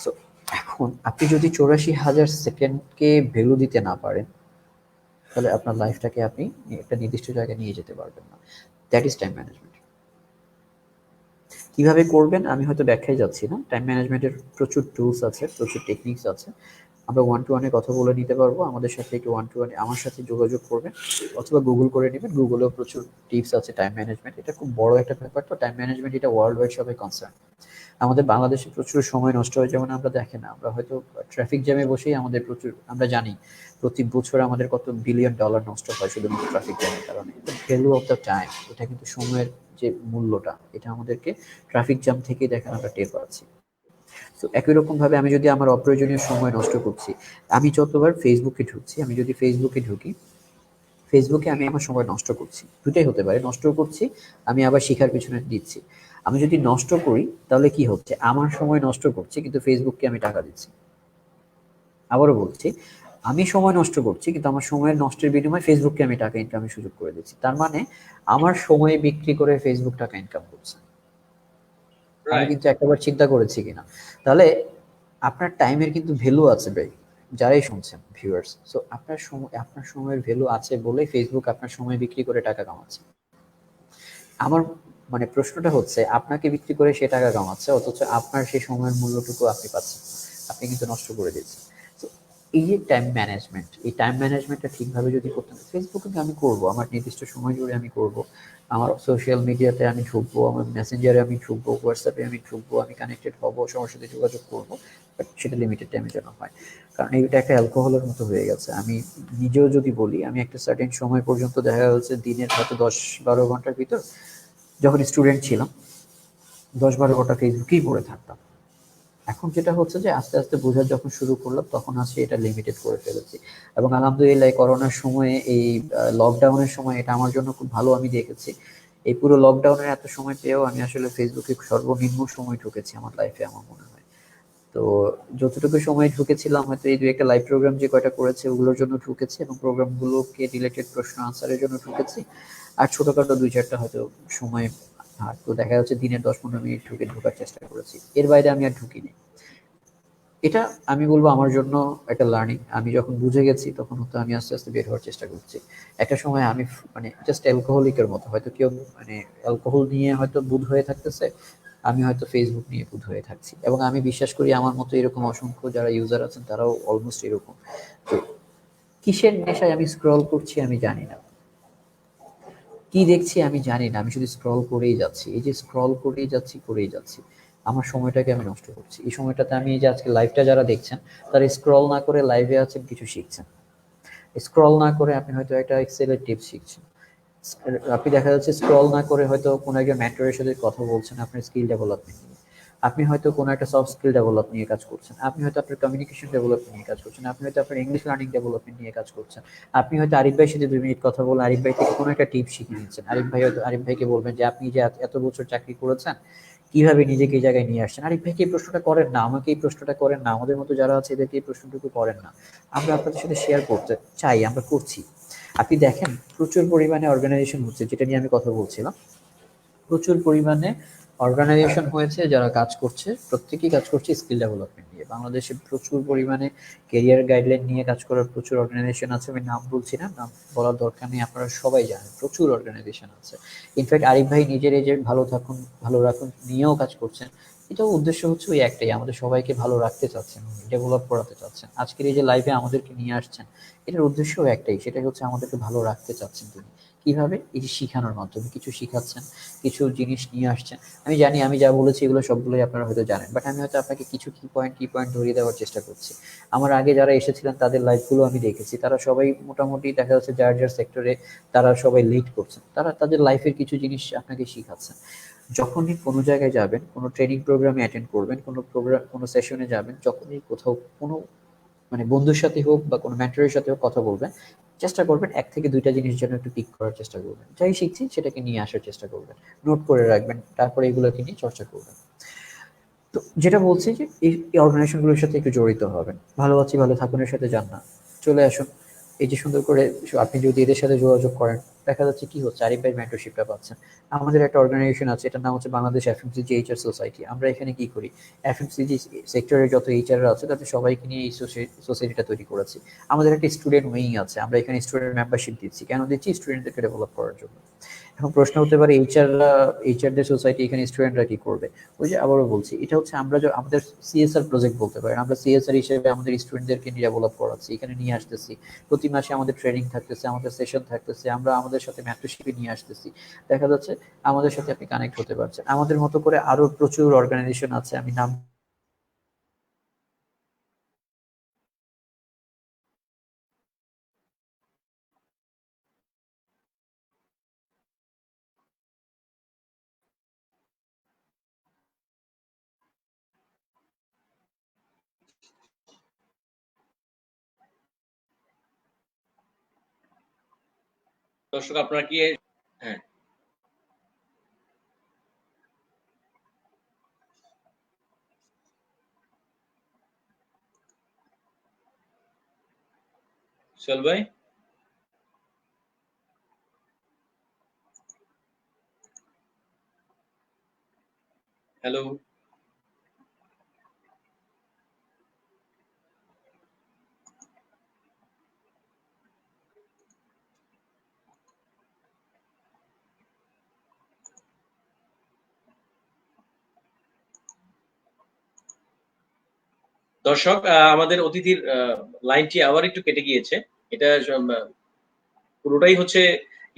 Speaker 2: সো এখন আপনি যদি 84,000 সেকেন্ডকে ভ্যালু দিতে না পারেন তাহলে আপনার লাইফটাকে আপনি একটা নির্দিষ্ট জায়গায় নিয়ে যেতে পারবেন না। That is time management. কিভাবে করবেন আমি হয়তো ব্যাখ্যায় যাচ্ছি না। টাইম ম্যানেজমেন্টের প্রচুর টুলস আছে, প্রচুর টেকনিক্স আছে। আমরা ওয়ান টু ওয়ানে কথা বলে নিতে পারবো। আমাদের সাথে একটু ওয়ান টু ওয়ানে আমার সাথে যোগাযোগ করবেন অথবা গুগল করে নেবেন। গুগলেও প্রচুর টিপস আছে টাইম ম্যানেজমেন্ট। এটা খুব বড় একটা ব্যাপার, তো টাইম ম্যানেজমেন্ট এটা ওয়ার্ল্ড ওয়াইড সবাই কনসার্ন। আমাদের বাংলাদেশে প্রচুর সময় নষ্ট হয়, যেমন আমরা দেখেন না, আমরা হয়তো ট্রাফিক জ্যামে বসেই আমাদের প্রচুর, আমরা জানি প্রতি বছর আমাদের কত বিলিয়ন ডলার নষ্ট হয় শুধুমাত্র ট্রাফিক জ্যামের কারণে। ভ্যালু অফ দ্য টাইম, এটা কিন্তু সময়ের যে মূল্যটা, এটা আমাদেরকে ট্রাফিক জ্যাম থেকেই দেখেন আমরা টের পাচ্ছি। তো একই রকম ভাবে আমি যদি আমার অপ্রয়োজনীয় সময় নষ্ট করছি, আমি যতবার ফেসবুকে ঢুকছি, আমি যদি ফেসবুকে ঢুকি, ফেসবুকে আমি আমার সময় নষ্ট করছি, দুটাই হতে পারে, নষ্ট করছি, আমি আবার শিখার পিছনে দিচ্ছি। আমি যদি নষ্ট করি তাহলে কি হচ্ছে, আমার সময় নষ্ট করছি কিন্তু ফেসবুককে আমি টাকা দিচ্ছি। আবারও বলছি, আমি সময় নষ্ট করছি কিন্তু আমার সময়ের নষ্টের বিনিময়ে ফেসবুককে আমি টাকা ইনকামের সুযোগ করে দিচ্ছি। তার মানে আমার সময় বিক্রি করে ফেসবুক টাকা ইনকাম করছে। আমি
Speaker 1: রাইট।
Speaker 2: কিন্তু একটাবার চিন্তা করেছি কিনা। তাহলে আপনার টাইমের কিন্তু ভ্যালু আছে ভাই, যারাই শুনছেন ভিউয়ার্স। সো আপনার সময়ের ভ্যালু আছে বলেই ফেসবুক আপনার সময় বিক্রি করে টাকা কামাচ্ছে। আমার মানে প্রশ্নটা হচ্ছে, আপনাকে বিক্রি করে সে টাকা কামাচ্ছে অথচ আপনার সেই সময়ের মূল্যটুকু আপনি পাচ্ছেন না। আপনি কিন্তু নষ্ট করে দিচ্ছেন। তো এই যে টাইম ম্যানেজমেন্ট, এই টাইম ম্যানেজমেন্টটা ঠিকভাবে যদি করতে না, ফেসবুকে আমি করব, আমার নির্দিষ্ট সময় জুড়ে আমি করব, আমার সোশ্যাল মিডিয়াতে আমি ঢুকবো, আমার মেসেঞ্জারে আমি ঢুকবো, হোয়াটসঅ্যাপে আমি ঢুকবো, আমি কানেক্টেড হবো, সবার সাথে যোগাযোগ করবো, বাট সেটা লিমিটেড টাইমে যেন হয়। কারণ এটা একটা অ্যালকোহলের মতো হয়ে গেছে। আমি নিজেও যদি বলি, আমি একটা সার্টেন সময় পর্যন্ত দেখা যাচ্ছে দিনের হয়তো 10-12 ঘন্টার ভিতর, যখন স্টুডেন্ট ছিলাম, 10-12 ঘন্টা ফেসবুকেই পড়ে থাকতাম। এখন যেটা হচ্ছে যে আস্তে আস্তে বোঝা যখন শুরু করলাম, তখন আসে এটা লিমিটেড করে ফেলেছি। এবং আলহামদুলিল্লাহ করোনার সময়ে, এই লকডাউনের সময় এটা আমার জন্য খুব ভালো আমি দেখেছি। এই পুরো লকডাউনের এত সময় পেয়েও আমি আসলে ফেসবুকে সর্বনিম্ন সময় ঢুকেছি আমার লাইফে, আমার মনে হয়। তো যতটুকু সময় ঢুকেছিলাম, হয়তো এই 2-1টা লাইভ প্রোগ্রাম যে কয়টা করেছে ওগুলোর জন্য ঢুকেছি, এবং প্রোগ্রামগুলোকে রিলেটেড প্রশ্ন আনসারের জন্য ঢুকেছি। আর ছোটখাটো 2-4টা হয়তো সময়, আর তো দেখা যাচ্ছে দিনে 10-15 মিনিট ঢোকার চেষ্টা করেছি, এর বাইরে আমি আর ঢুকিনি। এটা আমি বলবো আমার জন্য একটা লার্নিং। আমি যখন বুঝে গেছি তখন হয়তো আমি আস্তে আস্তে বের হওয়ার চেষ্টা করছি। একটা সময় আমি মানে জাস্ট অ্যালকোহলিকের মতো, হয়তো কেউ মানে অ্যালকোহল নিয়ে হয়তো বুঁদ হয়ে থাকতেছে, আমি হয়তো ফেসবুক নিয়ে বুঁদ হয়ে থাকছি। এবং আমি বিশ্বাস করি আমার মতো এরকম অসংখ্য যারা ইউজার আছেন তারাও অলমোস্ট এরকম। তো কিসের নেশায় আমি স্ক্রল করছি আমি জানি না, কি দেখছি আমি জানি না, আমি শুধু স্ক্রল করেই যাচ্ছি। এই যে স্ক্রল করেই যাচ্ছি করেই যাচ্ছি, আমার সময়টাকে আমি নষ্ট করছি। এই সময়টাতে আমি, এই যে আজকে লাইভটা যারা দেখছেন, তারা স্ক্রল না করে লাইভে আছেন, কিছু শিখছেন। স্ক্রল না করে আপনি হয়তো একটা এক্সেলের টিপস শিখছেন। আপনি দেখা যাচ্ছে স্ক্রল না করে হয়তো কোনো একজন মেন্টরের সাথে কথা বলছেন আপনার স্কিল ডেভেলপমেন্ট নিয়ে। আপনি হয়তো কোনো একটা সফট স্কিল ডেভেলপ নিয়ে কাজ করছেন, আপনি হয়তো আপনার কমিউনিকেশন ডেভেলপমেন্ট নিয়ে কাজ করছেন, আপনি হয়তো আপনার ইংলিশ লার্নিং ডেভেলপমেন্ট নিয়ে কাজ করছেন। আপনি হয়তো আরিফ ভাইয়ের সাথে 2 মিনিট কথা বলে আরিফ ভাই থেকে কোনো একটা টিপ শিখে নিচ্ছেন। আরিফ ভাই হয়তো আরিফ ভাইকে বলবেন যে আপনি যে এত বছর চাকরি করেছেন, কিভাবে নিজেকে এই জায়গায় নিয়ে আসছেন। আরিফ ভাইকে এই প্রশ্নটা করেন না, আমাকে এই প্রশ্নটা করেন না, আমাদের মতো যারা আছে এদেরকে এই প্রশ্নটুকু করেন না। আমরা আপনাদের সাথে শেয়ার করতে চাই, আমরা করছি। আপনি দেখেন প্রচুর পরিমাণে অর্গানাইজেশন হচ্ছে, যেটা নিয়ে আমি কথা বলছিলাম। প্রচুর পরিমাণে অর্গানাইজেশন হয়েছে, যারা কাজ করছে প্রত্যেকেই কাজ করছে স্কিল ডেভেলপমেন্ট নিয়ে। বাংলাদেশে প্রচুর পরিমাণে কেরিয়ার গাইডলাইন নিয়ে কাজ করার প্রচুর অর্গানাইজেশন আছে, আমি নাম বলছি না, নাম বলার দরকার নেই, আপনারা সবাই জানেন প্রচুর অর্গানাইজেশন আছে। ইনফ্যাক্ট আরিফ ভাই নিজের এই যে ভালো থাকুন ভালো রাখুন নিয়েও কাজ করছেন। এটাও উদ্দেশ্য হচ্ছে ওই একটাই, আমাদের সবাইকে ভালো রাখতে চাচ্ছেন, ডেভেলপ করাতে চাচ্ছেন। আজকের এই যে লাইভে আমাদেরকে নিয়ে আসছেন, এটার উদ্দেশ্যও একটাই, সেটা হচ্ছে আমাদেরকে ভালো রাখতে চাচ্ছেন তিনি। কিভাবে? এই যে শিখানোর মাধ্যমে কিছু শিখাচ্ছেন, কিছু জিনিস নিয়ে আসছেন। আমি জানি আমি যা বলেছি এগুলো সবগুলোই আপনারা হয়তো জানেন, বাট আমি হয়তো আপনাকে কিছু কি পয়েন্ট ধরিয়ে দেওয়ার চেষ্টা করছি। আমার আগে যারা এসেছিলেন তাদের লাইফগুলো আমি দেখেছি, তারা সবাই মোটামুটি দেখা যাচ্ছে যার যার সেক্টরে তারা সবাই লিড করছেন, তারা তাদের লাইফের কিছু জিনিস আপনাকে শিখাচ্ছেন। যখনই কোনো জায়গায় যাবেন, কোনো ট্রেনিং প্রোগ্রামে অ্যাটেন্ড করবেন, কোনো প্রোগ্রাম কোনো সেশনে যাবেন, যখনই কোথাও কোনো মানে বন্ধুর সাথে হোক বা কোনো মেন্টরের সাথে হোক কথা বলবেন, চেষ্টা করবেন 1 থেকে 2টা জিনিস যেন একটু পিক করার চেষ্টা করবেন। যাই শিখছি সেটাকে নিয়ে আসার চেষ্টা করবেন। নোট করে রাখবেন। তারপরে এগুলোকে নিয়ে চর্চা করবেন। তো যেটা বলছি যে এই অর্গানাইজেশন গুলোর সাথে একটু জড়িত হবেন। ভালো আছি ভালো থাকুনের সাথে যান না। চলে আসুন। এই যে সুন্দর করে আপনি যদি এদের সাথে যোগাযোগ করেন, দেখা যাচ্ছে কি হচ্ছে, আরিফ ভাইয়ের মেন্টরশিপটা পাচ্ছেন। আমাদের একটা অর্গানাইজেশন আছে, এটার নাম হচ্ছে বাংলাদেশ এফএমসিজি এইচআর সোসাইটি। আমরা এখানে কি করি? এফএমসিজি সেক্টরের যত এইচআররা আছে তাদের সবাইকে নিয়ে এই সোসাইটিটা তৈরি করেছি। আমাদের একটা স্টুডেন্ট উইং আছে। আমরা এখানে স্টুডেন্ট মেম্বারশিপ দিচ্ছি। কেন দিচ্ছি? স্টুডেন্টদেরকে ডেভেলপ করার জন্য। এখন প্রশ্ন হতে পারে এইচআরদের সোসাইটি এখানে স্টুডেন্টরা কি করবে? ওই যে আবারও বলছি, এটা হচ্ছে আমরা আমাদের সিএসআর প্রজেক্ট বলতে পারেন। আমরা সিএসআর হিসেবে আমাদের স্টুডেন্টদেরকে নিয়ে ডেভেলপ করাচ্ছি, এখানে নিয়ে আসতেছি। প্রতি মাসে আমাদের ট্রেনিং থাকতেছে, আমাদের সেশন থাকতেছে, আমরা আমাদের সাথে মেন্টরশিপে নিয়ে আসতেছি। দেখা যাচ্ছে আমাদের সাথে আপনি কানেক্ট হতে পারছেন। আমাদের মতো করে আরো প্রচুর অর্গানাইজেশন আছে, আমি নাম
Speaker 1: দর্শক আপনারা কি, হ্যাঁ, সোহেল ভাই, হ্যালো। দর্শক, আমাদের অতিথির লাইনটি আবার একটু কেটে গিয়েছে। এটা পুরোটাই হচ্ছে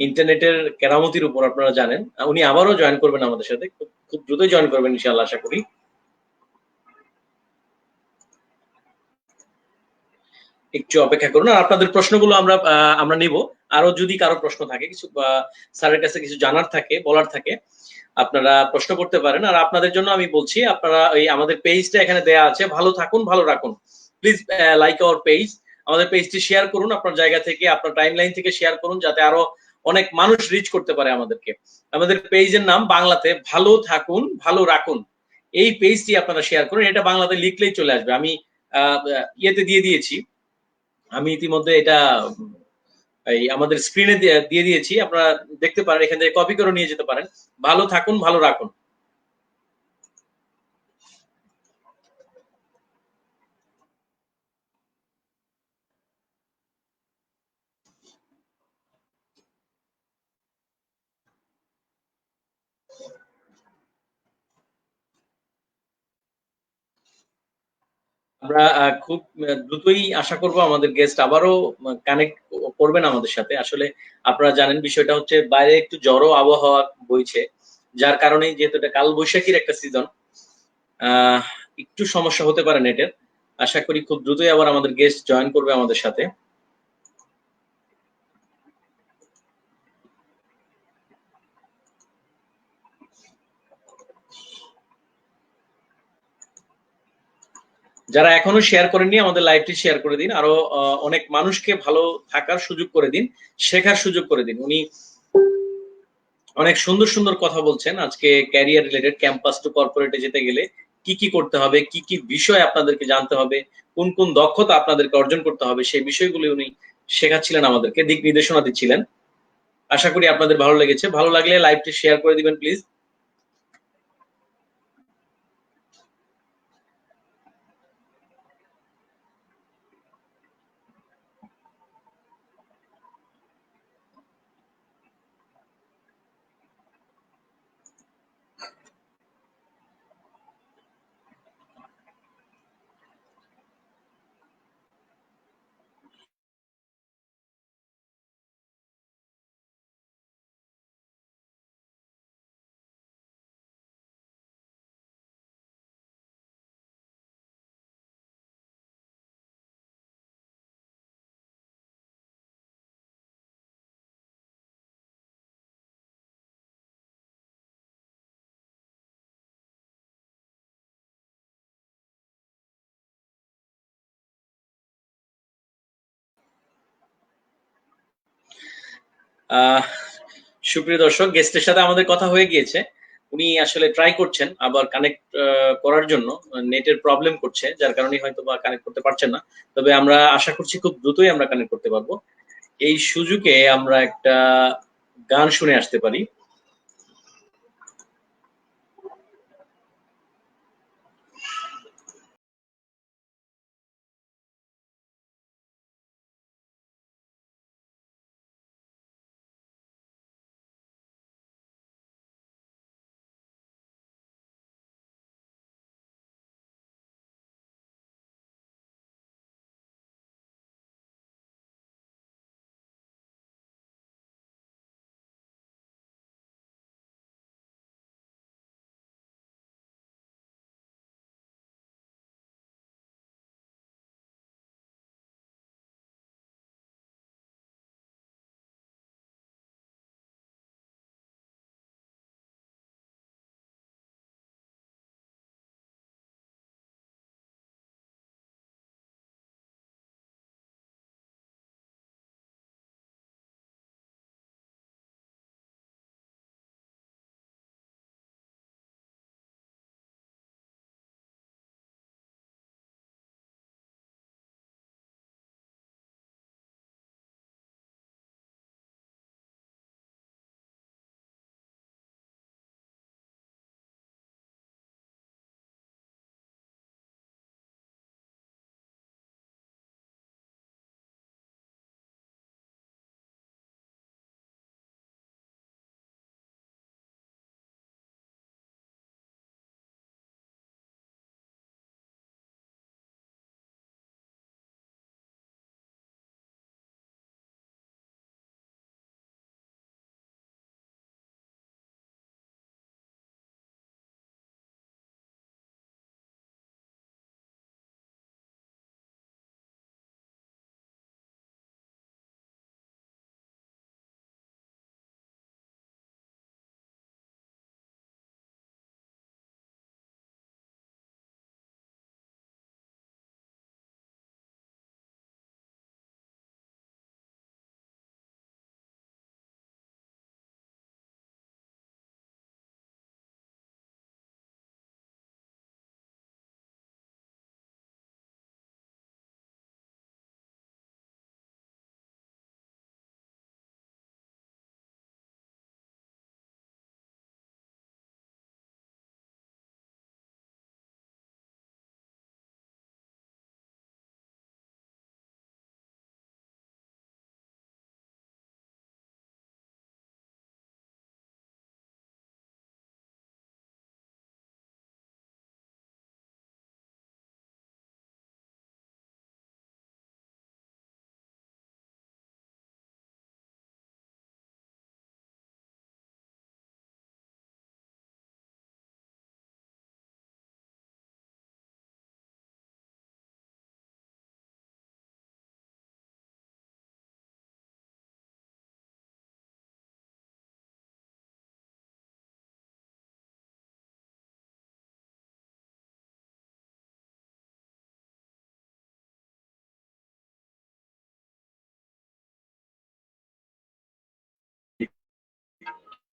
Speaker 1: ইন্টারনেটের কেরামতির উপর, আপনারা জানেন। উনি আবারও জয়েন করবেন আমাদের সাথে, খুব খুব দ্রুতই জয়েন করবেন ইনশাআল্লাহ, আশা করি। একটু অপেক্ষা করুন, আর আপনাদের প্রশ্নগুলো আমরা নিব। আরো যদি কারো প্রশ্ন থাকে, কিছু স্যারের কাছে কিছু জানার থাকে, বলার থাকে, আপনারা প্রশ্ন করতে পারেন। আর আপনাদের জন্য আমি বলছি, আপনারা এই আমাদের পেজটা এখানে দেয়া আছে, ভালো থাকুন ভালো রাখুন। Please like our page. আমাদের পেজটি শেয়ার করুন, আপনার জায়গা থেকে, আপনার টাইমলাইন থেকে শেয়ার করুন, যাতে আরো অনেক মানুষ রিচ করতে পারে আমাদেরকে। আমাদের পেজের নাম বাংলাতে ভালো থাকুন ভালো রাখুন। এই পেজটি আপনারা শেয়ার করুন। এটা বাংলাতে লিখলেই চলে আসবে। আমি ইয়েতে দিয়ে দিয়েছি। আমি ইতিমধ্যে এটা এই আমাদের স্ক্রিনে দিয়ে দিয়েছি, আপনারা দেখতে পারেন, এখান থেকে কপি করে নিয়ে যেতে পারেন। ভালো থাকুন ভালো রাখুন। আমরা খুব দ্রুতই আশা করব আমাদের গেস্ট আবারও কানেক্ট করবেন আমাদের সাথে। আসলে আপনারা জানেন বিষয়টা হচ্ছে, বাইরে একটু ঝড়ো আবহাওয়া বইছে, যার কারণে, যেহেতু এটা কালবৈশাখীর একটা সিজন, আহ একটু সমস্যা হতে পারে নেটের। আশা করি খুব দ্রুতই আবার আমাদের গেস্ট জয়েন করবে আমাদের সাথে। যারা এখনো শেয়ার করেননি, আমাদের লাইভটি শেয়ার করে দিন। আরো অনেক মানুষকে ভালো থাকার সুযোগ করে দিন, শেখার সুযোগ করে দিন। উনি অনেক সুন্দর সুন্দর কথা বলছেন আজকে, ক্যারিয়ার রিলেটেড, ক্যাম্পাস টু কর্পোরেটে যেতে গেলে কি কি করতে হবে, কি কি বিষয় আপনাদেরকে জানতে হবে, কোন কোন দক্ষতা আপনাদেরকে অর্জন করতে হবে, সেই বিষয়গুলি উনি শেখাচ্ছিলেন, আমাদেরকে দিক নির্দেশনা দিচ্ছিলেন। আশা করি আপনাদের ভালো লেগেছে। ভালো লাগলে লাইভটি শেয়ার করে দিবেন প্লিজ। আহ সুপ্রিয় দর্শক, গেস্টের সাথে আমাদের কথা হয়ে গিয়েছে। উনি আসলে ট্রাই করছেন আবার কানেক্ট করার জন্য, নেটের প্রবলেম করছে, যার কারণে হয়তো বা কানেক্ট করতে পারছেন না। তবে আমরা আশা করছি খুব দ্রুতই আমরা কানেক্ট করতে পারবো। এই সুযোগে আমরা একটা গান শুনে আসতে পারি।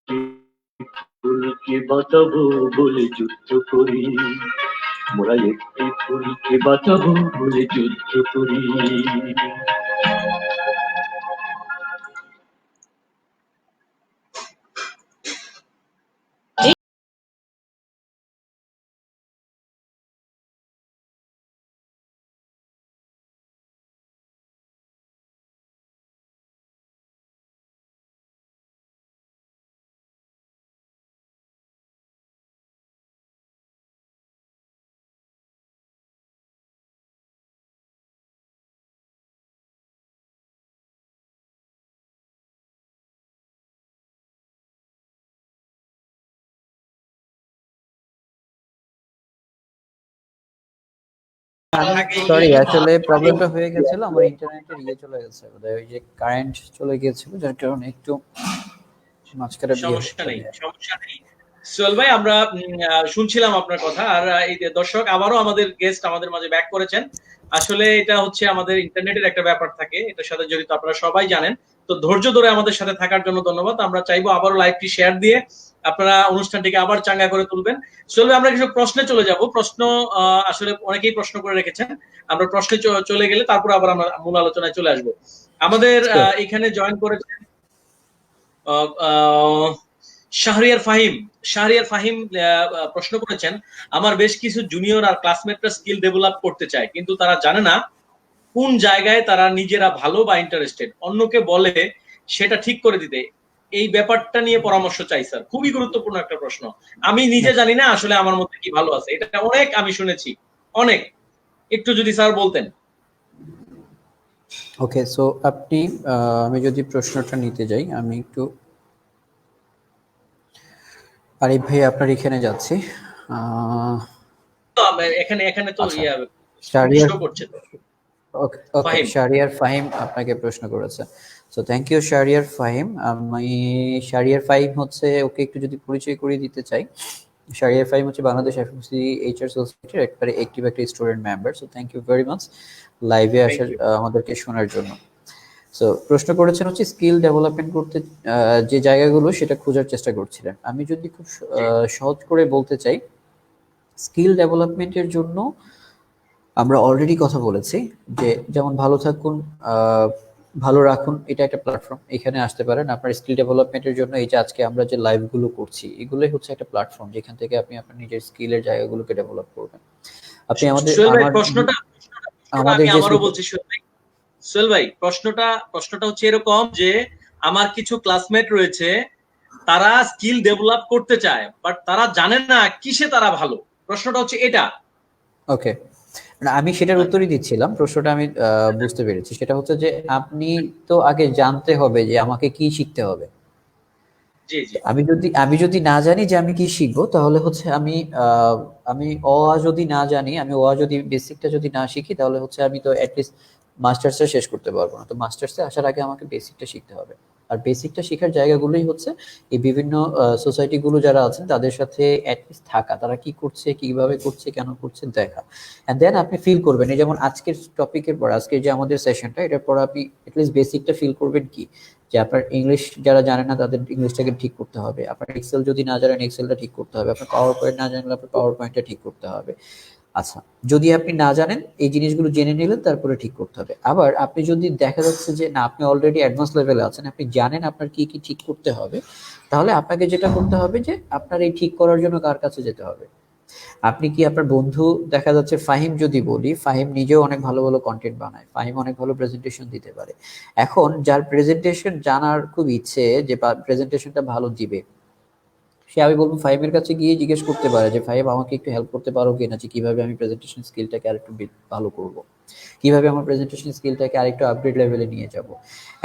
Speaker 3: ফুলকে বাঁচাবো বলে যুদ্ধ করি, মোরা একটি ফুলকে বাঁচাবো বলে যুদ্ধ করি।
Speaker 2: সরি, আসলে প্রবলেমটা হয়ে গেছিল, আমার ইন্টারনেটের চলে গেছে বোধহয়, ওই যে কারেন্ট চলে গিয়েছিল, যার কারণে একটু মাঝখানে
Speaker 1: সমস্যা নেই, সমস্যা নেই। সোহেল ভাই, আমরা শুনছিলাম আপনার কথা। আর এই যে দর্শক আবারও আমাদের গেস্ট আমাদের মাঝে ব্যাক করেছেন। আসলে এটা হচ্ছে আমাদের ইন্টারনেটের একটা ব্যাপার থাকে, এটার সাথে জড়িত, আপনারা সবাই জানেন। তো ধৈর্য ধরে আমাদের সাথে থাকার জন্য ধন্যবাদ। আমরা চাইবো আবারও লাইভটি শেয়ার দিয়ে আপনারা অনুষ্ঠানটিকে আবার চাঙ্গা করে তুলবেন। সোহেল ভাই, আমরা কিছু প্রশ্নে চলে যাব। প্রশ্ন আসলে অনেকেই প্রশ্ন করে রেখেছেন, আমরা প্রশ্নে চলে গেলে তারপর আবার আমরা মূল আলোচনায় চলে আসবো। আমাদের এখানে জয়েন করেছেন শাহরিয়ার ফাহিম। শাহরিয়ার ফাহিম প্রশ্ন করেছেন, আমার বেশ কিছু জুনিয়র আর ক্লাসমেটরা স্কিল ডেভেলপ করতে চায়, কিন্তু তারা জানে না কোন জায়গায় তারা নিজেরা ভালো বা ইন্টারেস্টেড। অন্যকে বলে সেটা ঠিক করে দিতে। এই ব্যাপারটা নিয়ে পরামর্শ চাই স্যার। খুবই গুরুত্বপূর্ণ একটা প্রশ্ন। আমি নিজে জানি না আসলে আমার মধ্যে কি ভালো আছে, এটা অনেক আমি শুনেছি, অনেক। একটু যদি স্যার বলতেন।
Speaker 2: ওকে, সো আপনি আমি যদি প্রশ্নটা নিতে যাই, আমি একটু আরিফ ভাই আপনার এখানে যাচ্ছি।
Speaker 1: এখানে এখানে তো
Speaker 2: আচ্ছা, শাহরিয়ার,
Speaker 1: শো করছে তো।
Speaker 2: ওকে ওকে,
Speaker 1: ফাহিম,
Speaker 2: শাহরিয়ার ফাহিম আপনাকে প্রশ্ন করেছে। So thank you Shahriar Fahim. আমি শাহরিয়ার ফাহিম হচ্ছে, ওকে একটু যদি পরিচয় করিয়ে দিতে চাই, শাহরিয়ার ফাহিম হচ্ছে বাংলাদেশ এফএমসি এইচআর সোসাইটির একবারে অ্যাক্টিভ একটা student member. So thank you very much লাইভে
Speaker 1: থ্যাংক
Speaker 2: আসার,
Speaker 1: ইউ।
Speaker 2: আমাদেরকে শোনার জন্য। সো প্রশ্ন করেছেন হচ্ছে স্কিল ডেভেলপমেন্ট করতে যে জায়গাগুলো সেটা খোঁজার চেষ্টা করছিলেন। আমি যদি খুব সহজ করে বলতে চাই, স্কিল ডেভেলপমেন্টের জন্য আমরা অলরেডি কথা বলেছি যে যেমন ভালো থাকুন, ভালো রাখুন, এটা একটা প্ল্যাটফর্ম, এখানে আসতে পারেন আপনার স্কিল ডেভেলপমেন্টের জন্য। এই যে আজকে আমরা যে লাইভগুলো করছি, এগুলোই হচ্ছে একটা প্ল্যাটফর্ম যেখান থেকে আপনি আপনার নিজের স্কিলের জায়গাগুলোকে ডেভেলপ করবেন। আপনি
Speaker 1: সোহেল ভাই,
Speaker 2: আমার
Speaker 1: প্রশ্নটা
Speaker 2: আমাদের
Speaker 1: আমি
Speaker 2: যে
Speaker 1: আবারও বলছি। সোহেল ভাই, প্রশ্নটা হচ্ছে এরকম যে আমার কিছু ক্লাসমেট রয়েছে, তারা স্কিল ডেভেলপ করতে চায়, বাট তারা জানে না কিসে তারা ভালো। প্রশ্নটা হচ্ছে এটা।
Speaker 2: ওকে, আমি সেটার উত্তরই দিচ্ছিলাম। প্রশ্নটা আমি বুঝতে পেরেছি। সেটা হচ্ছে যে আপনি তো আগে জানতে হবে যে আমাকে কি শিখতে হবে।
Speaker 1: জি জি।
Speaker 2: আমি যদি না জানি যে আমি কি শিখবো, তাহলে হচ্ছে আমি যদি না জানি, আমি যদি বেসিকটা যদি না শিখি, তাহলে হচ্ছে আমি তো অ্যাটলিস্ট মাস্টার্সটা শেষ করতে পারবো না। তো মাস্টার্সে আসার আগে আমাকে বেসিকটা শিখতে হবে। আর বেসিকটা শেখার জায়গাগুলোই হচ্ছে এই বিভিন্ন সোসাইটি গুলো যারা আছেন তাদের সাথে অ্যাটলিস্ট থাকা, তারা কি করছে, কিভাবে করছে, কেন করছে দেখা। এন্ড দেন আপনি ফিল করবেন, এই যেমন আজকের টপিকের পর, আজকের যে আমাদের সেশনটা, এটার পর আপনি অ্যাটলিস্ট বেসিকটা ফিল করবেন কি, যে আপনার ইংলিশ যারা জানে না তাদের ইংলিশটাকে ঠিক করতে হবে, আপনার এক্সেল যদি না জানেন এক্সেলটা ঠিক করতে হবে, আপনার পাওয়ার পয়েন্ট না জানলে আপনার পাওয়ার পয়েন্টটা ঠিক করতে হবে। আচ্ছা, যদি আপনি না জানেন, এই জিনিসগুলো জেনে নিলেন, তারপরে ঠিক করতে হবে। আবার আপনি যদি দেখা যাচ্ছে যে না, আপনি অলরেডি অ্যাডভান্স লেভেলে আছেন, আপনি জানেন আপনার কি কি ঠিক করতে হবে, তাহলে আপনাকে যেটা করতে হবে যে আপনার এই ঠিক করার জন্য কার কাছে যেতে হবে। আপনি কি আপনার বন্ধু, দেখা যাচ্ছে ফাহিম যদি বলি, ফাহিম নিজেও অনেক ভালো ভালো কন্টেন্ট বানায়, ফাহিম অনেক ভালো প্রেজেন্টেশন দিতে পারে। এখন যার প্রেজেন্টেশন জানার খুব ইচ্ছে যে প্রেজেন্টেশনটা ভালো দিবে, সে, আমি বলবো ফাহিমের কাছে গিয়ে জিজ্ঞেস করতে পারে যে ফাহিম আমাকে একটু হেল্প করতে পারো কিনা, যে কিভাবে আমি প্রেজেন্টেশন স্কিলটাকে আরেকটু ভালো করব, কিভাবে আমার প্রেজেন্টেশন স্কিলটাকে আরেকটু আপগ্রেড লেভেলে নিয়ে যাব।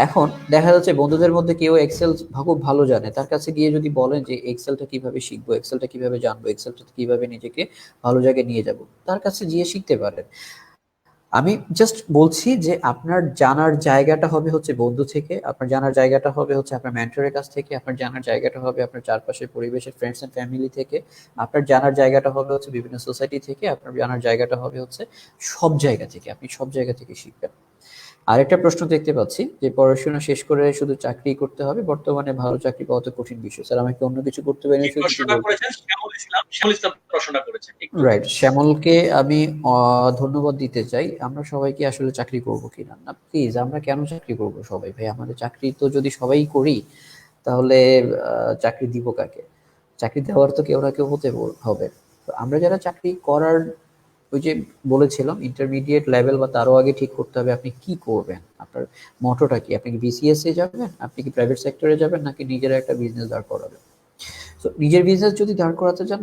Speaker 2: এখন দেখা যাচ্ছে বন্ধুদের মধ্যে কেউ এক্সেল খুব ভালো জানে, তার কাছে গিয়ে যদি বলেন যে এক্সেলটা কিভাবে শিখবো, এক্সেলটা কিভাবে জানবো, এক্সেলটা কিভাবে নিজেকে ভালো জায়গায় নিয়ে যাব, তার কাছে গিয়ে শিখতে পারেন। আমি জাস্ট বলছি যে আপনার জানার জায়গাটা হবে হচ্ছে বন্ধু থেকে, আপনার জানার জায়গাটা হবে হচ্ছে আপনার মেন্টরের কাছ থেকে, আপনার জানার জায়গাটা হবে আপনার চারপাশের পরিবেশের ফ্রেন্ডস এন্ড ফ্যামিলি থেকে, আপনার জানার জায়গাটা হবে হচ্ছে বিভিন্ন সোসাইটি থেকে, আপনার জানার জায়গাটা হবে হচ্ছে সব জায়গা থেকে, আপনি সব জায়গা থেকে শিখবেন। আরেকটা প্রশ্ন দেখতে পাচ্ছি যে পড়াশোনা শেষ করে শুধু চাকরি করতে হবে, বর্তমানে ভালো চাকরি পাওয়া তো কঠিন বিষয়। স্যার আমাকে অন্য কিছু করতে
Speaker 1: যে
Speaker 2: বেনিফিট কিছু
Speaker 1: প্রশ্নটা
Speaker 2: বলতে।
Speaker 1: করেছেন শ্যামল ইসলাম প্রশ্নটা করেছেন একটু।
Speaker 2: রাইট, শ্যামলকে আমি ধন্যবাদ দিতে চাই। আমরা সবাই কি আসলে চাকরি করব কিনা? না প্লিজ, আমরা কেন চাকরি করব সবাই ভাই? আমাদের চাকরি তো যদি সবাই করি তাহলে চাকরি দিব কাকে? চাকরি দেওয়ার তো কেউ না কেউ হতে হবে। তো আমরা যারা চাকরি করার, ওই যে বলেছিলাম ইন্টারমিডিয়েট লেভেল বা তারও আগে ঠিক করতে হবে আপনি কি করবেন, আপনার মটোটা কি। আপনি কি বিসিএস এ যাবেন, আপনি কি প্রাইভেট সেক্টরে যাবেন, নাকি নিজের একটা বিজনেস দাঁড় করাবেন? তো নিজের বিজনেস যদি দাঁড় করাতে চান,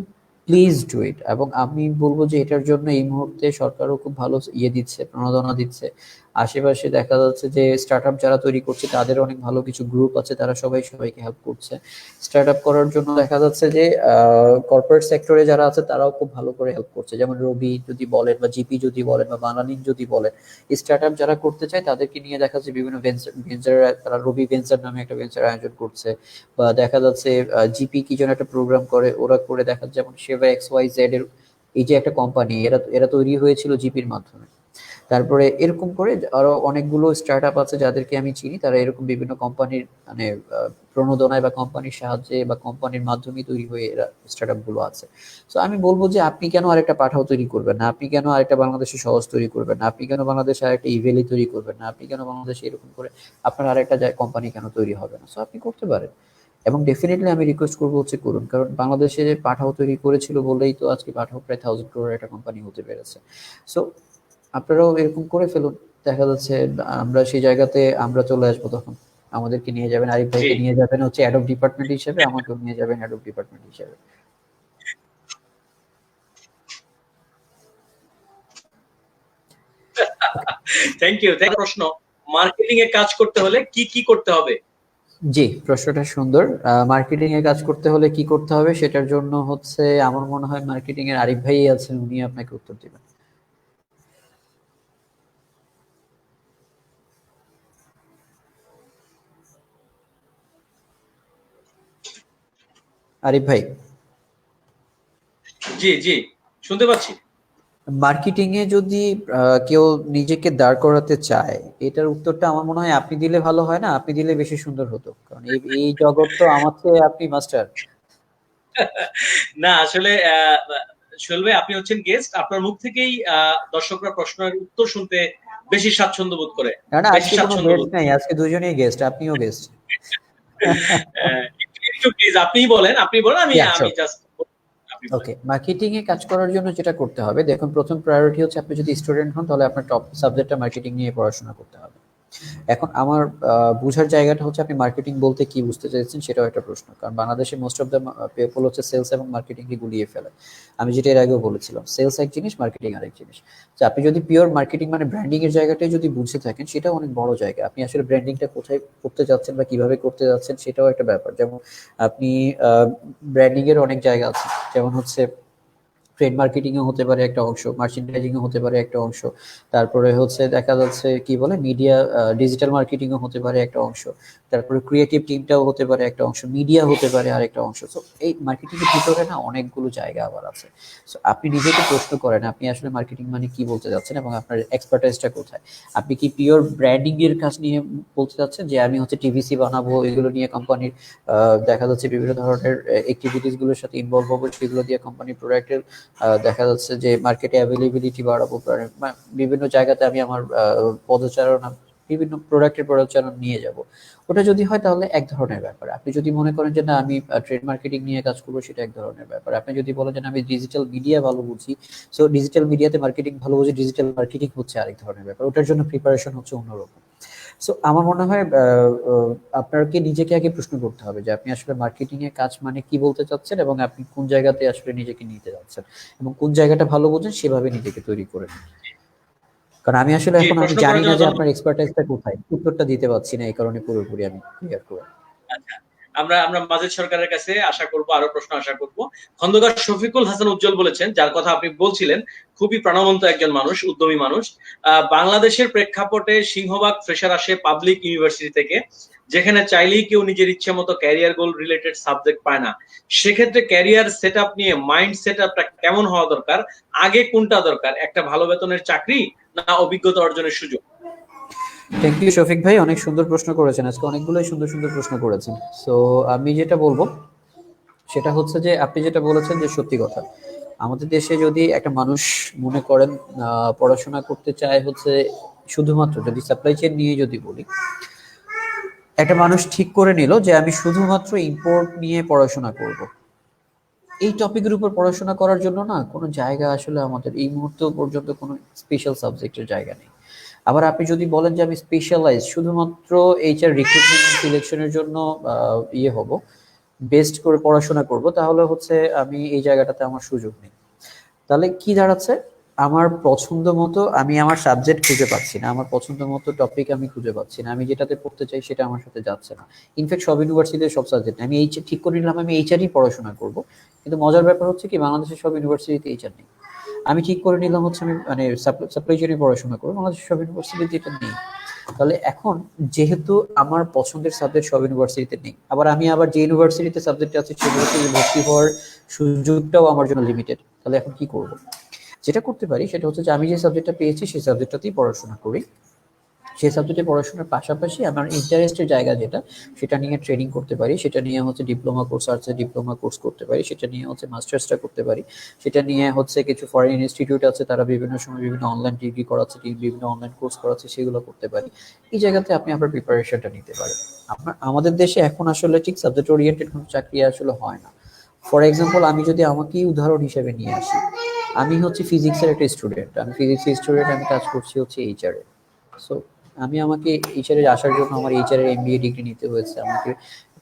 Speaker 2: প্লিজ ডু ইট। এবং আমি বলবো যে এটার জন্য এই মুহূর্তে সরকারও খুব ভালো ইয়ে দিচ্ছে, প্রণোদনা দিচ্ছে। আশেপাশে দেখা যাচ্ছে যে স্টার্ট আপ যারা তৈরি করছে তাদের অনেক ভালো কিছু গ্রুপ আছে, তারা সবাই সবাইকে হেল্প করছে স্টার্ট আপ করার জন্য। দেখা যাচ্ছে যে কর্পোরেট সেক্টরে যারা আছে তারাও খুব ভালো করে হেল্প করছে, যেমন রবি যদি বলেন বা জিপি যদি বলেন বা বাংলালিংক যদি বলেন। স্টার্ট আপ যারা করতে চায় তাদেরকে নিয়ে দেখা যাচ্ছে বিভিন্ন ভেঞ্চার, তারা রবি ভেঞ্চার নামে একটা ভেঞ্চার আয়োজন করছে। বা দেখা যাচ্ছে জিপি কি যেন একটা প্রোগ্রাম করে, ওরা করে দেখা যাচ্ছে, যেমন সেবা এক্স ওয়াই জেড এর এই যে একটা কোম্পানি, এরা এরা তৈরি হয়েছিল জিপির মাধ্যমে। তারপরে এরকম করে আরো অনেকগুলো স্টার্ট আপ আছে যাদেরকে আমি চিনি, তারা এরকম বিভিন্ন কোম্পানির মানে প্রণোদনায় বা কোম্পানির সাহায্যে বা কোম্পানির মাধ্যমে তৈরি হয়ে এরা স্টার্ট আপ গুলো আছে। তো আমি বলবো যে আপনি কেন আরেকটা পাঠাও তৈরি করবেন না, আপনি কেন আরেকটা বাংলাদেশের সহজ তৈরি করবেন না, আপনি কেন বাংলাদেশে আরেকটা ইভেলি তৈরি করবেন না, আপনি কেন বাংলাদেশে এরকম করে আপনার আরেকটা কোম্পানি কেন তৈরি হবে না? সো আপনি করতে পারেন। এবং ডেফিনেটলি আমি রিকোয়েস্ট করবো হচ্ছে করুন, কারণ বাংলাদেশে যে পাঠাও তৈরি করেছিল বলেই তো আজকে পাঠাও প্রায় 1000 crore একটা কোম্পানি হতে পেরেছে। সো আপনারাও এরকম করে ফেলুন। দেখা যাচ্ছে আমরা সেই জায়গাতে আমরা চলে আসবো তখন। আমাদেরকে নিয়ে যাবেন, আরিফ
Speaker 1: জি,
Speaker 2: ভাইকে নিয়ে যাবেন হচ্ছে অ্যাডব ডিপার্টমেন্ট হিসেবে, আমাকেও নিয়ে যাবেন অ্যাডব ডিপার্টমেন্ট হিসেবে।
Speaker 1: Thank you. প্রশ্ন, মার্কেটিং এ কাজ করতে হলে কি কি করতে হবে?
Speaker 2: জি, প্রশ্নটা সুন্দর। মার্কেটিং এ কাজ করতে হলে কি করতে হবে সেটার জন্য হচ্ছে আমার মনে হয় মার্কেটিং এর আরিফ ভাই আছেন, উনি আপনাকে উত্তর দিবেন। আরিফ ভাই,
Speaker 1: জি জি, শুনতে পাচ্ছি।
Speaker 2: মার্কেটিং এ যদি কেউ নিজেকে দাঁড় করাতে চায়, এটার উত্তরটা আমার মনে হয় আপনি দিলে ভালো হয় না? আপনি দিলে বেশি সুন্দর হতো, কারণ এই এই জগৎ তো আমার চেয়ে আপনি মাস্টার।
Speaker 1: না আসলে সোহেল ভাই, আপনি হচ্ছেন গেস্ট, আপনার মুখ থেকেই দর্শকরা প্রশ্নের উত্তর শুনতে বেশি স্বাচ্ছন্দ্য বোধ করে,
Speaker 2: না না,
Speaker 1: বেশি
Speaker 2: আজকে কোনো
Speaker 1: স্বাচ্ছন্দ্য
Speaker 2: গেস্ট
Speaker 1: বোধ
Speaker 2: নাই,
Speaker 1: করে।
Speaker 2: আজকে দুজনেই গেস্ট, আপনিও গেস্ট।
Speaker 1: একটু প্লিজ আপনি বলেন, আমি
Speaker 2: ইয়া
Speaker 1: আমি
Speaker 2: শিওর।
Speaker 1: জাস্ট আপনি বলেন।
Speaker 2: ওকে, মার্কেটিং এ কাজ করার জন্য যেটা করতে হবে, দেখুন প্রথম প্রায়োরিটি হচ্ছে আপনি যদি স্টুডেন্ট হন তাহলে আপনার টপ সাবজেক্টটা মার্কেটিং নিয়ে পড়াশোনা করতে হবে। এখন আমার বুঝার জায়গাটা হচ্ছে আপনি মার্কেটিং বলতে কি বুঝতে চাইছেন সেটাও একটা প্রশ্ন, কারণ বাংলাদেশে মোস্ট অফ দ্য পিপল হচ্ছে সেলস এবং মার্কেটিং কে গুলিয়ে ফেলে। আমি যেটা এর আগেও বলেছিলাম, সেলস এক জিনিস, মার্কেটিং আরেক জিনিস। তো আপনি যদি পিওর মার্কেটিং মানে ব্র্যান্ডিং এর জায়গাটাই যদি বুঝে থাকেন, সেটাও অনেক বড় জায়গা। আপনি আসলে ব্র্যান্ডিংটা কোথায় করতে যাচ্ছেন বা কিভাবে করতে যাচ্ছেন সেটাও একটা ব্যাপার। যেমন আপনি ব্র্যান্ডিং এর অনেক জায়গা আছে, যেমন হচ্ছে ট্রেড মার্কেটিং এ হতে পারে একটা অংশ, মার্চেন্ডাইজিং এ হতে পারে একটা অংশ, তারপরে হচ্ছে দেখা যাচ্ছে কি বলে মিডিয়া, ডিজিটাল মার্কেটিং ও হতে পারে একটা অংশ, তারপরে ক্রিয়েটিভ টিমটাও হতে পারে একটা অংশ, মিডিয়া হতে পারে আরেকটা অংশ। তো এই মার্কেটিং এর ভিতরে না অনেকগুলো জায়গা আবার আছে। সো আপনি নিজেকে প্রশ্ন করেন আপনি আসলে মার্কেটিং মানে কি বলতে যাচ্ছেন এবং আপনার এক্সপার্টাইজটা কোথায়। আপনি কি পিওর ব্র্যান্ডিং এর কাজ নিয়ে বলতে চাচ্ছেন যে আমি হচ্ছে টিভিসি বানাবো, এগুলো নিয়ে কোম্পানির দেখা যাচ্ছে বিভিন্ন ধরনের অ্যাক্টিভিটিস গুলোর সাথে ইনভলভ হবো, সেগুলো দিয়ে কোম্পানির প্রোডাক্টের দেখা যাচ্ছে যে মার্কেটে অ্যাভেলেবিলিটি বাড়াবো, বিভিন্ন জায়গাতে আমি আমার পদচারণা, বিভিন্ন প্রোডাক্টের পদচারণ নিয়ে যাব। ওটা যদি হয় তাহলে এক ধরনের ব্যাপার। আপনি যদি মনে করেন যে না আমি ট্রেড মার্কেটিং নিয়ে কাজ করবো, সেটা এক ধরনের ব্যাপার। আপনি যদি বলেন যে না আমি ডিজিটাল মিডিয়া ভালো বুঝি, সো ডিজিটাল মিডিয়াতে মার্কেটিং ভালো বুঝি, ডিজিটাল মার্কেটিং হচ্ছে আরেক ধরনের ব্যাপার, ওটার জন্য প্রিপারেশন হচ্ছে অন্যরকম। সো আমার মনে হয় আপনাকে নিজেকে আগে প্রশ্ন করতে হবে যে আপনি আসলে মার্কেটিং এর কাজ মানে কি বলতে চাচ্ছেন এবং আপনি কোন জায়গাতে আসলে নিজেকে নিতে যাচ্ছেন এবং কোন জায়গাটা ভালো বোঝেন সেভাবে নিজেকে তৈরি করে নিন। কারণ আমি আসলে
Speaker 1: জি,
Speaker 2: এখন আমি
Speaker 1: প্রশ্ন
Speaker 2: জানি
Speaker 1: করার
Speaker 2: না
Speaker 1: জন্য
Speaker 2: যে
Speaker 1: ধন্যবাদ।
Speaker 2: আপনার এক্সপার্টাইজটা কোথায়, উত্তরটা দিতে পারছি না, এই কারণে পুরোপুরি আমি ক্লিয়ার করে।
Speaker 1: আচ্ছা, আমরা আমরা মাজেদ সরকারের কাছে আশা করব, আরো প্রশ্ন আশা করব। খন্দকার শফিকুল হাসান উজ্জ্বল বলেছেন, যার কথা আপনি বলছিলেন, খুবই প্রাণবন্ত একজন মানুষ, উদ্যমী মানুষ। বাংলাদেশের প্রেক্ষাপটে সিংহভাগ ফ্রেশার আসে পাবলিক ইউনিভার্সিটি থেকে, যেখানে চাইলেই কেউ নিজের ইচ্ছে মতো ক্যারিয়ার গোল রিলেটেড সাবজেক্ট পায় না। সেক্ষেত্রে ক্যারিয়ার সেট আপ নিয়ে মাইন্ড সেট আপটা কেমন হওয়া দরকার? আগে কোনটা দরকার, একটা ভালো বেতনের চাকরি না অভিজ্ঞতা অর্জনের সুযোগ?
Speaker 2: থ্যাংক ইউ শফিক ভাই, অনেক সুন্দর প্রশ্ন করেছেন আজকে, অনেকগুলোই সুন্দর সুন্দর প্রশ্ন করেছেন। সো আমি যেটা বলবো সেটা হচ্ছে যে আপনি যেটা বলেছেন যে সত্যি কথা, আমাদের দেশে যদি একটা মানুষ মনে করেন পড়াশোনা করতে চায় হচ্ছে শুধুমাত্র, যদি সাপ্লাই চেইন নিয়ে যদি বলি, একটা মানুষ ঠিক করে নিল যে আমি শুধুমাত্র ইম্পোর্ট নিয়ে পড়াশোনা করব, এই টপিকের উপর পড়াশোনা করার জন্য না কোনো জায়গা আসলে আমাদের এই মুহূর্ত পর্যন্ত কোনো স্পেশাল সাবজেক্টের জায়গা নেই। আবার আপনি যদি বলেন যে আমি স্পেশালাইজ শুধুমাত্র এইচআর রিক্রুটমেন্ট সিলেকশনের জন্য ইয়ে হব, বেস্ট করে পড়াশোনা করব, তাহলে হচ্ছে আমি এই জায়গাটাতে আমার সুযোগ নেই। তাহলে কি দাঁড়াচ্ছে, আমার পছন্দ মতো আমি আমার সাবজেক্ট খুঁজে পাচ্ছি না, আমার পছন্দ মতো টপিক আমি খুঁজে পাচ্ছি না, আমি যেটাতে পড়তে চাই সেটা আমার সাথে যাচ্ছে না। ইনফ্যাক্ট সব ইউনিভার্সিটিতে সব সাবজেক্ট আমি ঠিক করে নিলাম আমি এইচআরই পড়াশোনা করব, কিন্তু মজার ব্যাপার হচ্ছে কি বাংলাদেশের সব ইউনিভার্সিটিতে এইচআর নেই। আমি ঠিক করে নিলাম হচ্ছে আমি মানে সাপ্লাই চেইনে পড়াশোনা করবো, বাংলাদেশের সব ইউনিভার্সিটিতে এটা নেই। তাহলে এখন যেহেতু আমার পছন্দের সাবজেক্ট সব ইউনিভার্সিটিতে নেই, আবার আমি আবার যে ইউনিভার্সিটিতে সাবজেক্ট আছে সেগুলোতে ভর্তি হওয়ার সুযোগটাও আমার জন্য লিমিটেড, তাহলে এখন কি করব? যেটা করতে পারি সেটা হচ্ছে যে আমি যে সাবজেক্টটা পেয়েছি সেই সাবজেক্টটাতেই পড়াশোনা করি, সেই সাবজেক্টে পড়াশোনার পাশাপাশি আমার ইন্টারেস্টের জায়গা যেটা সেটা নিয়ে ট্রেনিং করতে পারি, সেটা নিয়ে হচ্ছে ডিপ্লোমা কোর্স আছে ডিপ্লোমা কোর্স করতে পারি, সেটা নিয়ে হচ্ছে মাস্টার্সটা করতে পারি, সেটা নিয়ে হচ্ছে কিছু ফরেন ইনস্টিটিউট আছে তারা বিভিন্ন সময় বিভিন্ন অনলাইন ডিগ্রি করাচ্ছে, বিভিন্ন অনলাইন কোর্স করাচ্ছে, সেগুলো করতে পারি। এই জায়গাতে আপনি আপনার প্রিপারেশনটা নিতে পারেন। আমাদের দেশে এখন আসলে ঠিক সাবজেক্ট ওরিয়েন্টেড কোনো চাকরি আসলে হয় না। ফর এক্সাম্পল আমি যদি আমাকেই উদাহরণ হিসেবে নিয়ে আসি, আমি হচ্ছে ফিজিক্সের একটা স্টুডেন্ট, আমি ফিজিক্সের স্টুডেন্ট, আমি কাজ করছি হচ্ছে এইচআর এ। সো আমাকে এইচআর এ আসার জন্য আমার এইচআর এর এমবিএ ডিগ্রি নিতে হয়েছে, আমাকে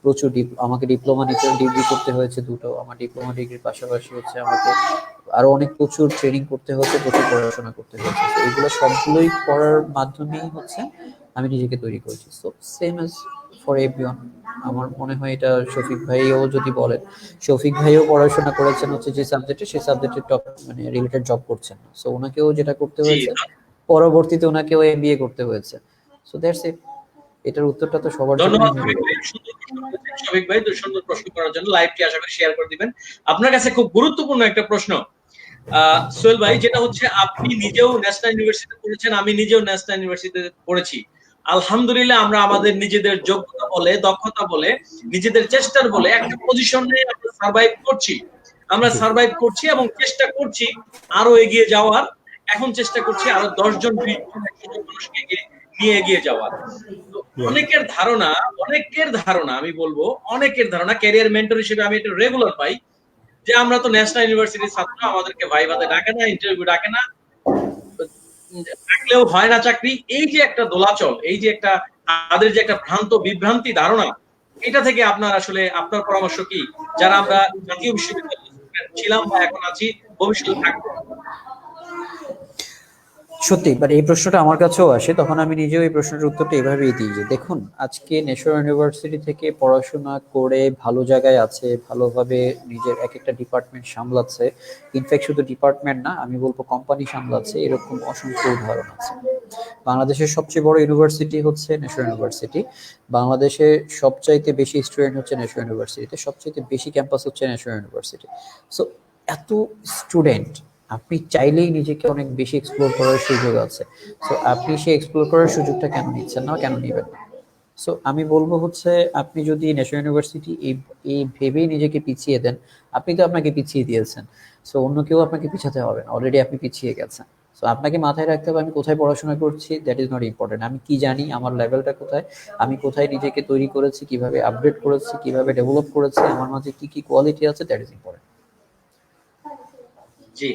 Speaker 2: প্রচুর আমাকে ডিপ্লোমা নিতে ডিগ্রি করতে হয়েছে দুটো, আমার ডিপ্লোমা ডিগ্রির পাশাপাশি হচ্ছে আমাকে আরো অনেক প্রচুর ট্রেনিং করতে হয়েছে, প্রচুর পড়াশোনা করতে হয়েছে। তো এগুলো সবগুলোই করার মাধ্যমেই হচ্ছে আমি নিজেকে তৈরি করেছি। So same as for everyone. আমার মনে হয় এটা শফিক ভাইও যদি বলেন, শফিক ভাইও পড়াশোনা করেছেন হচ্ছে যে সাবজেক্টে, সেই সাবজেক্টের টপ মানে রিলেটেড জব করছেন, সো ওনাকেও যেটা করতে
Speaker 1: জি,
Speaker 2: হয়েছে পরবর্তীতে ওনাকেও এমবিএ করতে হয়েছে। So that's it. এটার উত্তরটা তো সবার জন্যই
Speaker 1: ধন্যবাদ
Speaker 2: হয়ে
Speaker 1: শফিক
Speaker 2: গেল।
Speaker 1: ভাই, সুন্দর প্রশ্ন করেছেন। শফিক ভাই, তো সুন্দর প্রশ্ন করার জন্য লাইভটি আশা করি শেয়ার করে দিবেন। আপনার কাছে খুব গুরুত্বপূর্ণ একটা প্রশ্ন সোহেল ভাই, যেটা হচ্ছে আপনি নিজেও ন্যাশনাল ইউনিভার্সিটিতে পড়েছেন, আমি নিজেও ন্যাশনাল ইউনিভার্সিটিতে পড়েছি। আলহামদুলিল্লাহ আমরা আমাদের নিজেদের যোগ্যতা বলে, দক্ষতা বলে, নিজেদের চেষ্টার বলে একটা পজিশনে আমরা সার্ভাইভ করছি। আমরা সার্ভাইভ করছি এবং চেষ্টা করছি আরো এগিয়ে যাওয়ার। এখন চেষ্টা করছি আরো 10 জন 20 জন 100 জন মানুষকে নিয়ে এগিয়ে যাওয়ার। তো অনেকের ধারণা আমি বলবো, অনেকের ধারণা, ক্যারিয়ার মেন্টর হিসেবে আমি এটা রেগুলার পাই, যে আমরা তো ন্যাশনাল ইউনিভার্সিটির ছাত্র, আমাদেরকে ভাইভাতে ডাকে না, ইন্টারভিউ ডাকে না, ডাকলেও হয় না চাকরি। এই যে একটা দোলাচল, এই যে একটা তাদের যে একটা বিভ্রান্তি ধারণা, এটা থেকে আপনার আসলে আপনার পরামর্শ কি, যারা আমরা জাতীয় বিশ্ববিদ্যালয়ে ছিলাম বা এখন আছি, ভবিষ্যতে থাকবো?
Speaker 2: সত্যি এই প্রশ্নটা আমার কাছেও আসে, তখন আমি নিজেও এই প্রশ্নের উত্তরটা এভাবেই দিই যে দেখুন, আজকে ন্যাশনাল ইউনিভার্সিটি থেকে পড়াশোনা করে ভালো জায়গায় আছে, ভালোভাবে নিজের এক একটা ডিপার্টমেন্ট সামলাচ্ছে, ইনফ্যাক্ট শুধু ডিপার্টমেন্ট না আমি বলবো কোম্পানি সামলাচ্ছে, এরকম অসংখ্য উদাহরণ আছে। বাংলাদেশের সবচেয়ে বড় ইউনিভার্সিটি হচ্ছে ন্যাশনাল ইউনিভার্সিটি, বাংলাদেশে সবচাইতে বেশি স্টুডেন্ট হচ্ছে ন্যাশনাল ইউনিভার্সিটিতে, সবচাইতে বেশি ক্যাম্পাস হচ্ছে ন্যাশনাল ইউনিভার্সিটি। সো এত স্টুডেন্ট, আপনি চাইলেই নিজেকে অনেক বেশি এক্সপ্লোর করার সুযোগ আছে। সো আপনি সেই এক্সপ্লোর করার সুযোগটা কেন নিচ্ছেন না, কেন নেবেন না? সো আমি বলবো হচ্ছে আপনি যদি ন্যাশনাল ইউনিভার্সিটি এই ভেবেই নিজেকে পিছিয়ে দেন, আপনি তো আপনাকে পিছিয়ে দিয়েছেন। সো অন্য কেউ আপনাকে পিছাতে হবে না, অলরেডি আপনি পিছিয়ে গেছেন। সো আপনাকে মাথায় রাখতে হবে আমি কোথায় পড়াশোনা করছি, দ্যাট ইজ নট ইম্পর্টেন্ট। আমি কি জানি, আমার লেভেলটা কোথায়, আমি কোথায় নিজেকে তৈরি করেছি, কিভাবে আপডেট করেছি, কিভাবে ডেভেলপ করেছি, আমার মাঝে কি কি কোয়ালিটি আছে, দ্যাট ইজ ইম্পর্টেন্ট।
Speaker 1: জি,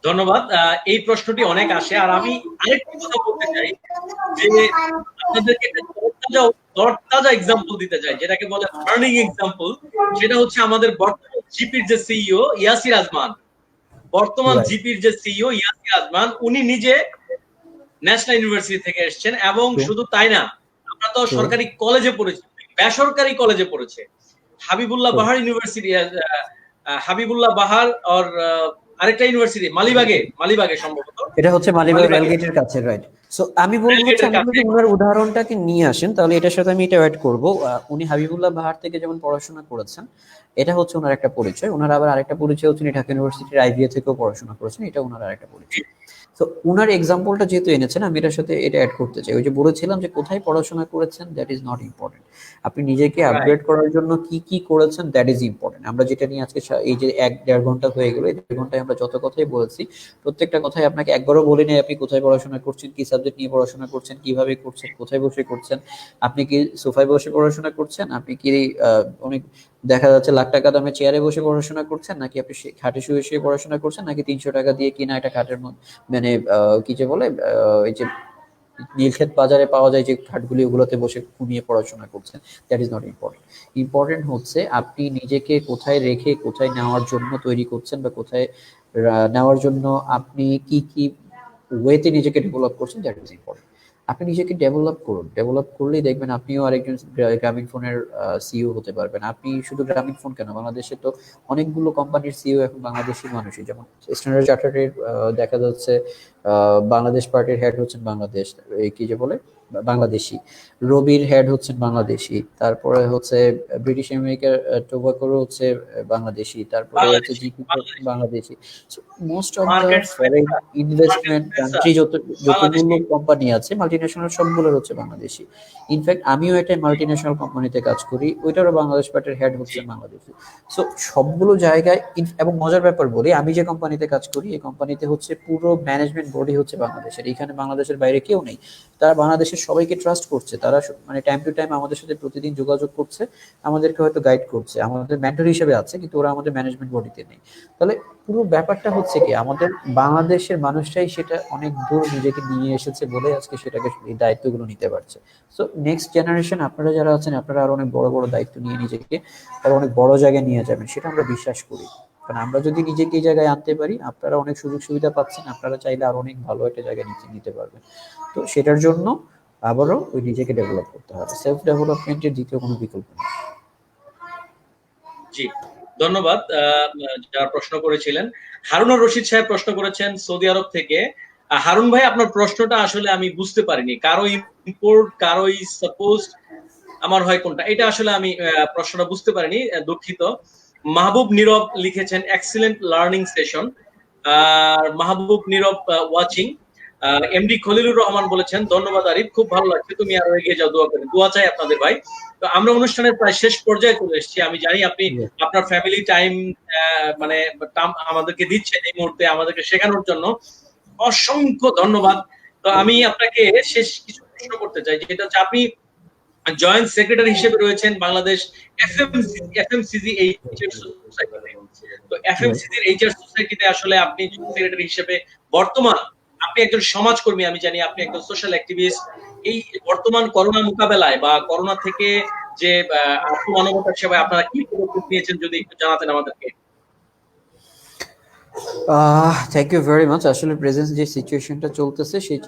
Speaker 1: ধন্যবাদ। এই প্রশ্নটি অনেক আসে, আর আমি আরেকটা কথা বলতে চাই যে আপনাদেরকে একটা তরতাজা এক্সাম্পল দিতে চাই, যেটাকে বলে আর্নিং এক্সাম্পল। সেটা হচ্ছে আমাদের বর্তমান জিপির যে সিইও ইয়াসির আজমান, উনি নিজে ন্যাশনাল ইউনিভার্সিটি থেকে এসেছেন। এবং শুধু তাই না, আমরা তো সরকারি কলেজে পড়েছি, বেসরকারি কলেজে পড়েছে। হাবিবুল্লাহ বাহার ইউনিভার্সিটি, হাবিবুল্লাহ বাহার আর আরেকটা ইউনিভার্সিটি মালিবাগে সম্ভবত,
Speaker 2: এটা হচ্ছে মালিবাগ রেলগেটের কাছে, রাইট? সো আমি বলবো হচ্ছে আপনি যদি ওনার উদাহরণটাকে নিয়ে আসেন তাহলে এটার সাথে আমি এটা অ্যাড করব। উনি হাবিবুল্লাহ বাহার থেকে যেমন পড়াশোনা করেছেন, এটা হচ্ছে ওনার একটা পরিচয়। ওনার আবার আরেকটা পরিচয় হচ্ছে উনি ঢাকা ইউনিভার্সিটির আইবিএ থেকেও পড়াশোনা করেছেন, এটা ওনার আরেকটা পরিচয়। তো উনার এক্সাম্পলটা যেহেতু এনেছেন, আমি এটার সাথে এটা অ্যাড করতে চাই। ওই যে বলেছিলাম যে কোথায় পড়াশোনা করেছেন দ্যাট ইজ নট ইম্পর্টেন্ট, আপনি নিজেকে
Speaker 1: রাইট।
Speaker 2: আপগ্রেড করার জন্য কি কি করেছেন দ্যাট ইজ ইম্পর্টেন্ট। আমরা যেটা নিয়ে আজকে এই যে 1-1.5 ঘন্টা হয়ে গেল, এই 1.5 ঘন্টায় আমরা যত কথাই বলেছি, প্রত্যেকটা কথাই আপনাকে একবারও বলি নাই আপনি কোথায় পড়াশোনা করছেন, কি সাবজেক্ট নিয়ে পড়াশোনা করছেন, কিভাবে করছেন, কোথায় বসে করছেন, আপনি কি সোফায় বসে পড়াশোনা করছেন, আপনি কি অনেক দেখা যাচ্ছে লাখ টাকা দামে চেয়ারে বসে পড়াশোনা করছেন, নাকি আপনি খাটে শুয়ে শুয়ে পড়াশোনা করছেন, নাকি 300 টাকা দিয়ে কিনা একটা খাটের মধ্যে, মানে কি যে বলে, এই যে নীলক্ষেত বাজারে পাওয়া যায় যে খাটগুলি, ওগুলোতে বসে ঘুমিয়ে পড়াশোনা করছেন, that is not important. Important হচ্ছে আপনি নিজেকে কোথায় রেখে কোথায় নেওয়ার জন্য তৈরি করছেন, বা কোথায় নেওয়ার জন্য আপনি কি কি ওয়েতে নিজেকে ডেভেলপ করছেন, দ্যাট ইজ ইম্পর্টেন্ট। আপনি নিজেকে ডেভেলপ করুন, ডেভেলপ করলেই দেখবেন আপনিও আরেকজন গ্রামীণ ফোনের সিইও হতে পারবেন। আপনি শুধু গ্রামীণ ফোন কেন, বাংলাদেশে তো অনেকগুলো কোম্পানির সিইও এখন বাংলাদেশি মানুষই, যেমন স্ট্যান্ডার্ড চার্টার্ডের দেখা যাচ্ছে বাংলাদেশ পার্টির হেড হচ্ছেন বাংলাদেশ, এই কি যে বলে বাংলাদেশি, রবির হেড হচ্ছেন বাংলাদেশি, তারপরে হচ্ছে ব্রিটিশ আমেরিকার টোবাকোর হচ্ছে বাংলাদেশি, তারপরে হচ্ছে
Speaker 1: Bangladeshi,
Speaker 2: GP
Speaker 1: Bangladeshi
Speaker 2: most of the
Speaker 1: market
Speaker 2: foreign
Speaker 1: Spencer, market
Speaker 2: investment
Speaker 1: Spencer
Speaker 2: country যতগুলো
Speaker 1: বাংলাদেশি।
Speaker 2: কোম্পানি আছে মাল্টিন্যাশনাল, সবগুলোর হচ্ছে বাংলাদেশি। ইনফ্যাক্ট আমিও একটা মাল্টিন্যাশনাল কোম্পানিতে কাজ করি, ওইটারও বাংলাদেশ পার্টির হেড
Speaker 1: জি।
Speaker 2: হচ্ছে বাংলাদেশি। সো সবগুলো জায়গায় এবং মজার ব্যাপার বলি, আমি যে কোম্পানিতে কাজ করি এই কোম্পানিতে হচ্ছে পুরো ম্যানেজমেন্ট বডি হচ্ছে বাংলাদেশের, এখানে বাংলাদেশের বাইরে কেউ নেই। তারা বাংলাদেশের সবাইকে ট্রাস্ট করছে, তারা মানে টাইম টু টাইম আমাদের সাথে প্রতিদিন যোগাযোগ করছে, আমাদেরকে হয়তো গাইড করছে, আমাদের মেন্টর হিসেবে আছে, কিন্তু ওরা আমাদের ম্যানেজমেন্ট বডিতে নেই। তাহলে পুরো ব্যাপারটা হচ্ছে কি, আমাদের বাংলাদেশের মানুষটাই সেটা অনেক দূর নিজেকে নিয়ে এসেছে বলে আজকে সেটাকে এই দায়িত্বগুলো নিতে পারছে। সো নেক্সট জেনারেশন আপনারা যারা আছেন, আপনারা আরো অনেক বড় বড় দায়িত্ব নিয়ে নিজেকে আরো অনেক বড় জায়গায় নিয়ে যাবেন, সেটা আমরা বিশ্বাস করি। কারণ আমরা যদি নিজেকে এই জায়গায় আনতে পারি, আপনারা অনেক সুযোগ সুবিধা পাচ্ছেন, আপনারা চাইলে আরো অনেক ভালো একটা জায়গায় নিতে পারবেন। তো সেটার জন্য আবারও ওই নিজেকে ডেভেলপ করতে হবে, সেলফ ডেভেলপমেন্টের দ্বিতীয় কোনো বিকল্প নেই।
Speaker 1: জি, ধন্যবাদ। যারা প্রশ্ন করেছিলেন, হারুনুর রশিদ সাহেব প্রশ্ন করেছেন সৌদি আরব থেকে। হারুন ভাই, আপনার প্রশ্নটা আসলে আমি বুঝতে পারিনি, কারো ইম্পোর্ট কারো সাপোজ, আমার হয় কোনটা, এটা আসলে আমি প্রশ্নটা বুঝতে পারিনি, দুঃখিত। মাহবুব নীরব লিখেছেন এক্সিলেন্ট লার্নিং সেশন। আর মাহবুব নীরব ওয়াচিং। এমডি খলিলুর রহমান বলেছেন ধন্যবাদ আরিফ, খুব ভালো লাগছে, তুমি আরো এগিয়ে যাও, দোয়া করেন, দোয়া চাই আপনাদের ভাই। তো আমরা অনুষ্ঠানের প্রায় শেষ পর্যায়ে চলে এসেছি, আমি জানি আপনি আপনার ফ্যামিলি টাইম মানে আমাদেরকে দিচ্ছেন এই মুহূর্তে আমাদেরকে শেখানোর জন্য, অসংখ্য ধন্যবাদ। তো আমি আপনাকে শেষ কিছু প্রশ্ন করতে চাই, যেটা হচ্ছে আপনি জয়েন্ট সেক্রেটারি হিসেবে রয়েছেন বাংলাদেশ এফএমসিজি এইচআর সোসাইটিতে। তো এফএমসিজির এইচআর সোসাইটিতে আসলে আপনি সেক্রেটারি হিসেবে বর্তমান, আপনি একজন সমাজকর্মী, আমি জানি আপনি একজন সোশ্যাল অ্যাক্টিভিস্ট। এই বর্তমান করোনা মোকাবেলায় বা করোনা থেকে যে আত্মমানবতার সেবায় আপনারা কি পদক্ষেপ নিয়েছেন যদি একটু জানাতেন আমাদেরকে।
Speaker 2: Thank you very much. আসলে প্রেজেন্ট যে সিচুয়েশনটা চলতেছে সেই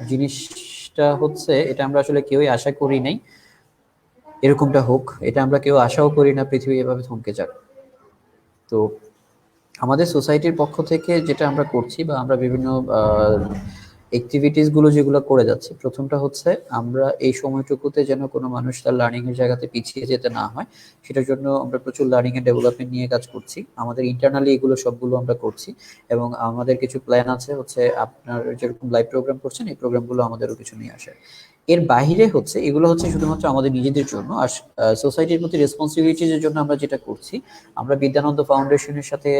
Speaker 2: জিনিসটা হচ্ছে, এটা আমরা আসলে কেউই আশা করি নাই এরকমটা হোক, এটা আমরা কেউ আশাও করি না পৃথিবী এভাবে থমকে যাক। তো আমাদের সোসাইটির পক্ষ থেকে যেটা আমরা করছি, বা আমরা বিভিন্ন অ্যাক্টিভিটিস গুলো যেগুলো করে যাচ্ছি, প্রথমটা হচ্ছে আমরা এই সময়টুকুতে যেন কোনো মানুষ তার লার্নিং এর জায়গাতে পিছিয়ে যেতে না হয়, সেটার জন্য আমরা প্রচুর লার্নিং এর ডেভেলপমেন্ট নিয়ে কাজ করছি। আমাদের ইন্টারনালি এগুলো সবগুলো আমরা করছি, এবং আমাদের কিছু প্ল্যান আছে হচ্ছে আপনার যেরকম লাইভ প্রোগ্রাম করছেন এই প্রোগ্রামগুলো আমাদেরও কিছু নিয়ে আসে। এর বাইরে হচ্ছে এগুলো হচ্ছে শুধুমাত্র আমাদের নিজেদের জন্য, আর সোসাইটির প্রতি রেসপন্সিবিলিটির জন্য আমরা যেটা করছি, আমরা বিদ্যানন্দ ফাউন্ডেশনের সাথে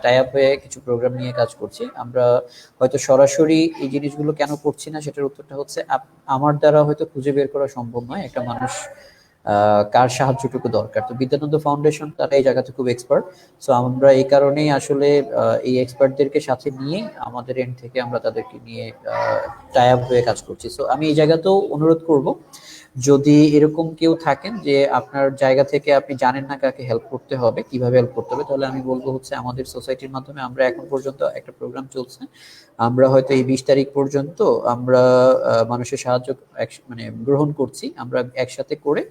Speaker 2: টাই আপ হয়ে কিছু প্রোগ্রাম নিয়ে কাজ করছি। আমরা হয়তো সরাসরি এই জিনিসগুলো কেন করছি না সেটার উত্তরটা হচ্ছে, আমার দ্বারা হয়তো খুঁজে বের করা সম্ভব নয় একটা মানুষ কার সাহায্যটুকু দরকার। তো বিদ্যানন্দ ফাউন্ডেশন তারা এই জায়গাতে খুব এক্সপার্ট। সো আমরা এই কারণেই আসলে এই এক্সপার্টদেরকে সাথে নিয়ে আমাদের এন্ড থেকে আমরা তাদেরকে নিয়ে টাই আপ হয়ে কাজ করছি। সো আমি এই জায়গাতেও অনুরোধ করব, যদি এরকম কেউ থাকেন যে আপনার জায়গা থেকে আপনি জানেন না কাকে হেল্প করতে হবে, কিভাবে হেল্প করতে হবে, তাহলে আমি বলবো হচ্ছে আমাদের সোসাইটির মাধ্যমে আমরা এখন পর্যন্ত একটা প্রোগ্রাম চলছে, আমরা হয়তো এই 20 তারিখ পর্যন্ত আমরা মানুষের সাহায্য মানে গ্রহণ করছি, আমরা একসাথে করে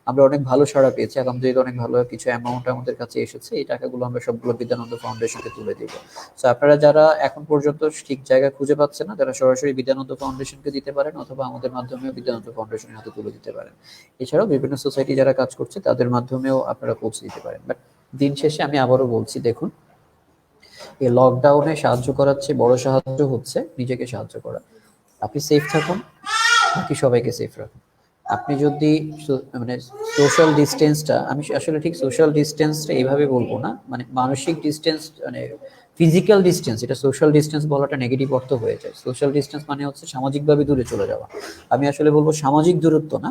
Speaker 2: আমরা অনেক ভালো সাড়া পেয়েছি, আলহামদুলিল্লাহ অনেক ভালো কিছু অ্যামাউন্ট আমাদের কাছে এসেছে, এই টাকাগুলো আমরা সবগুলো বিদ্যানন্দ ফাউন্ডেশনকে তুলে দিব। সো আপনারা যারা এখন পর্যন্ত ঠিক জায়গা খুঁজে পাচ্ছেন না, তারা সরাসরি বিদ্যানন্দ ফাউন্ডেশনকে দিতে পারেন, অথবা আমাদের মাধ্যমেও বিদ্যানন্দ ফাউন্ডেশনের হাতে তুলে দিতে পারেন। এছাড়াও বিভিন্ন সোসাইটি যারা কাজ করছে তাদের মাধ্যমেও আপনারা পৌঁছে দিতে পারেন। বাট দিন শেষে আমি আবারও বলছি, দেখুন এই লকডাউনে সাহায্য করার চেয়ে বড় সাহায্য হচ্ছে নিজেকে সাহায্য করা। আপনি সেফ থাকুন, বাকি সবাইকে সেফ রাখুন। আপনি যদি মানে সোশ্যাল ডিস্টেন্সটা, আমি আসলে ঠিক সোশ্যাল ডিস্টেন্সটা এইভাবে বলবো না, মানে মানসিক ডিস্টেন্স, মানে ফিজিক্যাল ডিস্টেন্স, এটা সোশ্যাল ডিস্টেন্স বলাটা নেগেটিভ অর্থ হয়ে যায়। সোশ্যাল ডিস্টেন্স মানে হচ্ছে সামাজিকভাবে দূরে চলে যাওয়া। আমি আসলে বলবো সামাজিক দূরত্ব না,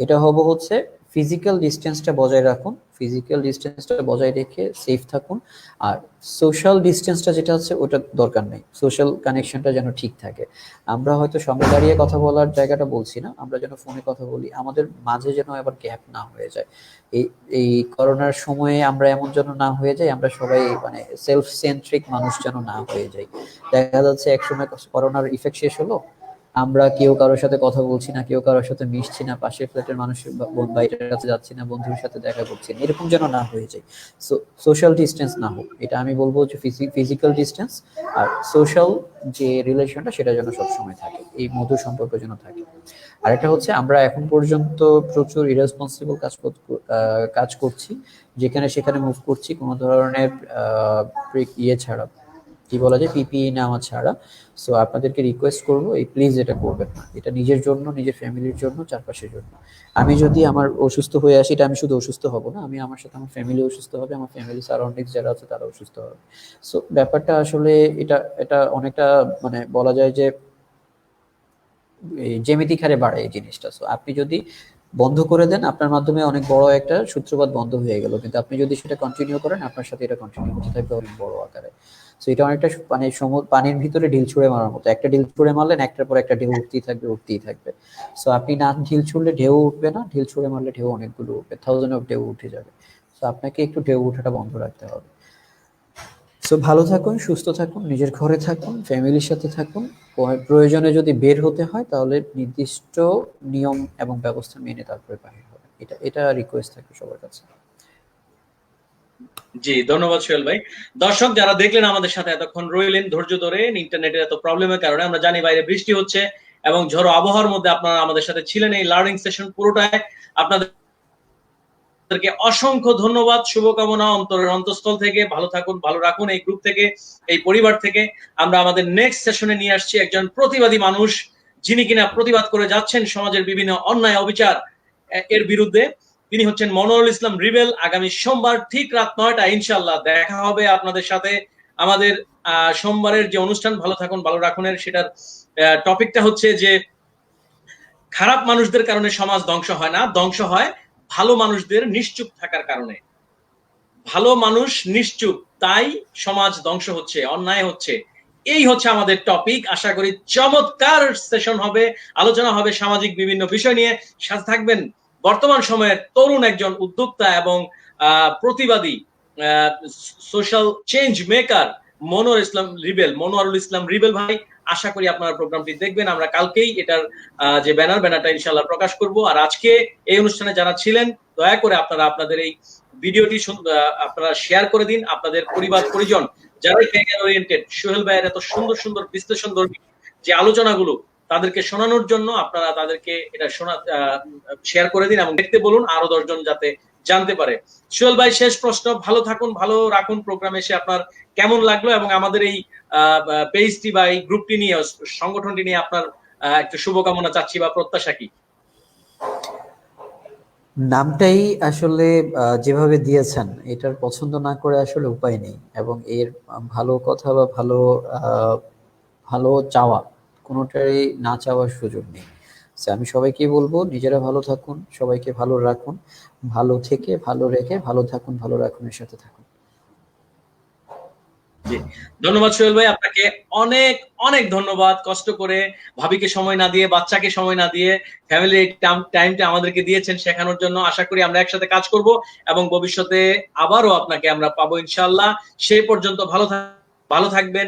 Speaker 2: এটা হচ্ছে ফিজিক্যাল ডিস্টেন্সটা বজায় রাখুন, ফিজিক্যাল ডিস্টেন্সটা বজায় রেখে সেফ থাকুন। আর সোশ্যাল ডিস্টেন্সটা যেটা হচ্ছে ওটা দরকার নেই, সোশ্যাল কানেকশনটা যেন ঠিক থাকে। আমরা হয়তো সঙ্গে দাঁড়িয়ে কথা বলার জায়গাটা বলছি না, আমরা যেন ফোনে কথা বলি, আমাদের মাঝে যেন আবার গ্যাপ না হয়ে যায়। এই এই করোনার সময়ে আমরা এমন যেন না হয়ে যাই, আমরা সবাই মানে সেলফ সেন্ট্রিক মানুষ যেন না হয়ে যাই। দেখা যাচ্ছে একসময় করোনার ইফেক্ট শেষ হলো, আমরা কেউ কারোর সাথে কথা বলছি না, কেউ কারোর সাথে মিশছি না, পাশের ফ্ল্যাটের মানুষের বাইরের কাছে যাচ্ছি না, বন্ধুর সাথে দেখা করছি না, এরকম যেন না হয়ে যায়। সোশ্যাল ডিস্টেন্স না হোক, এটা আমি বলবো যে ফিজিক্যাল ডিস্টেন্স আর সোশ্যাল যে রিলেশনটা সেটা যেন সবসময় থাকে, এই মধুর সম্পর্ক যেন থাকে। আর এটা হচ্ছে আমরা এখন পর্যন্ত প্রচুর ইরেসপন্সিবল কাজ করছি, যেখানে সেখানে মুভ করছি কোনো ধরনের ইয়ে ছাড়া, কি বলা যায়, পিপিই নেওয়া ছাড়া। সো আপনাদেরকে রিকোয়েস্ট করবো এই প্লিজ এটা করবেন না, এটা নিজের জন্য, নিজের ফ্যামিলির জন্য, চারপাশের জন্য। আমি যদি আমার অসুস্থ হয়ে আসি, এটা আমি শুধু অসুস্থ হব না, আমি আমার সাথে আমার ফ্যামিলি অসুস্থ হবে, আমার ফ্যামিলি সারাউন্ডিংস যারা আছে তারা অসুস্থ হবে। সো ব্যাপারটা আসলে এটা এটা অনেকটা মানে বলা যায় যে এই জ্যামিতিক হারে বাড়ে এই জিনিসটা। সো আপনি যদি বন্ধ করে দেন, আপনার মাধ্যমে অনেক বড় একটা সূত্রপাত বন্ধ হয়ে গেল, কিন্তু আপনি যদি সেটা কন্টিনিউ করেন, আপনার সাথে এটা কন্টিনিউ হতে থাকবে অনেক বড় আকারে। সো এটা অনেকটা মানে পানির ভিতরে ঢিল ছুঁড়ে মারার মতো, একটা ঢিল ছুঁড়ে মারলেন, একটার পর একটা ঢেউ উঠতেই থাকবে, উঠতেই থাকবে। সো আপনি না ঢিল ছুঁড়লে ঢেউ উঠবে না, ঢিল ছুঁড়ে মারলে ঢেউ অনেকগুলো উঠবে, থাউজেন্ড অফ ঢেউ উঠে যাবে। সো আপনাকে একটু ঢেউ ওঠাটা বন্ধ রাখতে হবে। সো ভালো থাকুন, সুস্থ থাকুন, নিজের ঘরে থাকুন, ফ্যামিলির সাথে থাকুন। প্রয়োজনে যদি বের হতে হয় তাহলে নির্দিষ্ট নিয়ম এবং ব্যবস্থা মেনে তারপরে বাইরে হবে, এটা এটা রিকোয়েস্ট থাকবে সবার কাছে।
Speaker 1: জি, ধন্যবাদ সোহেল ভাই। দর্শক যারা দেখলেন আমাদের সাথে এতক্ষণ রইলেন ধৈর্য ধরে, ইন্টারনেটের এত প্রবলেমের কারণে, আমরা জানি বাইরে বৃষ্টি হচ্ছে এবং ঝড়ো আবহাওয়ার মধ্যে আপনারা আমাদের সাথে ছিলেন এই লার্নিং সেশন পুরোটায়। আপনাদেরকে অসংখ্য ধন্যবাদ, শুভকামনা অন্তরের অন্তঃস্থল থেকে। ভালো থাকুন, ভালো রাখুন এই গ্রুপ থেকে, এই পরিবার থেকে। আমরা আমাদের নেক্সট সেশনে নিয়ে আসছি একজন প্রতিবাদী মানুষ, যিনি কিনা প্রতিবাদ করে যাচ্ছেন সমাজের বিভিন্ন অন্যায় অবিচার এর বিরুদ্ধে। তিনি হচ্ছেন মনোয়ারুল ইসলাম রিবেল। আগামী সোমবার ঠিক রাত 9টায় ইনশাআল্লাহ দেখা হবে আপনাদের সাথে। আমাদের সোমবারের যে অনুষ্ঠান ভালো থাকুন ভালো রাখুনের, সেটার টপিকটা হচ্ছে যে খারাপ মানুষদের কারণে সমাজ ধ্বংস হয় না, ধ্বংস হয় ভালো মানুষদের নিশ্চুপ থাকার কারণে। ভালো মানুষ নিশ্চুপ, তাই সমাজ ধ্বংস হচ্ছে, অন্যায় হচ্ছে। এই হচ্ছে আমাদের টপিক। আশা করি চমৎকার সেশন হবে, আলোচনা হবে সামাজিক বিভিন্ন বিষয় নিয়ে। সাথে থাকবেন বর্তমান সময়ের তরুণ একজন উদ্যোক্তা এবং প্রতিবাদী, সোশ্যাল চেঞ্জ মেকার মনোয়ারুল ইসলাম রিবেল ভাই। আশা করি আপনারা প্রোগ্রামটি দেখবেন। আমরা কালকেই এটার যে ব্যানারটা ইনশাআল্লাহ প্রকাশ করব। আর আজকে এই অনুষ্ঠানে যারা ছিলেন, দয়া করে আপনারা আপনাদের এই ভিডিওটি আপনারা শেয়ার করে দিন আপনাদের পরিবার পরিজন যারা ক্যারিয়ার ওরিয়েন্টেড। সোহেল ভাইয়ের এত সুন্দর সুন্দর বিশ্লেষণধর্মী যে আলোচনাগুলো, তাদেরকে শোনানোর জন্য আপনারা তাদেরকে এটা শেয়ার করে দিন এবং দেখতে বলুন, আরো 10 জন যাতে জানতে পারে। সোহেল ভাই, শেষ প্রশ্ন, ভালো থাকুন ভালো রাখুন প্রোগ্রামে এসে আপনার কেমন লাগলো, এবং আমাদের এই পেজটি বা এই গ্রুপটি নিয়ে, সংগঠনটি নিয়ে আপনার একটু শুভকামনা চাচ্ছি বা প্রত্যাশা কি?
Speaker 2: নামটাই আসলে যেভাবে দিয়েছেন, এটার পছন্দ না করে আসলে উপায় নেই, এবং এর ভালো কথা বা ভালো চাওয়া কোনোটাই না চাওয়ার সুযোগ নেই। আমি সবাইকে বলবো নিজেরা ভালো থাকুন, সবাইকে ভালো রাখুন, ভালো থেকে ভালো রেখে ভালো থাকুন, ভালো রাখুনের সাথে থাকুন।
Speaker 1: জি, ধন্যবাদ সোহেল ভাই, আপনাকে অনেক অনেক ধন্যবাদ। কষ্ট করে ভাবিকে সময় না দিয়ে, বাচ্চাকে সময় না দিয়ে, ফ্যামিলির টাইমটা আমাদেরকে দিয়েছেন শেখানোর জন্য। আশা করি আমরা একসাথে কাজ করব এবং ভবিষ্যতে আবারও আপনাকে আমরা পাবো ইনশাআল্লাহ। সেই পর্যন্ত ভালো থাকবেন,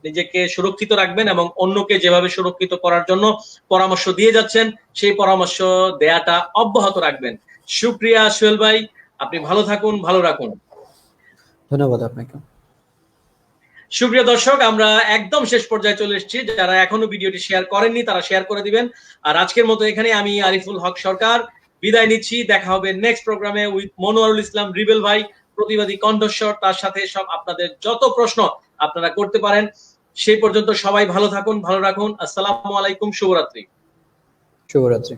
Speaker 1: নিজেকে সুরক্ষিত রাখবেন এবং অন্যকে যেভাবে সুরক্ষিত করার জন্য পরামর্শ দিয়ে যাচ্ছেন, সেই পরামর্শ দেয়াটা অব্যাহত রাখবেন। শুকরিয়া সোহেল ভাই, আপনি ভালো থাকুন, ভালো রাখুন।
Speaker 2: ধন্যবাদ আপনাকে।
Speaker 1: সুপ্রিয় দর্শক, আমরা একদম শেষ পর্যায়ে চলে এসেছি। যারা এখনো ভিডিওটি শেয়ার করেননি তারা শেয়ার করে দিবেন। আর আজকের মতো এখানে আমি আরিফুল হক সরকার বিদায় নিচ্ছি। দেখা হবে নেক্সট প্রোগ্রামে উইথ মনোয়ারুল ইসলাম রিবেল ভাই। প্রতিবাদী কণ্ঠস্বর, তার সাথে সব আপনাদের যত প্রশ্ন আপনারা করতে পারেন। সেই পর্যন্ত সবাই ভালো থাকুন, ভালো রাখুন। আসসালামু আলাইকুম, শুভরাত্রি।
Speaker 2: শুভরাত্রি।